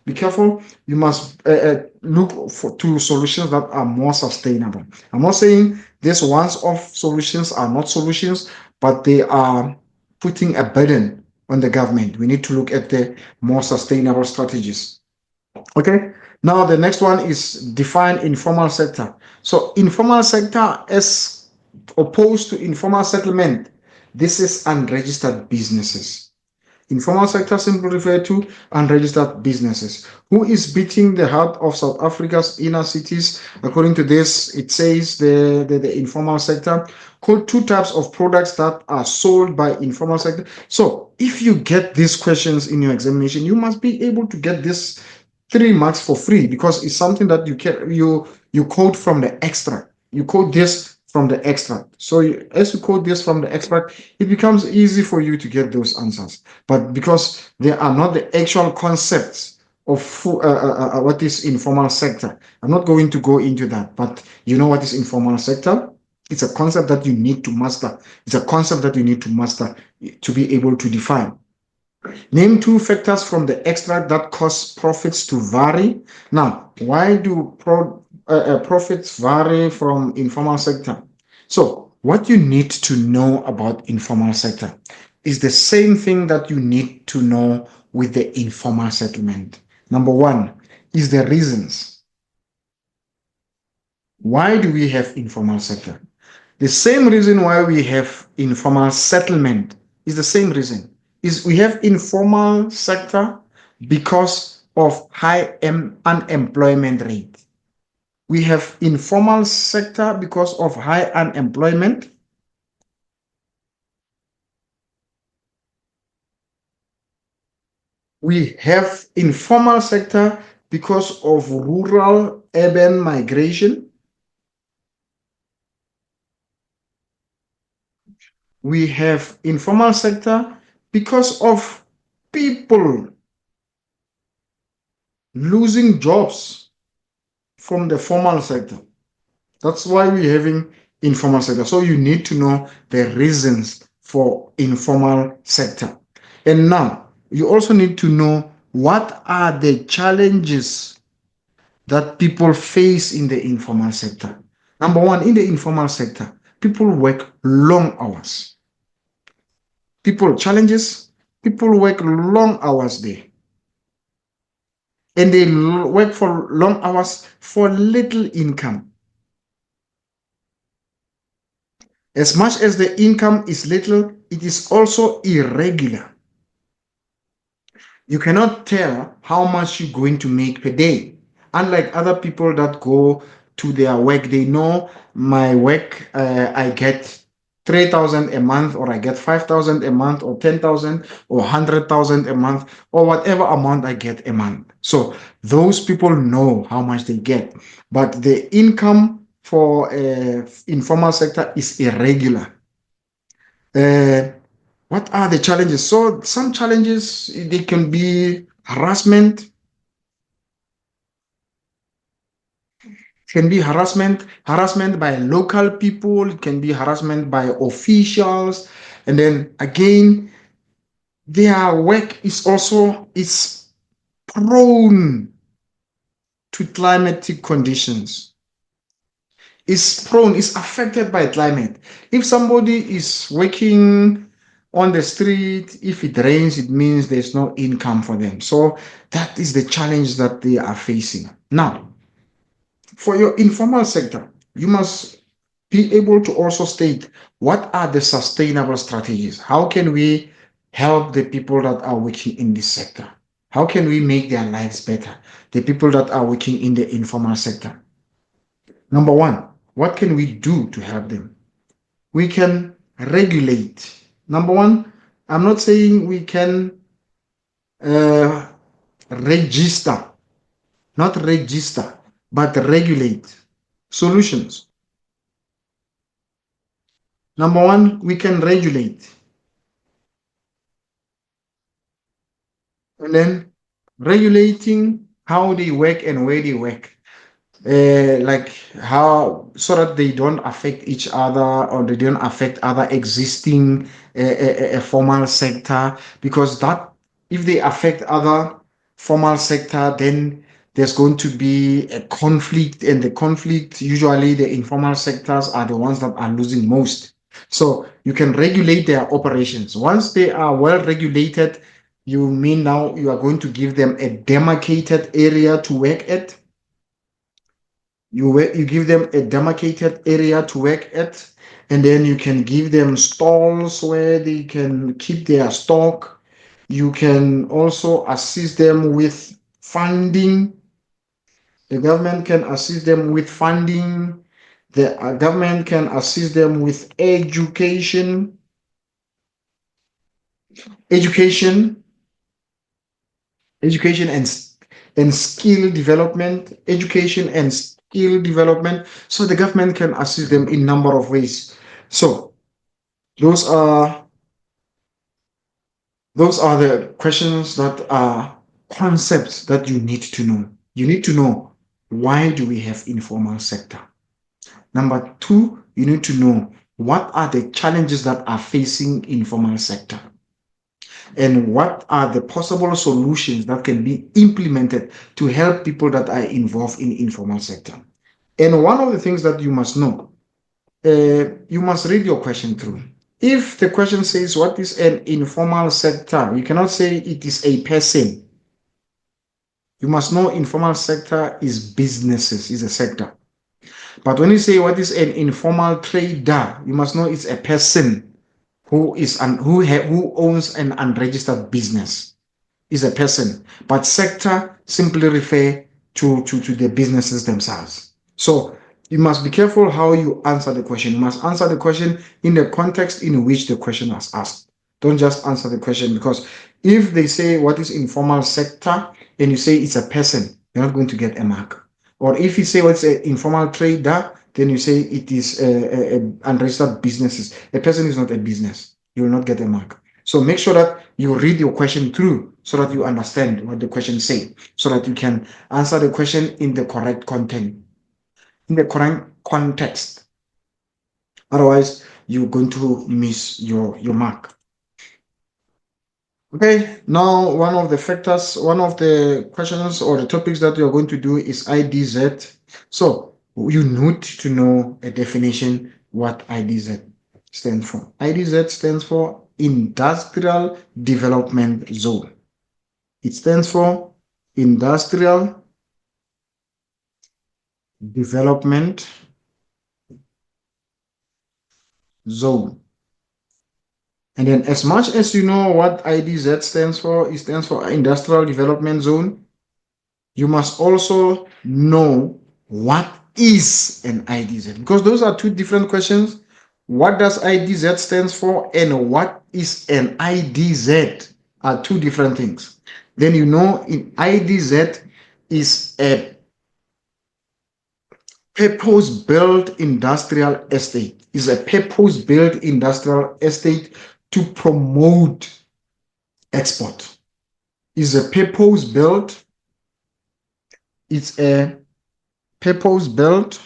A: Be careful. You must look to solutions that are more sustainable. I'm not saying these once-off solutions are not solutions, but they are putting a burden on the government. We need to look at the more sustainable strategies. Okay. Now the next one is define informal sector. So informal sector as opposed to informal settlement, this is unregistered businesses. Informal sector simply refer to unregistered businesses. Who is beating the heart of South Africa's inner cities? According to this, it says the informal sector. Called two types of products that are sold by informal sector. So if you get these questions in your examination, you must be able to get this 3 marks for free because it's something that you quote from the extract. You quote this from the extract. So as you quote this from the extract, it becomes easy for you to get those answers. But because they are not the actual concepts of what is informal sector, I'm not going to go into that. But you know what is informal sector? It's a concept that you need to master. It's a concept that you need to master to be able to define. Name two factors from the extract that cause profits to vary. Now, why do profits vary from informal sector? So, what you need to know about informal sector is the same thing that you need to know with the informal settlement. Number one is the reasons. Why do we have informal sector? The same reason why we have informal settlement is the same reason. Is we have informal sector because of high unemployment rate. We have informal sector because of high unemployment. We have informal sector because of rural urban migration. We have informal sector because of people losing jobs from the formal sector. That's why we're having informal sector. So you need to know the reasons for informal sector. And now you also need to know what are the challenges that people face in the informal sector. Number one, in the informal sector, people work long hours. People work long hours there. And they work for long hours for little income. As much as the income is little, it is also irregular. You cannot tell how much you're going to make per day. Unlike other people that go to their work, they know my work, I get 3,000 a month, or I get 5,000 a month, or 10,000, or 100,000 a month, or whatever amount I get a month. So those people know how much they get. But the income for informal sector is irregular. Uh, what are the challenges? So some challenges, they can be harassment by local people, it can be harassment by officials, and then again, their work is prone to climatic conditions. Is affected by climate. If somebody is working on the street, if it rains, it means there's no income for them. So that is the challenge that they are facing. Now, for your informal sector, you must be able to also state what are the sustainable strategies. How can we help the people that are working in this sector? How can we make their lives better? The people that are working in the informal sector. Number one, what can we do to help them? We can regulate. Number one, I'm not saying we can uh, register, not register, but regulate. Solutions. Number one, we can regulate. And then regulating how they work and where they work. Like how, so that they don't affect each other, or they don't affect other existing formal sector, because that, if they affect other formal sector, then there's going to be a conflict, and the conflict, usually the informal sectors are the ones that are losing most. So you can regulate their operations. Once they are well regulated, you mean now you are going to give them a demarcated area to work at. You give them a demarcated area to work at, and then you can give them stalls where they can keep their stock. You can also assist them with funding. The government can assist them with funding. The government can assist them with education, education and skill development, education and skill development. So the government can assist them in number of ways. So those are the questions that are concepts that you need to know. You need to know, why do we have informal sector? Number two, you need to know what are the challenges that are facing informal sector, and what are the possible solutions that can be implemented to help people that are involved in informal sector. And one of the things that you must know, you must read your question through. If the question says, what is an informal sector? You cannot say it is a person. You must know informal sector is businesses, is a sector. But when you say what is an informal trader, you must know it's a person who owns an unregistered business. is a person, but sector simply refer to the businesses themselves. So you must be careful how you answer the question. You must answer the question in the context in which the question was asked. Don't just answer the question, because if they say what is informal sector and you say it's a person, you're not going to get a mark. Or if you say what's an informal trader, then you say it is unregistered businesses. A person is not a business. You will not get a mark. So make sure that you read your question through so that you understand what the question say, so that you can answer the question in the correct content, in the correct context. Otherwise, you're going to miss your mark. Okay, now one of the questions or the topics that you're going to do is IDZ. So you need to know a definition what IDZ stands for. IDZ stands for Industrial Development Zone. It stands for Industrial Development Zone. And then as much as you know what IDZ stands for, it stands for Industrial Development Zone, you must also know what is an IDZ, because those are two different questions. What does IDZ stands for and what is an IDZ are two different things. Then you know in IDZ is a purpose-built industrial estate, is a purpose-built industrial estate to promote export. Is a purpose-built, it's a purpose-built,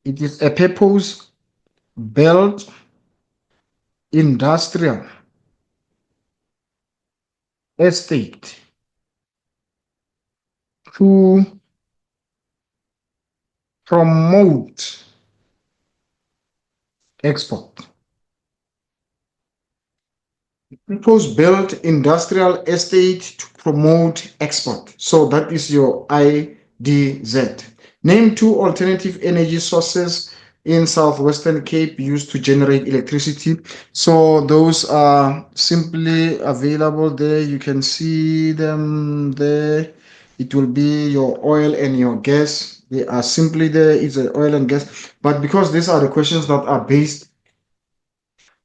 A: it is a purpose-built industrial estate to promote export. Purpose-built industrial estate to promote export. So that is your IDZ. Name two alternative energy sources in Southwestern Cape used to generate electricity. So those are simply available there. You can see them there. It will be your oil and your gas. They are simply there. It's an oil and gas. But because these are the questions that are based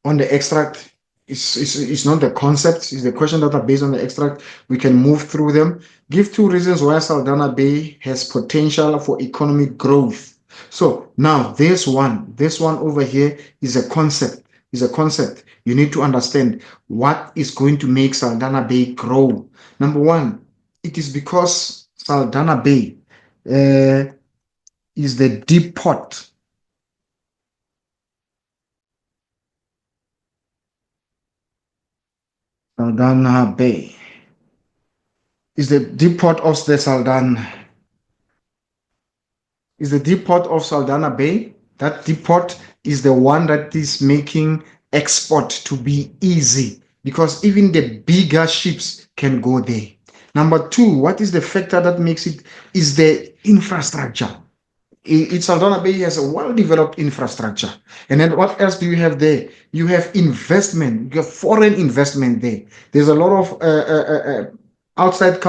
A: on the extract, it's not the concepts, it's the questions that are based on the extract. We can move through them. Give two reasons why Saldanha Bay has potential for economic growth. So now this one over here is a concept. Is a concept. You need to understand what is going to make Saldanha Bay grow. Number one, it is because Saldanha Bay is the deep port. Saldanha Bay is the deep port of the Saldanha. Is the deep port of Saldanha Bay. That deep port is the one that is making export to be easy, because even the bigger ships can go there. Number two, what is the factor that makes it is the infrastructure. Saldanha Bay has a well-developed infrastructure. And then what else do you have there? You have investment, you have foreign investment there. There's a lot of outside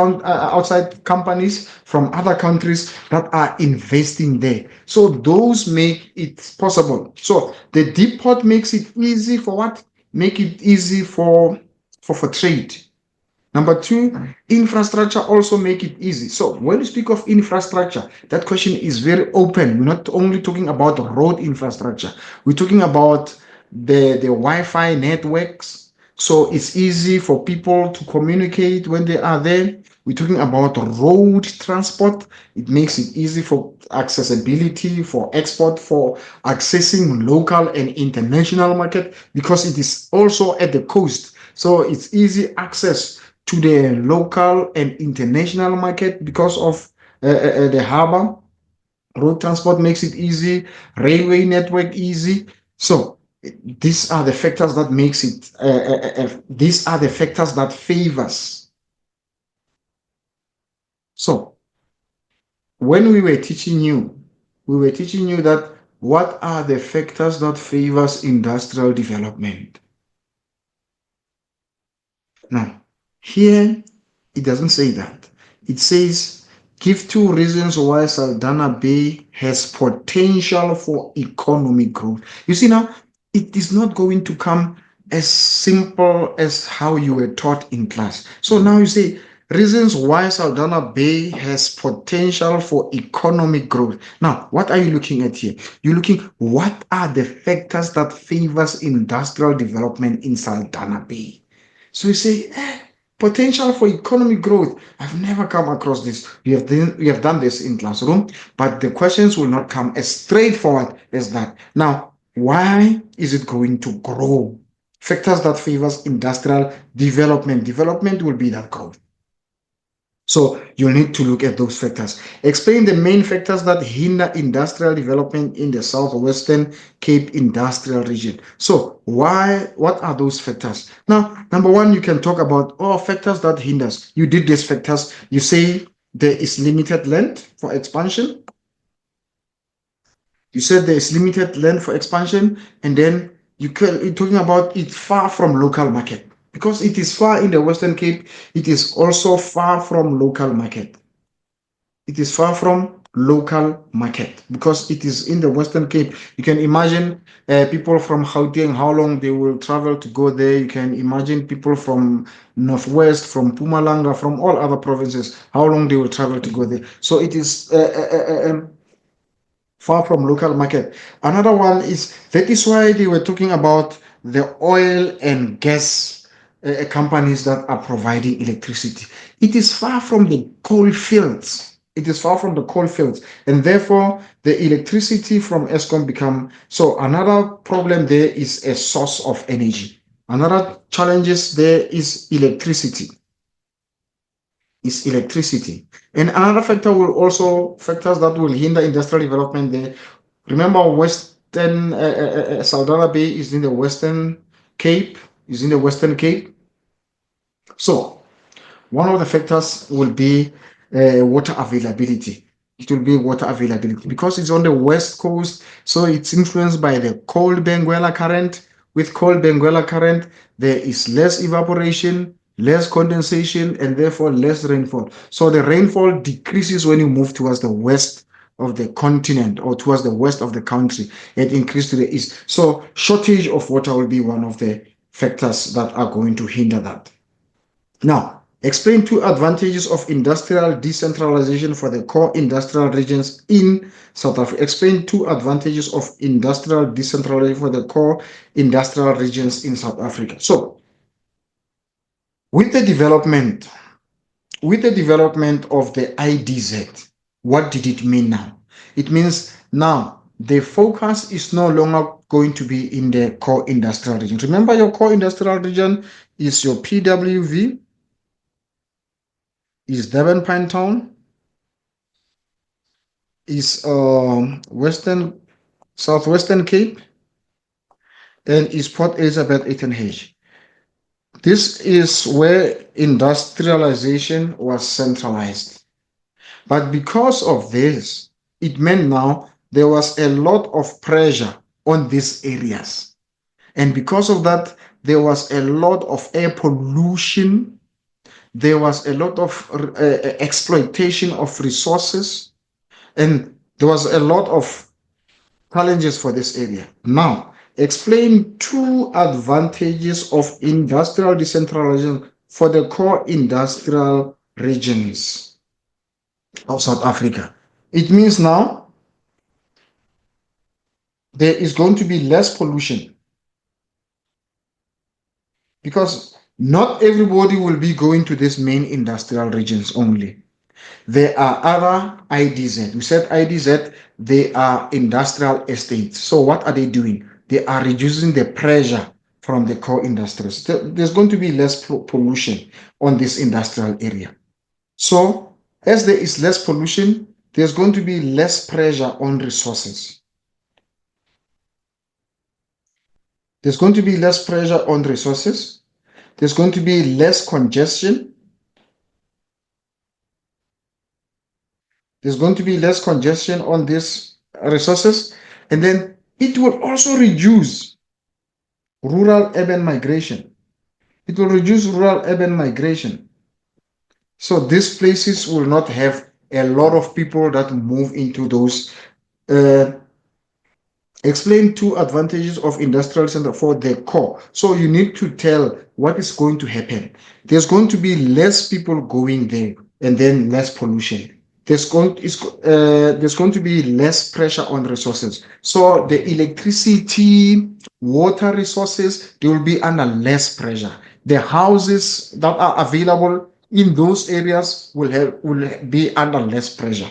A: companies from other countries that are investing there. So those make it possible. So the deep port makes it easy for what? Make it easy for trade. Number two, infrastructure also make it easy. So when you speak of infrastructure, that question is very open. We're not only talking about road infrastructure. We're talking about the Wi-Fi networks. So it's easy for people to communicate when they are there. We're talking about road transport. It makes it easy for accessibility, for export, for accessing local and international market, because it is also at the coast. So it's easy access to the local and international market because of the harbor. Road transport makes it easy, railway network easy. So these are the factors that makes it, these are the factors that favors. So when we were teaching you that what are the factors that favors industrial development? Now, here it doesn't say that. It says, give two reasons why Saldanha Bay has potential for economic growth. You see, now, it is not going to come as simple as how you were taught in class. So now you say, reasons why Saldanha Bay has potential for economic growth. Now, what are you looking at here? You're looking, what are the factors that favors industrial development in Saldanha Bay? So you say, potential for economic growth. I've never come across this. We have done this in classroom, but the questions will not come as straightforward as that. Now, why is it going to grow? Factors that favors industrial development. Development will be that growth. So you need to look at those factors. Explain the main factors that hinder industrial development in the southwestern Cape industrial region. So what are those factors? Now, number one, you can talk about factors that hinders. You did these factors. You say there is limited land for expansion. You said there is limited land for expansion, and then you're talking about it far from local market. Because it is far in the Western Cape, it is also far from local market. It is far from local market because it is in the Western Cape. You can imagine people from Gauteng, how long they will travel to go there. You can imagine people from Northwest, from Pumalanga, from all other provinces, how long they will travel to go there. So it is far from local market. Another one is that is why they were talking about the oil and gas companies that are providing electricity. It is far from the coal fields. It is far from the coal fields, and therefore the electricity from Eskom become so. Another problem there is a source of energy. Another challenges there is electricity. Is electricity. And another factor will also factors that will hinder industrial development there. Remember, Western Saldanha Bay is in the Western Cape. Is in the Western Cape. So one of the factors will be water availability. It will be water availability because it's on the west coast, so it's influenced by the cold Benguela current. With cold Benguela current, there is less evaporation, less condensation, and therefore less rainfall. So the rainfall decreases when you move towards the west of the continent or towards the west of the country. It increases to the east. So shortage of water will be one of the factors that are going to hinder that. Now, explain two advantages of industrial decentralization for the core industrial regions in South Africa. Explain two advantages of industrial decentralization for the core industrial regions in South Africa. So, with the development, with the development of the IDZ, what did it mean now? It means now the focus is no longer going to be in the core industrial region. Remember, your core industrial region is your PWV, is Durban Pinetown, is Western Southwestern Cape, and is Port Elizabeth Uitenhage. This is where industrialization was centralized. But because of this, it meant now there was a lot of pressure on these areas. And because of that, there was a lot of air pollution. There was a lot of exploitation of resources. And there was a lot of challenges for this area. Now, explain two advantages of industrial decentralization for the core industrial regions of South Africa. It means now there is going to be less pollution because not everybody will be going to these main industrial regions only. There are other IDZ. We said IDZ, they are industrial estates. So what are they doing? They are reducing the pressure from the core industries. There's going to be less pollution on this industrial area. So as there is less pollution, there's going to be less pressure on resources. There's going to be less pressure on resources. There's going to be less congestion. There's going to be less congestion on these resources. And then it will also reduce rural urban migration. It will reduce rural urban migration. So these places will not have a lot of people that move into those. Uh, Explain two advantages of industrial center for the core. So you need to tell what is going to happen. There's going to be less people going there, and then less pollution. There's going to be less pressure on resources. So the electricity, water resources, they will be under less pressure. The houses that are available in those areas will be under less pressure.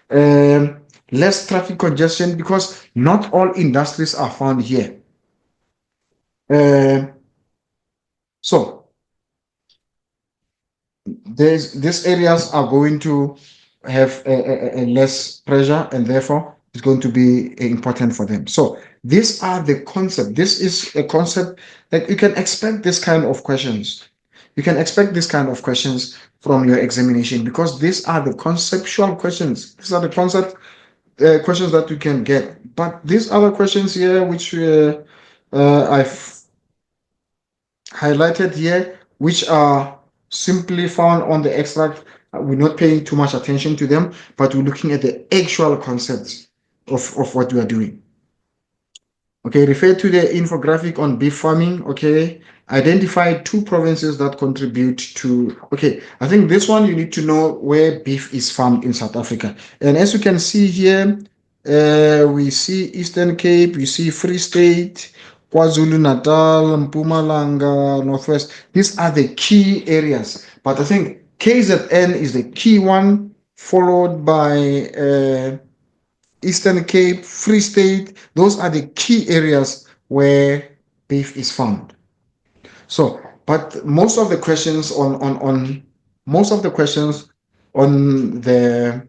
A: Um, Less traffic congestion because not all industries are found here. Uh, so these areas are going to have a less pressure, and therefore it's going to be important for them. So these are the concept. This is a concept that you can expect this kind of questions. You can expect this kind of questions from your examination because these are the conceptual questions. These are the concept questions that you can get. But these other questions here, which I've highlighted here, which are simply found on the extract, we're not paying too much attention to them, but we're looking at the actual concepts of what we are doing. Okay, refer to the infographic on beef farming. Okay, identify two provinces that contribute to. Okay, I think this one you need to know where beef is farmed in South Africa. And as you can see here, we see Eastern Cape, we see Free State, KwaZulu Natal, Mpumalanga, Northwest. These are the key areas. But I think KZN is the key one, followed by Eastern Cape, Free State. Those are the key areas where beef is found. So, but most of the questions on most of the questions on the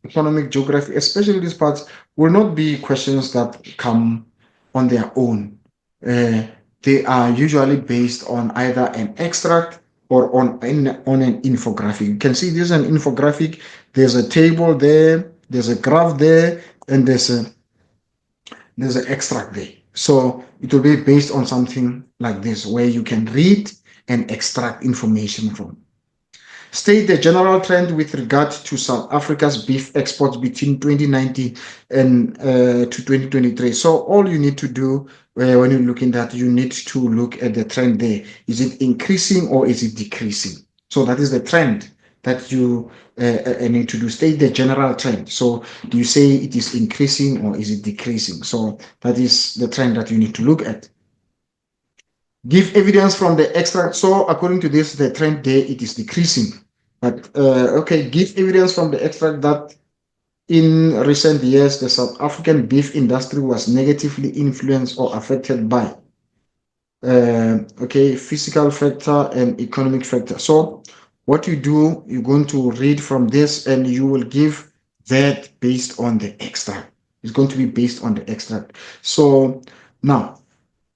A: economic geography, especially these parts, will not be questions that come on their own. Uh, they are usually based on either an extract or on an infographic. You can see there's an infographic, there's a table there, there's a graph there, and there's an extract there. So it will be based on something like this, where you can read and extract information from. State the general trend with regard to South Africa's beef exports between 2019 and to 2023. So all you need to do when you're looking at that, you need to look at the trend there. Is it increasing or is it decreasing? So that is the trend that you need to do. State the general trend. So do you say it is increasing or is it decreasing? So that is the trend that you need to look at. Give evidence from the extract. So according to this, the trend there, it is decreasing. But okay, give evidence from the extract that in recent years, the South African beef industry was negatively influenced or affected by okay, physical factor and economic factor. So what you do, you're going to read from this and you will give that based on the extract. It's going to be based on the extract. So now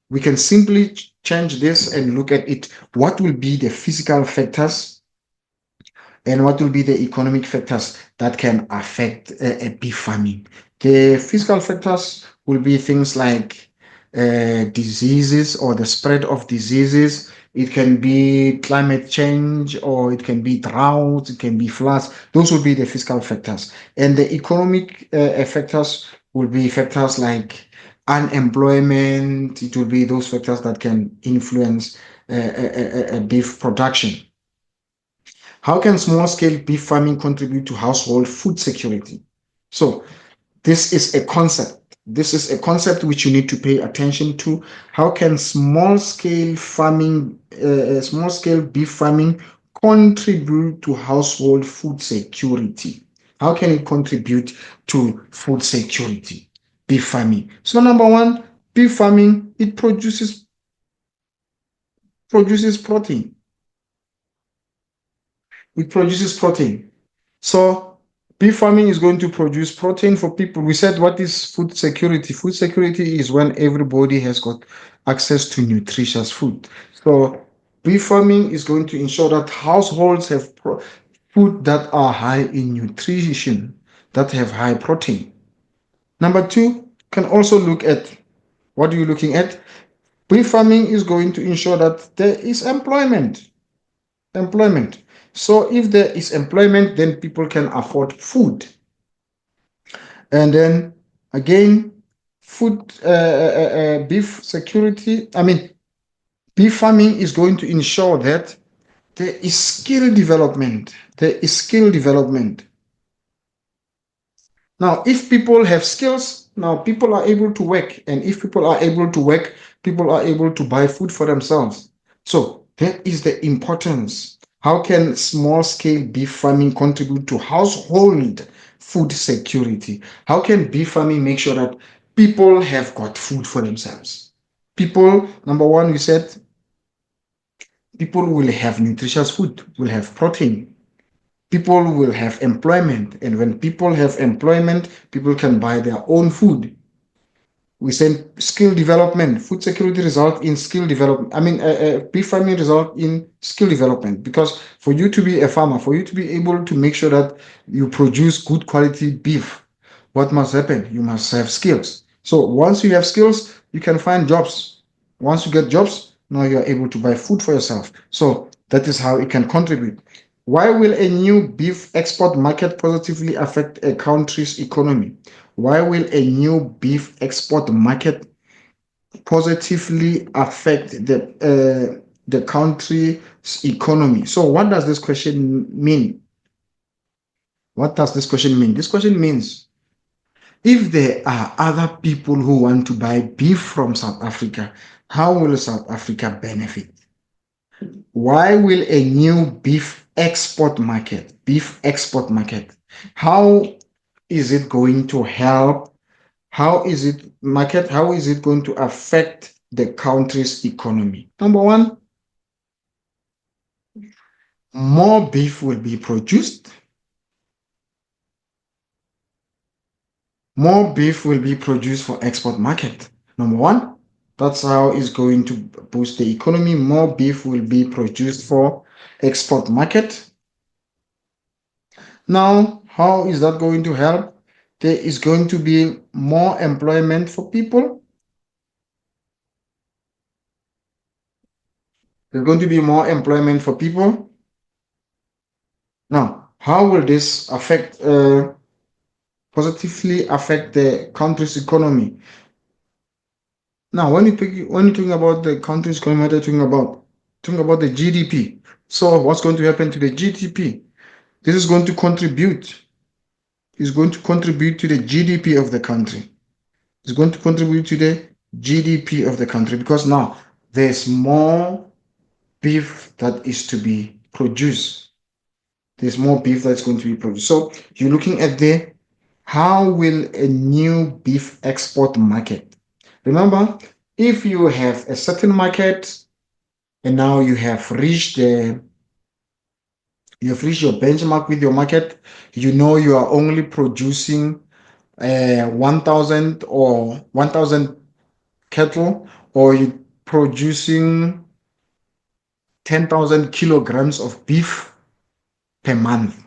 A: we can simply change this and look at it. What will be the physical factors and what will be the economic factors that can affect beef farming? The physical factors will be things like diseases or the spread of diseases. It can be climate change or it can be drought, it can be floods. Those will be the physical factors. And the economic factors will be factors like unemployment. It will be those factors that can influence beef production. How can small scale beef farming contribute to household food security? So, this is a concept. This is a concept which you need to pay attention to. How can small scale beef farming contribute to household food security? How can it contribute to food security? Beef farming. So, number one, beef farming, it produces protein. It produces protein. So beef farming is going to produce protein for people. We said, what is food security? Food security is when everybody has got access to nutritious food. So beef farming is going to ensure that households have food that are high in nutrition, that have high protein. Number two, can also look at, what are you looking at? Beef farming is going to ensure that there is employment. Employment. So if there is employment, then people can afford food. And then again, beef security. I mean, beef farming is going to ensure that there is skill development. There is skill development. Now, if people have skills, now people are able to work. And if people are able to work, people are able to buy food for themselves. So that is the importance. How can small scale beef farming contribute to household food security? How can beef farming make sure that people have got food for themselves? People, number one, we said people will have nutritious food, will have protein, people will have employment. And when people have employment, people can buy their own food. We said skill development, food security result in skill development. I mean, beef farming result in skill development, because for you to be a farmer, for you to be able to make sure that you produce good quality beef, what must happen? You must have skills. So once you have skills, you can find jobs. Once you get jobs, now you are able to buy food for yourself. So that is how it can contribute. Why will a new beef export market positively affect a country's economy? Why will a new beef export market positively affect the country's economy? So, what does this question mean? What does this question mean? This question means if there are other people who want to buy beef from South Africa, how will South Africa benefit? Why will a new beef export market, how is it going to help? How is it going to affect the country's economy? Number one, more beef will be produced. More beef will be produced for export market. Number one, that's how it's going to boost the economy. More beef will be produced for export market. Now, how is that going to help? There is going to be more employment for people. There's going to be more employment for people. Now, how will this positively affect the country's economy? Now, when you're talking about the country's economy, what are you talking about the GDP. So, what's going to happen to the GDP? This is going to contribute. Is going to contribute to the GDP of the country. It's going to contribute to the GDP of the country, because now there's more beef that is to be produced. There's more beef that's going to be produced. So you're looking at how will a new beef export market? Remember, if you have a certain market and now you have reached your benchmark with your market, you know you are only producing 1,000 or 1,000 cattle, or you producing 10,000 kilograms of beef per month.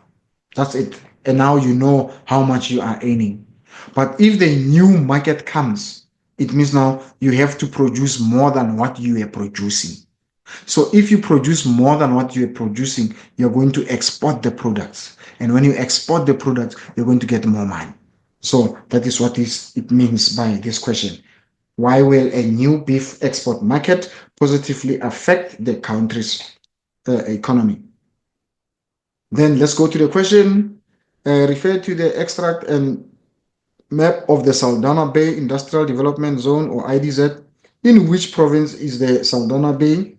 A: That's it. And now you know how much you are earning. But if the new market comes, it means now you have to produce more than what you are producing. So if you produce more than what you are producing, you're going to export the products. And when you export the products, you're going to get more money. So that is what it means by this question. Why will a new beef export market positively affect the country's economy? Then let's go to the question. Refer to the extract and map of the Saldanha Bay Industrial Development Zone, or IDZ. In which province is the Saldanha Bay?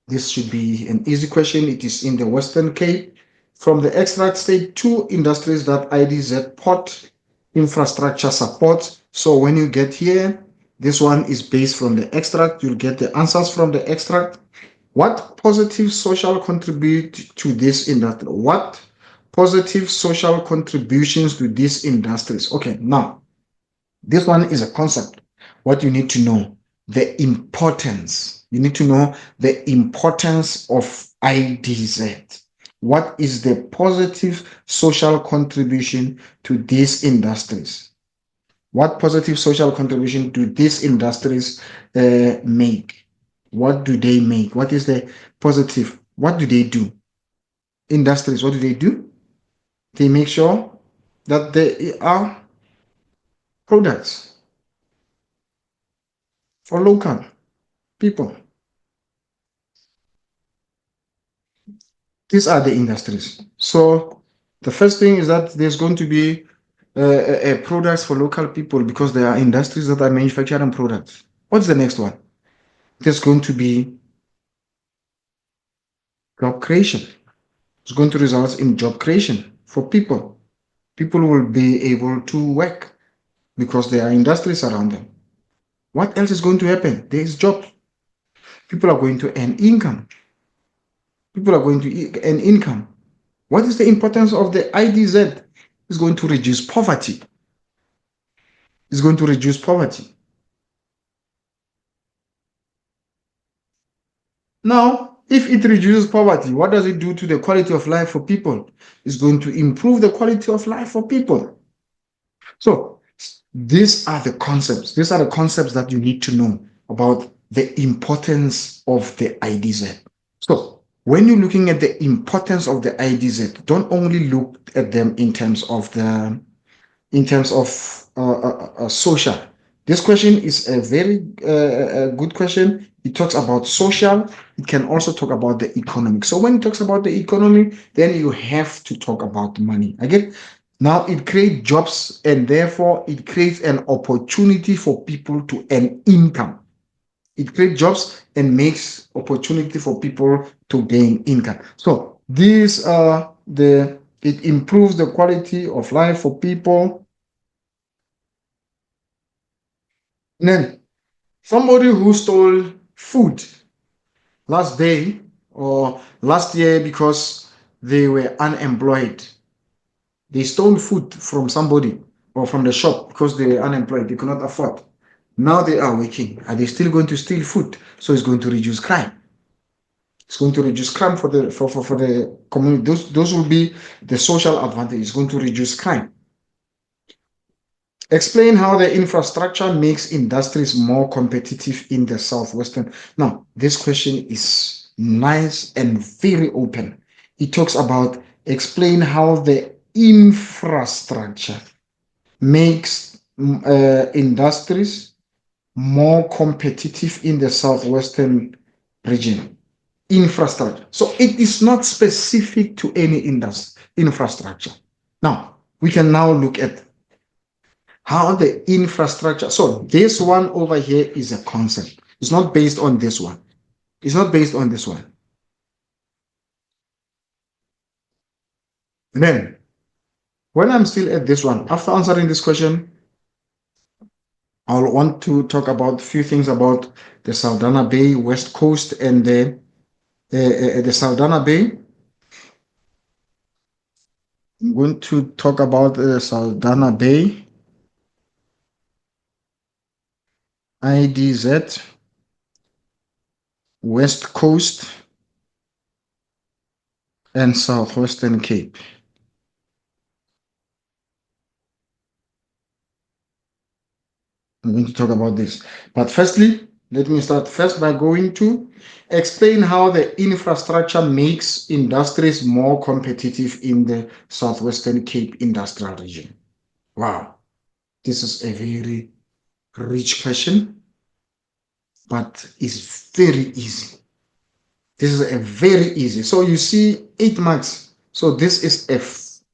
A: This should be an easy question. It is in the Western Cape. From the extract, state two industries that IDZ port infrastructure supports. So when you get here, this one is based from the extract. You'll get the answers from the extract. What positive social contribute to this industry? What positive social contributions to these industries? Okay, now this one is a concept. What you need to know, the importance. You need to know the importance of IDZ. What is the positive social contribution to these industries? What positive social contribution do these industries make? What do they make? What is the positive? What do they do? Industries, what do they do? They make sure that there are products for local people. These are the industries. So the first thing is that there's going to be products for local people because there are industries that are manufacturing products. What's the next one? There's going to be job creation. It's going to result in job creation for people. People will be able to work because there are industries around them. What else is going to happen? There is jobs. People are going to earn income. People are going to earn income. What is the importance of the IDZ? It's going to reduce poverty. It's going to reduce poverty. Now, if it reduces poverty, what does it do to the quality of life for people? It's going to improve the quality of life for people. So, these are the concepts. These are the concepts that you need to know about the importance of the IDZ. So, when you're looking at the importance of the IDZ, don't only look at them in terms of social. This question is a very good question. It talks about social. It can also talk about the economic. So when it talks about the economy, then you have to talk about money. Again, now it creates jobs and therefore it creates an opportunity for people to earn income. It creates jobs and makes opportunity for people to gain income. So these are the it improves the quality of life for people. And then somebody who stole food last day or last year because they were unemployed. They stole food from somebody or from the shop because they were unemployed. They could not afford. Now they are working. Are they still going to steal food? So it's going to reduce crime. It's going to reduce crime for the community. Those will be the social advantage. It's going to reduce crime. Explain how the infrastructure makes industries more competitive in the Southwestern. Now, this question is nice and very open. It talks about explain how the infrastructure makes industries more competitive in the Southwestern region. Infrastructure. So it is not specific to any industry infrastructure. Now, we can now look at how the infrastructure. So this one over here is a concept. It's not based on this one. It's not based on this one. Then, when I'm still at this one, after answering this question, I'll want to talk about a few things about the Saldanha Bay, West Coast, and the Saldanha Bay. I'm going to talk about the Saldanha Bay, IDZ, West Coast, and Southwestern Cape. I'm going to talk about this. But firstly, let me start first by going to explain how the infrastructure makes industries more competitive in the Southwestern Cape industrial region. Wow, this is a very rich question, but it's very easy. This is a very easy. So you see 8 marks. So this is a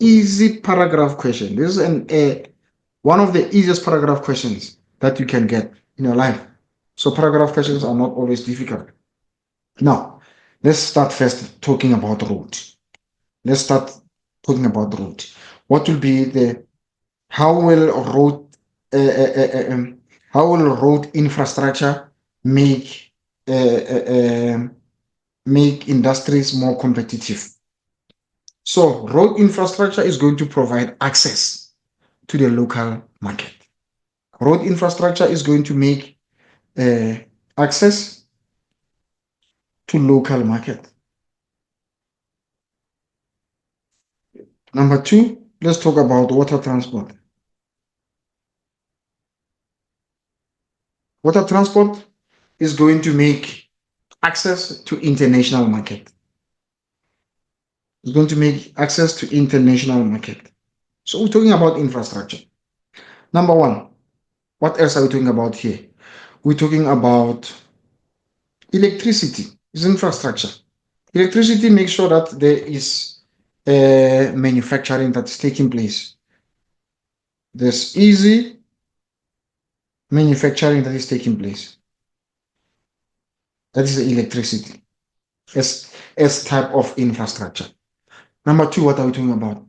A: easy paragraph question. This is one of the easiest paragraph questions that you can get in your life. So paragraph questions are not always difficult. Now, let's start first talking about road. Let's start talking about road. What will be the how will road uh, uh, uh, um, how will road infrastructure make make industries more competitive? So road infrastructure is going to provide access to the local market. Road infrastructure is going to make access to local market. Number two, let's talk about water transport. Water transport is going to make access to international market. It's going to make access to international market. So we're talking about infrastructure. Number one, what else are we talking about here? We're talking about electricity. It's infrastructure. Electricity makes sure that there is manufacturing that's taking place. There's easy manufacturing that is taking place. That is the electricity as type of infrastructure. Number two, what are we talking about?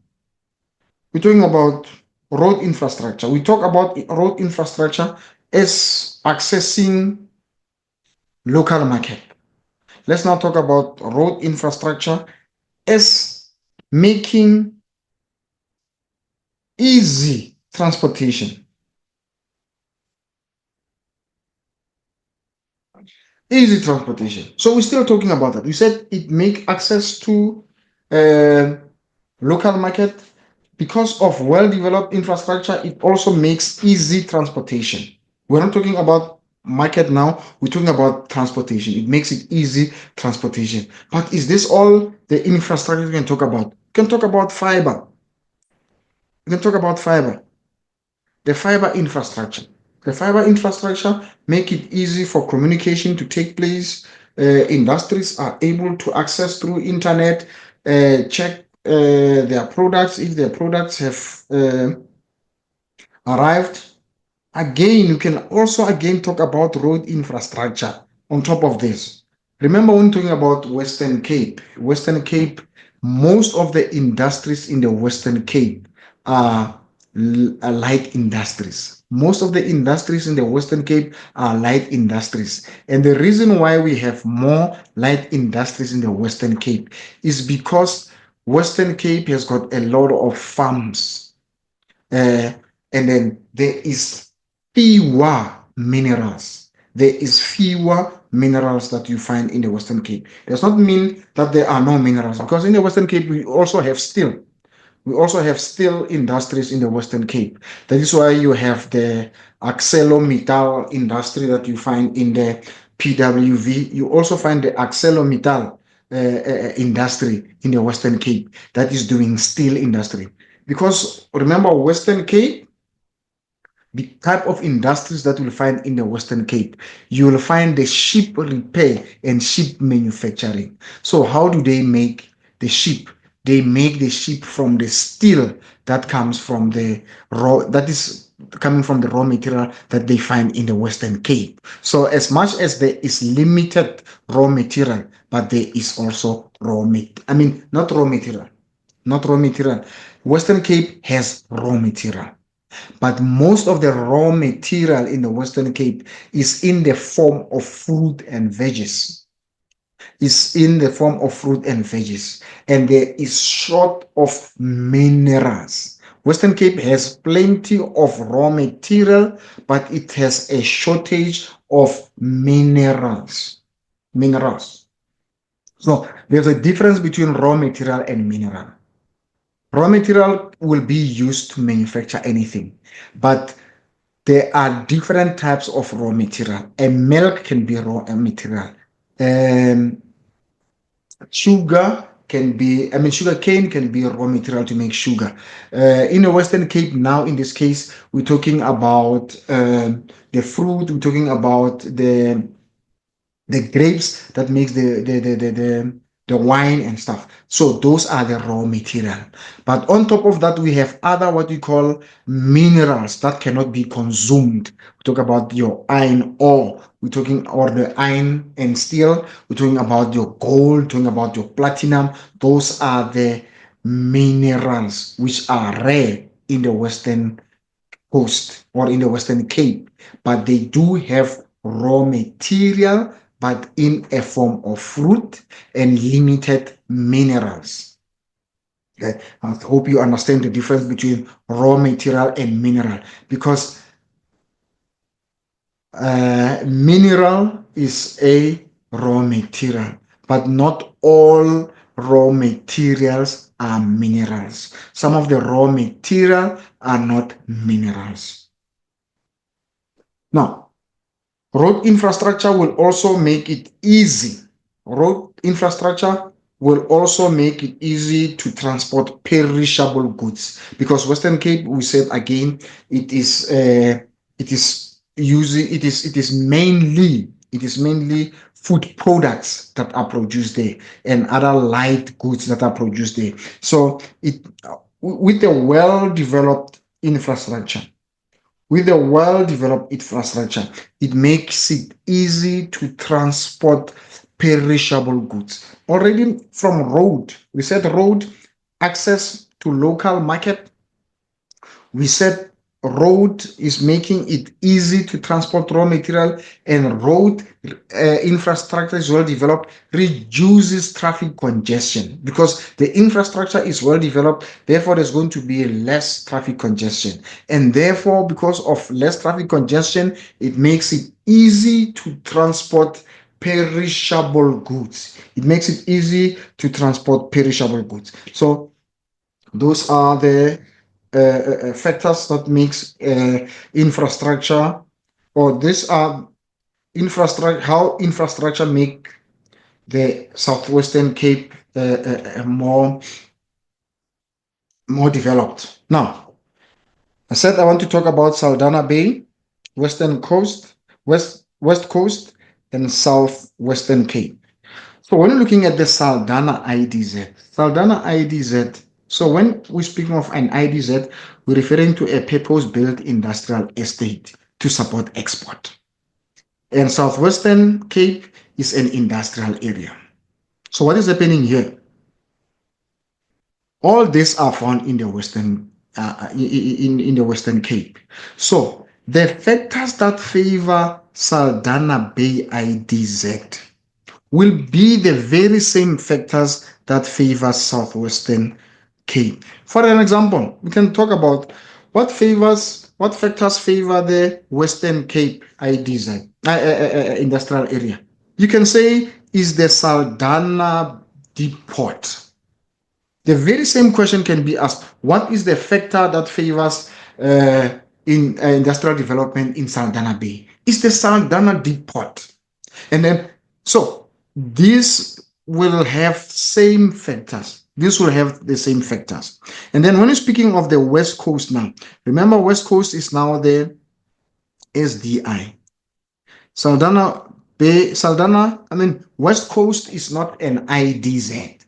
A: We're talking about road infrastructure. We talk about road infrastructure as accessing local market. Let's now talk about road infrastructure as making easy transportation. Easy transportation. So we're still talking about that. We said it make access to uh, local market because of well-developed infrastructure. It also makes easy transportation. We're not talking about market now. We're talking about transportation. It makes it easy transportation. But is this all the infrastructure we can talk about? We can talk about fiber. We can talk about fiber. The fiber infrastructure. The fiber infrastructure make it easy for communication to take place. Industries are able to access through internet, check their products if their products have arrived. Again, you can also again talk about road infrastructure on top of this. Remember when talking about Western Cape, most of the industries in the Western Cape are light industries. Most of the industries in the Western Cape are light industries. And the reason why we have more light industries in the Western Cape is because Western Cape has got a lot of farms. Uh, and then there is fewer minerals. There is fewer minerals that you find in the Western Cape. Does not mean that there are no minerals, because in the Western Cape we also have steel. We also have steel industries in the Western Cape. That is why you have the ArcelorMittal industry that you find in the PWV. You also find the ArcelorMittal industry in the Western Cape that is doing steel industry. Because remember, Western Cape, the type of industries that you'll find in the Western Cape, you will find the ship repair and ship manufacturing. So how do they make the ship? They make the ship from the steel that comes from the that is coming from the raw material that they find in the Western Cape. So as much as there is limited raw material, but there is also not raw material, not raw material. Western Cape has raw material, but most of the raw material in the Western Cape is in the form of fruit and veggies. Is in the form of fruit and veggies, and there is short of minerals. Western Cape has plenty of raw material, but it has a shortage of minerals. Minerals. So there's a difference between raw material and mineral. Raw material will be used to manufacture anything, but there are different types of raw material. And milk can be raw material. Um, sugar can be, sugar cane can be raw material to make sugar. In the Western Cape now, in this case, we're talking about the fruit, we're talking about the grapes that makes the wine and stuff. So those are the raw material. But on top of that, we have other what we call minerals that cannot be consumed. We talk about your iron ore. We're talking or the iron and steel. We're talking about your gold, talking about your platinum. Those are the minerals which are rare in the Western coast or in the Western Cape, but they do have raw material, but in a form of fruit and limited minerals. Okay? I hope you understand the difference between raw material and mineral, because mineral is a raw material, but not all raw materials are minerals. Some of the raw material are not minerals. Now, Road infrastructure will also make it easy. Road infrastructure will also make it easy to transport perishable goods, because Western Cape, we said again, it is mainly food products that are produced there, and other light goods that are produced there. So it with a well developed infrastructure, with a well-developed infrastructure, it makes it easy to transport perishable goods. Already from road, we said road access to local market, we said road is making it easy to transport raw material, and road infrastructure is well developed, reduces traffic congestion, because the infrastructure is well developed, therefore there's going to be less traffic congestion, and therefore because of less traffic congestion, it makes it easy to transport perishable goods. It makes it easy to transport perishable goods. So those are the factors that makes infrastructure, or these are infrastructure, how infrastructure make the Southwestern Cape more developed. Now, I said I want to talk about Saldanha Bay, Western Coast, West Coast, and Southwestern Cape. So when looking at the Saldanha IDZ, so when we're speaking of an IDZ, we're referring to a purpose-built industrial estate to support export. And Southwestern Cape is an industrial area. So what is happening here? All these are found in the in the Western Cape. So the factors that favor Saldanha Bay IDZ will be the very same factors that favor Southwestern Cape. For an example, we can talk about what factors favor the Western Cape IDZ industrial area. You can say is the Saldanha Depot. The very same question can be asked: what is the factor that favors in industrial development in Saldanha Bay? It's the Saldanha Depot. And then, so this will have same factors. This will have the same factors. And then when you're speaking of the West Coast now, remember West Coast is now the SDI. West Coast is not an IDZ.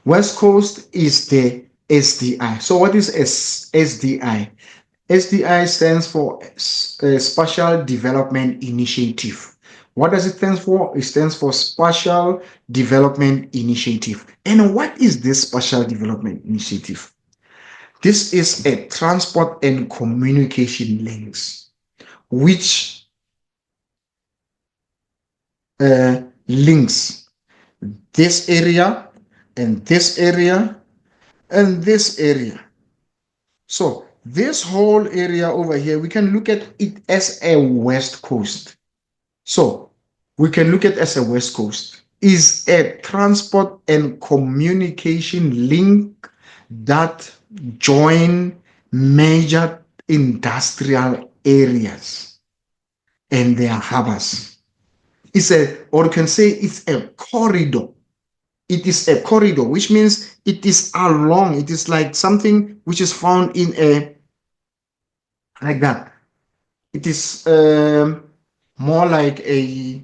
A: West Coast is the SDI. So what is SDI? SDI stands for Spatial Development Initiative. What does it stand for? It stands for Spatial Development Initiative. And what is this Spatial Development Initiative? This is a transport and communication links, which links this area and this area and this area. So this whole area over here, we can look at it as a West Coast. So we can look at as a West Coast is a transport and communication link that join major industrial areas and their harbors. Or you can say it's a corridor. It is a corridor, which means it is along. It is like something which is found in like that. It is more like a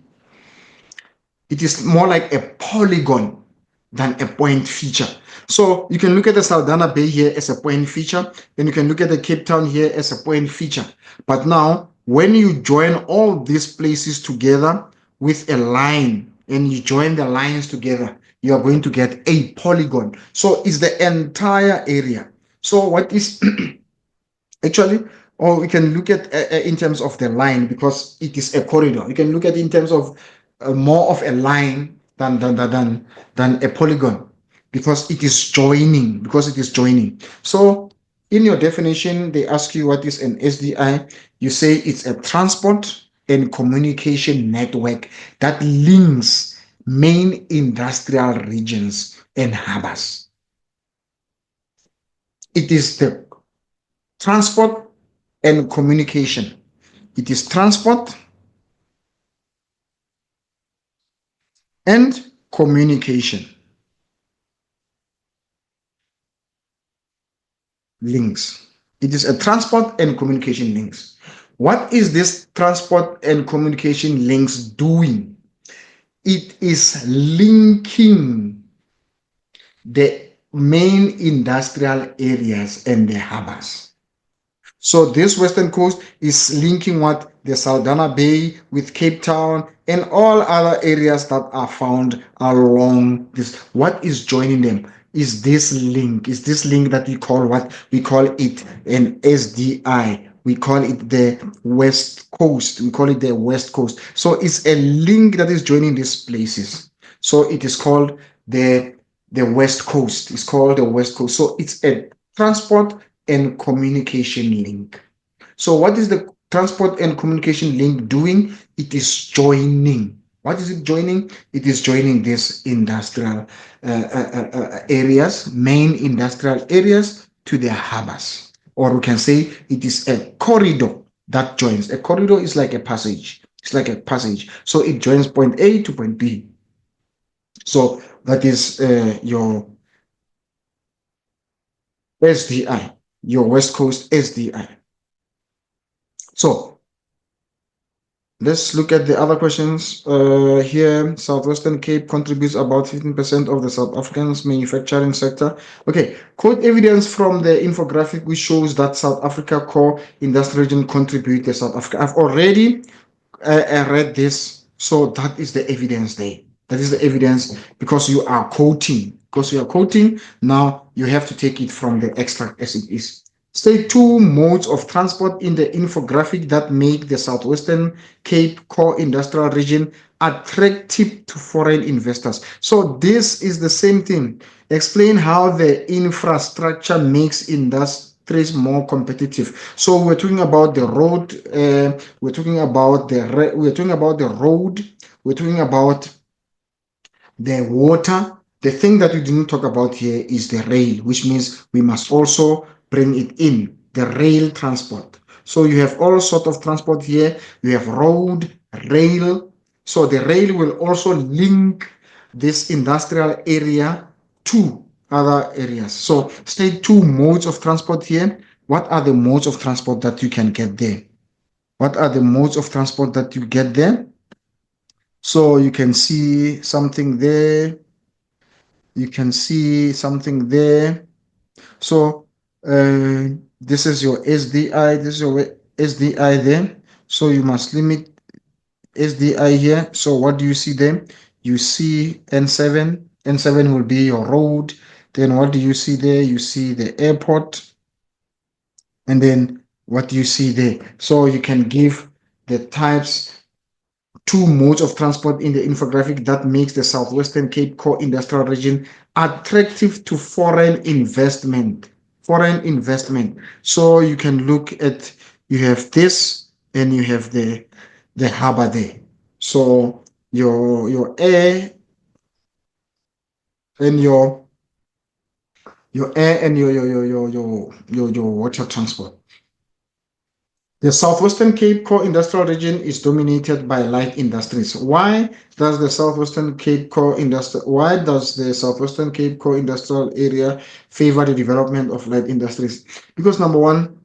A: it is more like a polygon than a point feature. So you can look at the Saldanha Bay here as a point feature, and you can look at the Cape Town here as a point feature. But now, when you join all these places together with a line, and you join the lines together, you are going to get a polygon. So it's the entire area. So what is actually, or we can look at in terms of the line, because it is a corridor. You can look at it in terms of more of a line than a polygon, because it is joining. So in your definition, they ask you what is an SDI. You say it's a transport and communication network that links main industrial regions and harbors. It is the transport and communication. It is transport and communication links. It is a transport and communication links. What is this transport and communication links doing? It is linking the main industrial areas and the harbors. So this western coast is linking what the Saldanha Bay with Cape Town and all other areas that are found along this. What is joining them is this link. Is this link that we call what we call it an SDI. We call it the West Coast. We call it the West Coast. So it's a link that is joining these places. So it is called the West Coast. It's called the West Coast. So it's a transport and communication link. So what is the transport and communication link doing? It is joining. What is it joining? It is joining these industrial areas, main industrial areas, to their harbors. Or we can say it is a corridor that joins. A corridor is like a passage. It's like a passage. So it joins point A to point B. So that is your SDI, your West Coast SDI. So let's look at the other questions. Here, Southwestern Cape contributes about 15% of the South African's manufacturing sector. Okay, quote evidence from the infographic which shows that South Africa core industrial region contribute to South Africa. I've already read this, so that is the evidence there. That is the evidence because you are quoting. Because you are quoting, now you have to take it from the extract as it is. State two modes of transport in the infographic that make the Southwestern Cape core industrial region attractive to foreign investors. So this is the same thing. Explain how the infrastructure makes industries more competitive. So we're talking about the road. We're talking about the road. We're talking about the water. The thing that we didn't talk about here is the rail, which means we must also bring it in, the rail transport. So you have all sort of transport here. You have road, rail. So the rail will also link this industrial area to other areas. So state two modes of transport here. What are the modes of transport that you can get there? What are the modes of transport that you get there? So you can see something there. You can see something there. So this is your SDI. This is your SDI there. So you must limit SDI here. So what do you see there? You see N7. N7 will be your road. Then what do you see there? You see the airport. And then what do you see there? So you can give the types, two modes of transport in the infographic that makes the Southwestern Cape core industrial region attractive to foreign investment. Foreign investment. So you can look at, you have this and you have the harbor there. So your air and your air and your water transport. The Southwestern Cape core industrial region is dominated by light industries. Why does the Southwestern Cape core industrial area favor the development of light industries? Because number one,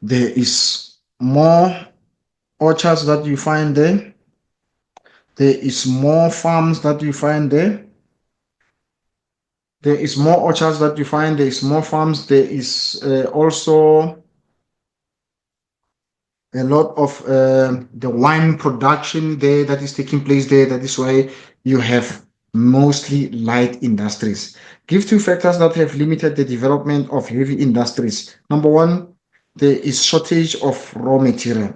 A: there is more orchards that you find there. There is more farms that you find there. There is more orchards that you find. There is more farms. There is also a lot of the wine production there that is taking place there. That is why you have mostly light industries. Give two factors that have limited the development of heavy industries. Number one, there is shortage of raw material.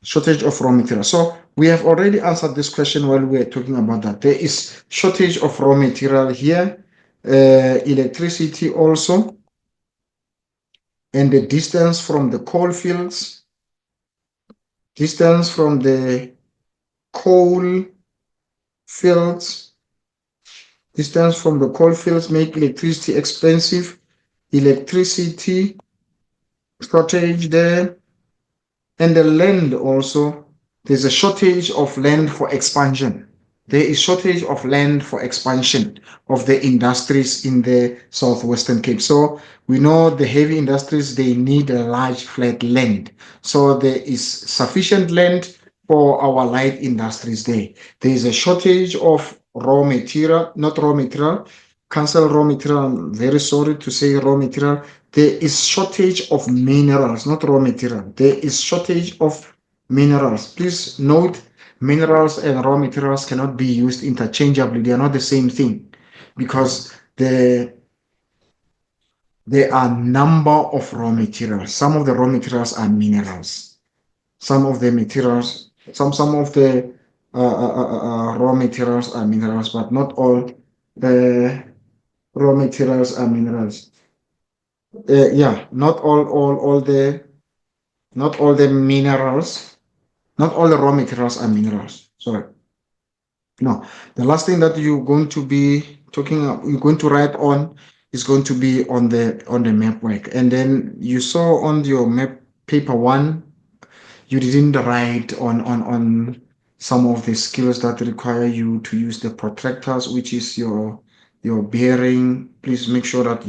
A: Shortage of raw material. So we have already answered this question while we are talking about that. There is shortage of raw material here, electricity also, and the distance from the coal fields, distance from the coal fields, distance from the coal fields make electricity expensive, electricity shortage there, and the land also There's a shortage of land for expansion. There is shortage of land for expansion of the industries in the southwestern Cape. So we know the heavy industries, they need a large flat land. So there is sufficient land for our light industries there. There is a shortage of raw material, not raw material, cancel raw material. I'm very sorry to say raw material. There is shortage of minerals, not raw material. There is shortage of minerals. Please note, minerals and raw materials cannot be used interchangeably. They are not the same thing because there are number of raw materials. Some of the raw materials are minerals. Some of the materials, some of the raw materials are minerals, but not all the raw materials are minerals. Yeah, not all the minerals, not all the raw materials are minerals. Sorry. No, the last thing that you're going to be you're going to write on is going to be on the map work. And then you saw on your map paper one, you didn't write on some of the skills that require you to use the protractors, which is your bearing. Please make sure that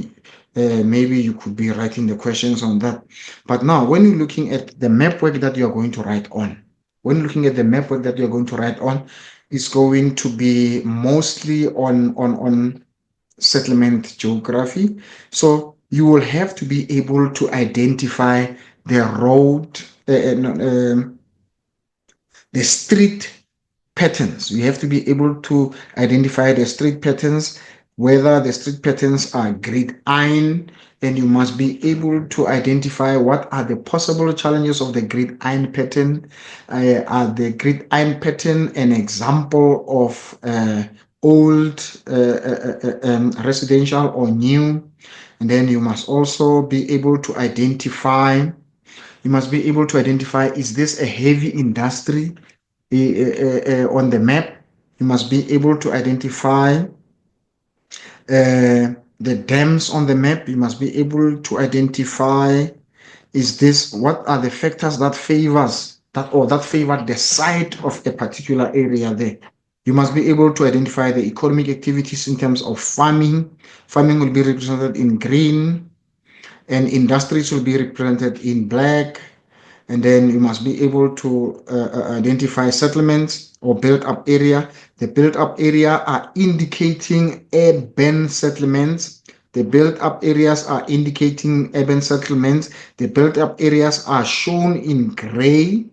A: maybe you could be writing the questions on that. But now, when you're looking at the map work that you're going to write on, when looking at the map work that you're going to write on, it's going to be mostly on settlement geography. So you will have to be able to identify the road, the street patterns. You have to be able to identify the street patterns, whether the street patterns are grid iron, and you must be able to identify what are the possible challenges of the grid iron pattern. Are the grid iron pattern an example of old residential or new? And then you must also be able to identify. You must be able to identify: is this a heavy industry? On the map, you must be able to identify the dams on the map. You must be able to identify: is this what are the factors that favor the site of a particular area there. You must be able to identify the economic activities in terms of farming. Farming will be represented in green, and industries will be represented in black. And then you must be able to identify settlements or built up area. The built up area are indicating urban settlements. The built up areas are indicating urban settlements. The built up areas are shown in gray.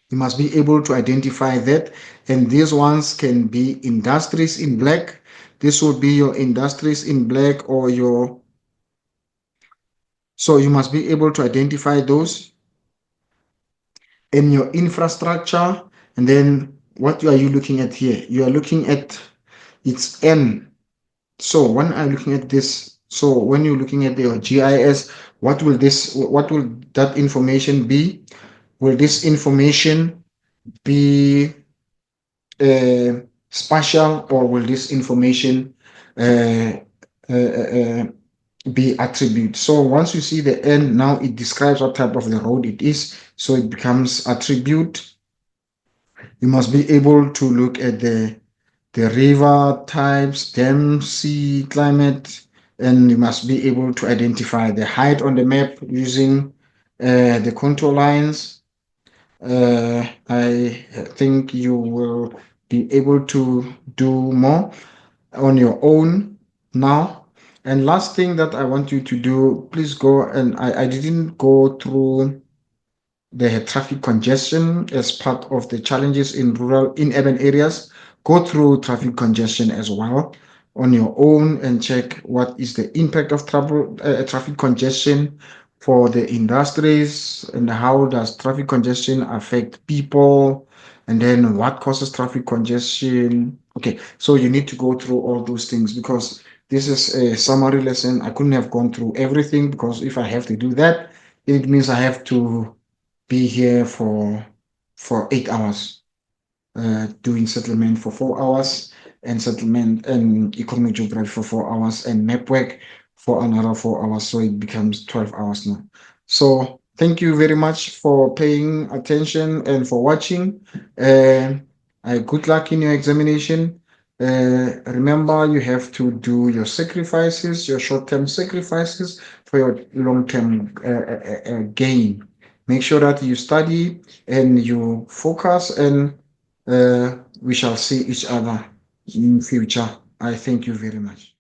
A: You must be able to identify that. And these ones can be industries in black. This will be your industries in black or your. So you must be able to identify those in your infrastructure. And then what are you looking at here? You are looking at its N. So when I'm looking at this, so when you're looking at your GIS, what will that information be? Will this information be spatial, or will this information uh, uh, uh, be attribute? So once you see the N, now it describes what type of the road it is. So it becomes attribute. You must be able to look at the river types, dam, sea, climate, and you must be able to identify the height on the map using the contour lines. I think you will be able to do more on your own now. And last thing that I want you to do, please go, and I didn't go through the traffic congestion as part of the challenges in urban areas. Go through traffic congestion as well on your own and check what is the impact of traffic congestion for the industries, and how does traffic congestion affect people, and then what causes traffic congestion. Okay, so you need to go through all those things because this is a summary lesson. I couldn't have gone through everything because if I have to do that, it means I have to be here for 8 hours, doing settlement for 4 hours, and settlement and economic geography for 4 hours, and map work for another 4 hours. So it becomes 12 hours now. So Thank you very much for paying attention and for watching. Uh, Good luck in your examination. Remember, you have to do your sacrifices, your short-term sacrifices for your long-term gain. Make sure that you study and you focus, and we shall see each other in future. I thank you very much.